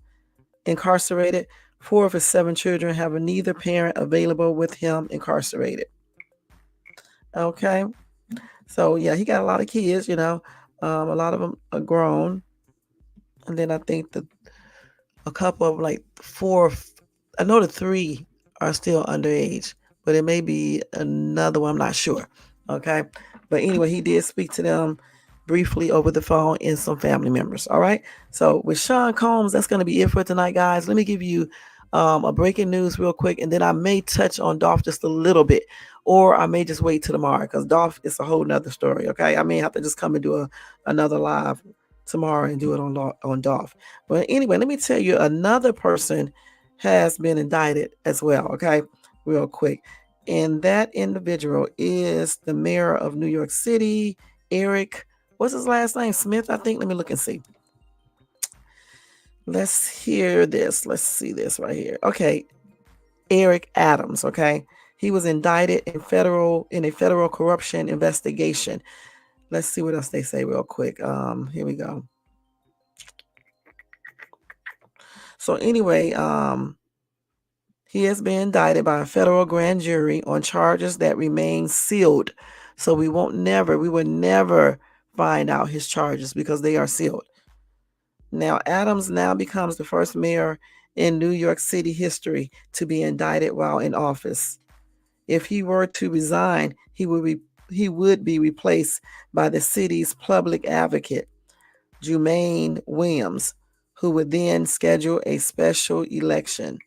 incarcerated. 4 of his 7 children have neither parent available with him, incarcerated. Okay. So, yeah, he got a lot of kids, you know. A lot of them are grown. And then I think that a couple of 4, I know the 3 are still underage, but it may be another one, I'm not sure. Okay. But anyway, he did speak to them briefly over the phone and some family members. All right. So with Sean Combs, that's going to be it for tonight, guys. Let me give you a breaking news real quick, and then I may touch on Dolph just a little bit, or I may just wait till tomorrow, because Dolph is a whole nother story. Okay. I may have to just come and do another live tomorrow and do it on Dolph. But anyway, let me tell you, another person has been indicted as well. Okay. Real quick. And that individual is the mayor of New York City, Eric. What's his last name? Smith, I think. Let me look and see. Let's hear this. Let's see this right here. Okay. Eric Adams. Okay. He was indicted in a federal corruption investigation. Let's see what else they say real quick. Here we go. So anyway, he has been indicted by a federal grand jury on charges that remain sealed. So we will never find out his charges because they are sealed. Now, Adams now becomes the first mayor in New York City history to be indicted while in office. If he were to resign, he would be replaced by the city's public advocate, Jumaine Williams, who would then schedule a special election.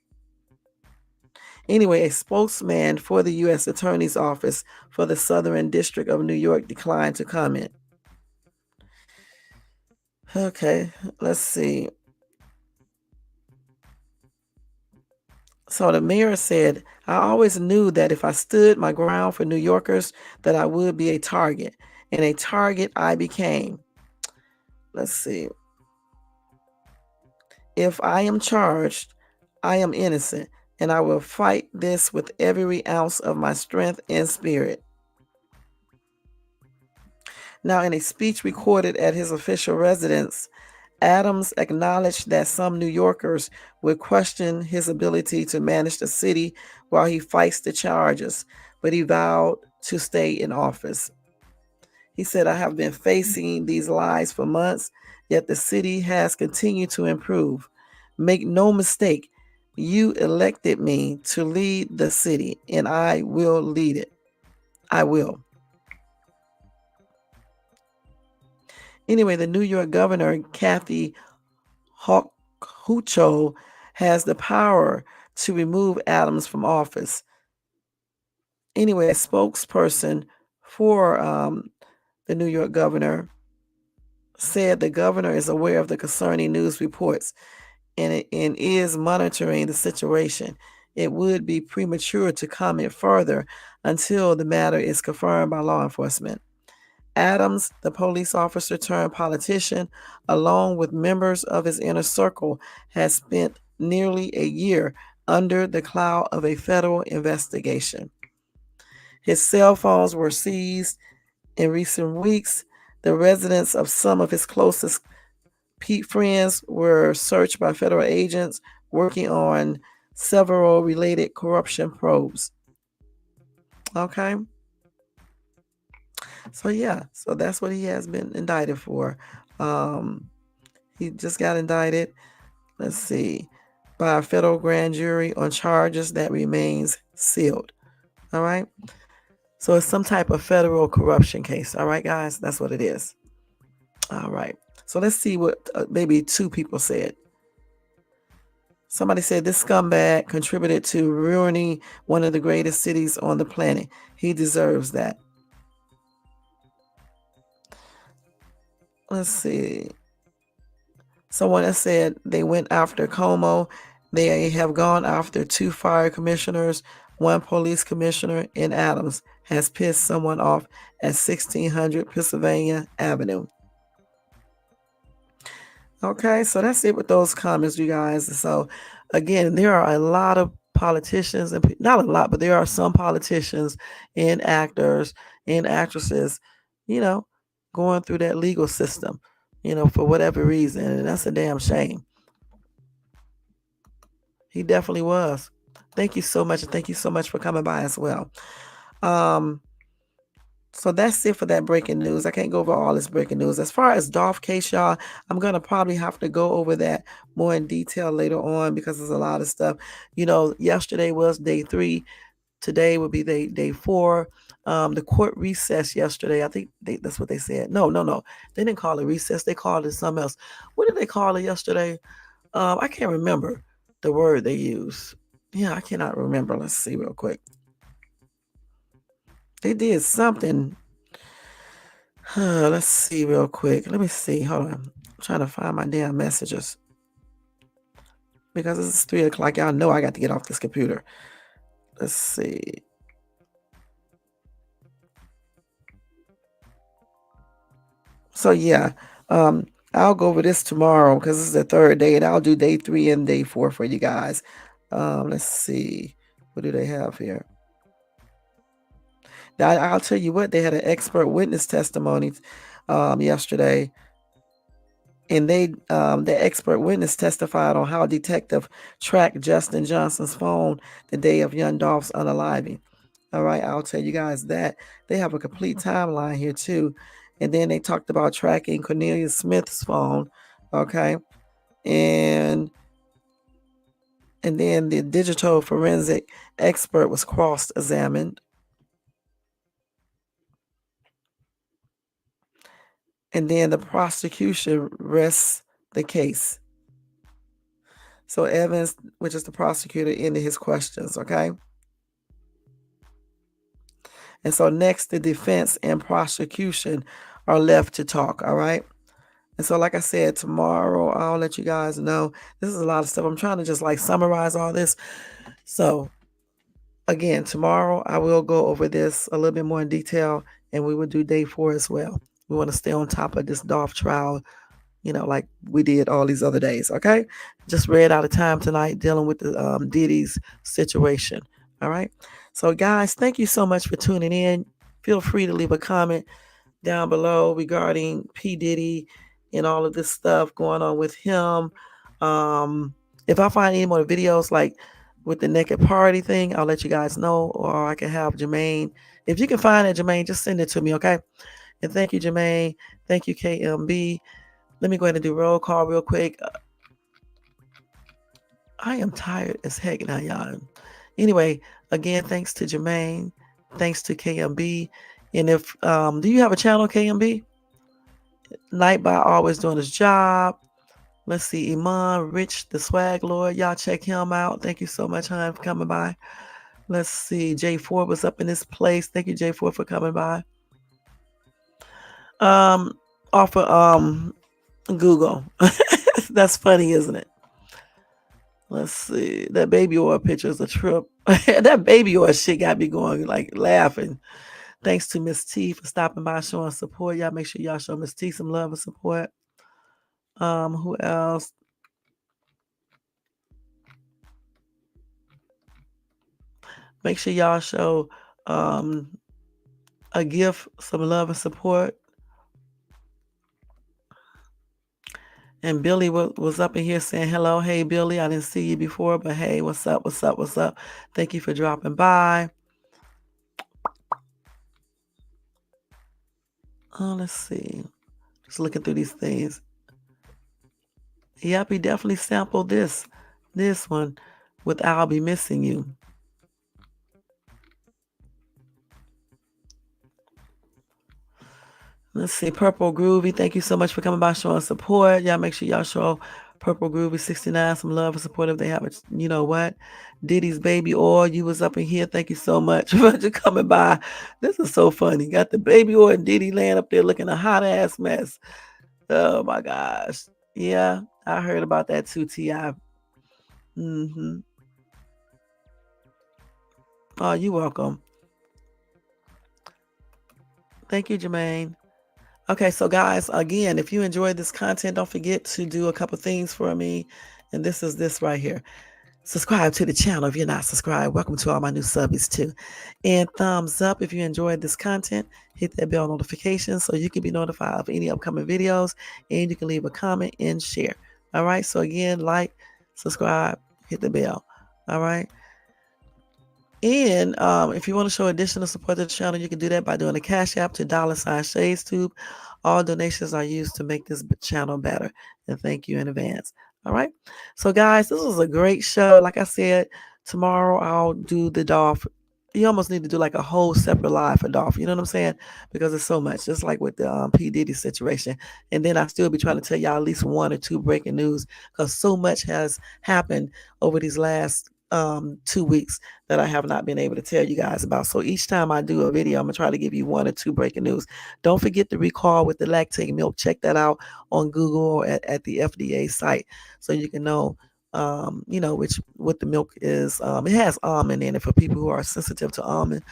Anyway, a spokesman for the U.S. Attorney's Office for the Southern District of New York declined to comment. Okay, let's see. So the mayor said, I always knew that if I stood my ground for New Yorkers, that I would be a target, and a target I became. Let's see. If I am charged, I am innocent, and I will fight this with every ounce of my strength and spirit. Now, in a speech recorded at his official residence, Adams acknowledged that some New Yorkers would question his ability to manage the city while he fights the charges, but he vowed to stay in office. He said, I have been facing these lies for months, yet the city has continued to improve. Make no mistake, you elected me to lead the city, and I will lead it. I will. Anyway, the New York governor, Kathy Hochul, has the power to remove Adams from office. Anyway, a spokesperson for the New York governor said the governor is aware of the concerning news reports and is monitoring the situation. It would be premature to comment further until the matter is confirmed by law enforcement. Adams, the police officer turned politician, along with members of his inner circle, has spent nearly a year under the cloud of a federal investigation. His cell phones were seized in recent weeks. The residence of some of his closest friends were searched by federal agents working on several related corruption probes. Okay. So yeah, so that's what he has been indicted for. He just got indicted, let's see, by a federal grand jury on charges that remains sealed. All right. So it's some type of federal corruption case. All right, guys, that's what it is. All right. So let's see what maybe two people said. Somebody said this scumbag contributed to ruining one of the greatest cities on the planet. He deserves that. Let's see. Someone has said they went after Como. They have gone after 2 fire commissioners, 1 police commissioner, and Adams has pissed someone off at 1600 Pennsylvania Avenue. Okay, so that's it with those comments, you guys. So again, there are a lot of politicians, and not a lot, but there are some politicians and actors and actresses, going through that legal system, for whatever reason. And that's a damn shame. He definitely was. Thank you so much. And thank you so much for coming by as well. So that's it for that breaking news. I can't go over all this breaking news. As far as Dolph case, y'all, I'm going to probably have to go over that more in detail later on because there's a lot of stuff. Yesterday was day 3. Today will be day 4. The court recess yesterday. I think that's what they said. No. They didn't call it recess. They called it something else. What did they call it yesterday? I can't remember the word they used. Yeah, I cannot remember. Let's see real quick. They did something. Let's see real quick. Let me see. Hold on. I'm trying to find my damn messages. Because it's 3 o'clock. Y'all know I got to get off this computer. Let's see. So yeah, I'll go over this tomorrow because this is the 3rd day, and I'll do day 3 and day 4 for you guys. Let's see. What do they have here? Now, I'll tell you what, they had an expert witness testimony yesterday. And the expert witness testified on how detective tracked Justin Johnson's phone the day of young Dolph's unaliving. All right, I'll tell you guys that. They have a complete timeline here too. And then they talked about tracking Cornelia Smith's phone. Okay. And then the digital forensic expert was cross-examined. And then the prosecution rests the case. So Evans, which is the prosecutor, ended his questions, okay? And so next, the defense and prosecution are left to talk, all right? And so like I said, tomorrow, I'll let you guys know. This is a lot of stuff. I'm trying to just summarize all this. So again, tomorrow, I will go over this a little bit more in detail, and we will do day 4 as well. We want to stay on top of this Dolph trial, like we did all these other days, okay? Just ran out of time tonight dealing with the Diddy's situation, all right? So, guys, thank you so much for tuning in. Feel free to leave a comment down below regarding P. Diddy and all of this stuff going on with him. If I find any more videos like with the naked party thing, I'll let you guys know, or I can have Jermaine. If you can find it, Jermaine, just send it to me, okay? And thank you, Jermaine. Thank you, KMB. Let me go ahead and do roll call real quick. I am tired as heck now, y'all. Anyway, again, thanks to Jermaine. Thanks to KMB. And if, do you have a channel, KMB? Nightbot always doing his job. Let's see, Iman, Rich, the Swag Lord. Y'all check him out. Thank you so much, hon, for coming by. Let's see, J4 was up in this place. Thank you, J4, for coming by. Off of Google. That's funny, isn't it? Let's see. That baby oil picture is a trip. That baby oil shit got me going, like, laughing. Thanks to Miss T for stopping by, showing support. Y'all make sure y'all show Miss T some love and support. Who else? Make sure y'all show a gift, some love and support. And Billy was up in here saying hello. Hey, Billy, I didn't see you before, but hey, what's up, what's up, what's up? Thank you for dropping by. Oh, let's see. Just looking through these things. Yep, he definitely sampled this one with I'll Be Missing You. Let's see, Purple Groovy. Thank you so much for coming by, showing support. Y'all make sure y'all show Purple Groovy 69 some love and support if they have it. You know what? Diddy's Baby Oil. You was up in here. Thank you so much for coming by. This is so funny. Got the baby oil and Diddy laying up there looking a hot ass mess. Oh my gosh. Yeah, I heard about that too, T.I. Oh, you're welcome. Thank you, Jermaine. Okay, so guys, again, if you enjoyed this content, don't forget to do a couple things for me. And this is this right here. Subscribe to the channel if you're not subscribed. Welcome to all my new subbies too. And thumbs up if you enjoyed this content. Hit that bell notification so you can be notified of any upcoming videos. And you can leave a comment and share. All right, so again, like, subscribe, hit the bell. All right. And if you want to show additional support to the channel, you can do that by doing a Cash App to $ShadesTube. All donations are used to make this channel better. And thank you in advance. All right. So, guys, this was a great show. Like I said, tomorrow I'll do the Dolph. You almost need to do like a whole separate live for Dolph. You know what I'm saying? Because it's so much, just like with the P. Diddy situation. And then I still be trying to tell y'all at least 1 or 2 breaking news because so much has happened over these last 2 weeks that I have not been able to tell you guys about. So each time I do a video, I'm gonna try to give you 1 or 2 breaking news. Don't forget the recall with the lactate milk. Check that out on Google or at the FDA site so you can know what the milk is. It has almond in it for people who are sensitive to almond.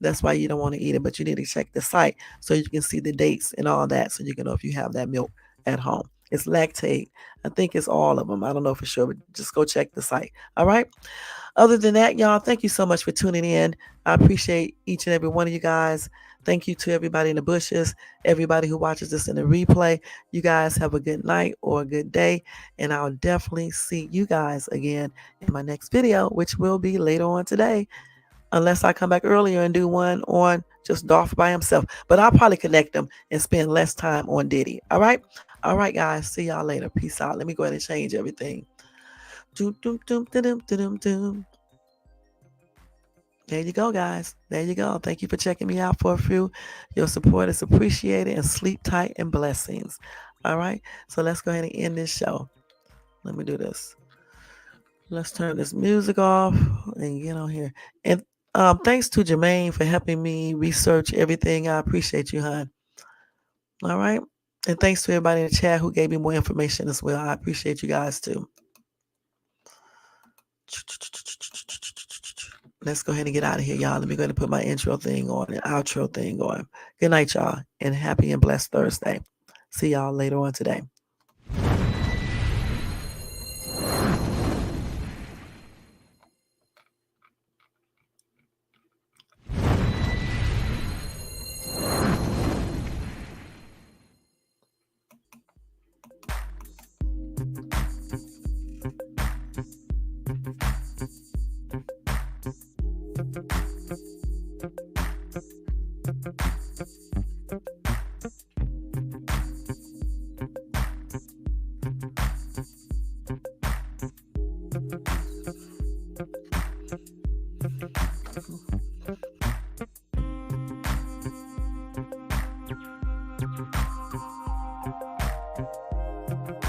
That's why you don't want to eat it, but you need to check the site so you can see the dates and all that so you can know if you have that milk at home. It's lactate. I think it's all of them. I don't know for sure, but just go check the site. All right. Other than that, y'all, thank you so much for tuning in. I appreciate each and every one of you guys. Thank you to everybody in the bushes, everybody who watches this in the replay. You guys have a good night or a good day, and I'll definitely see you guys again in my next video, which will be later on today, unless I come back earlier and do one on just Dolph by himself. But I'll probably connect them and spend less time on Diddy. All right? All right, guys. See y'all later. Peace out. Let me go ahead and change everything. There you go, guys. There you go. Thank you for checking me out for a few. Your support is appreciated, and sleep tight and blessings. All right? So let's go ahead and end this show. Let me do this. Let's turn this music off and get on here. And thanks to Jermaine for helping me research everything. I appreciate you, hon. All right. And thanks to everybody in the chat who gave me more information as well. I appreciate you guys too. Let's go ahead and get out of here, y'all. Let me go ahead and put my intro thing on and outro thing on. Good night, y'all. And happy and blessed Thursday. See y'all later on today. Bye.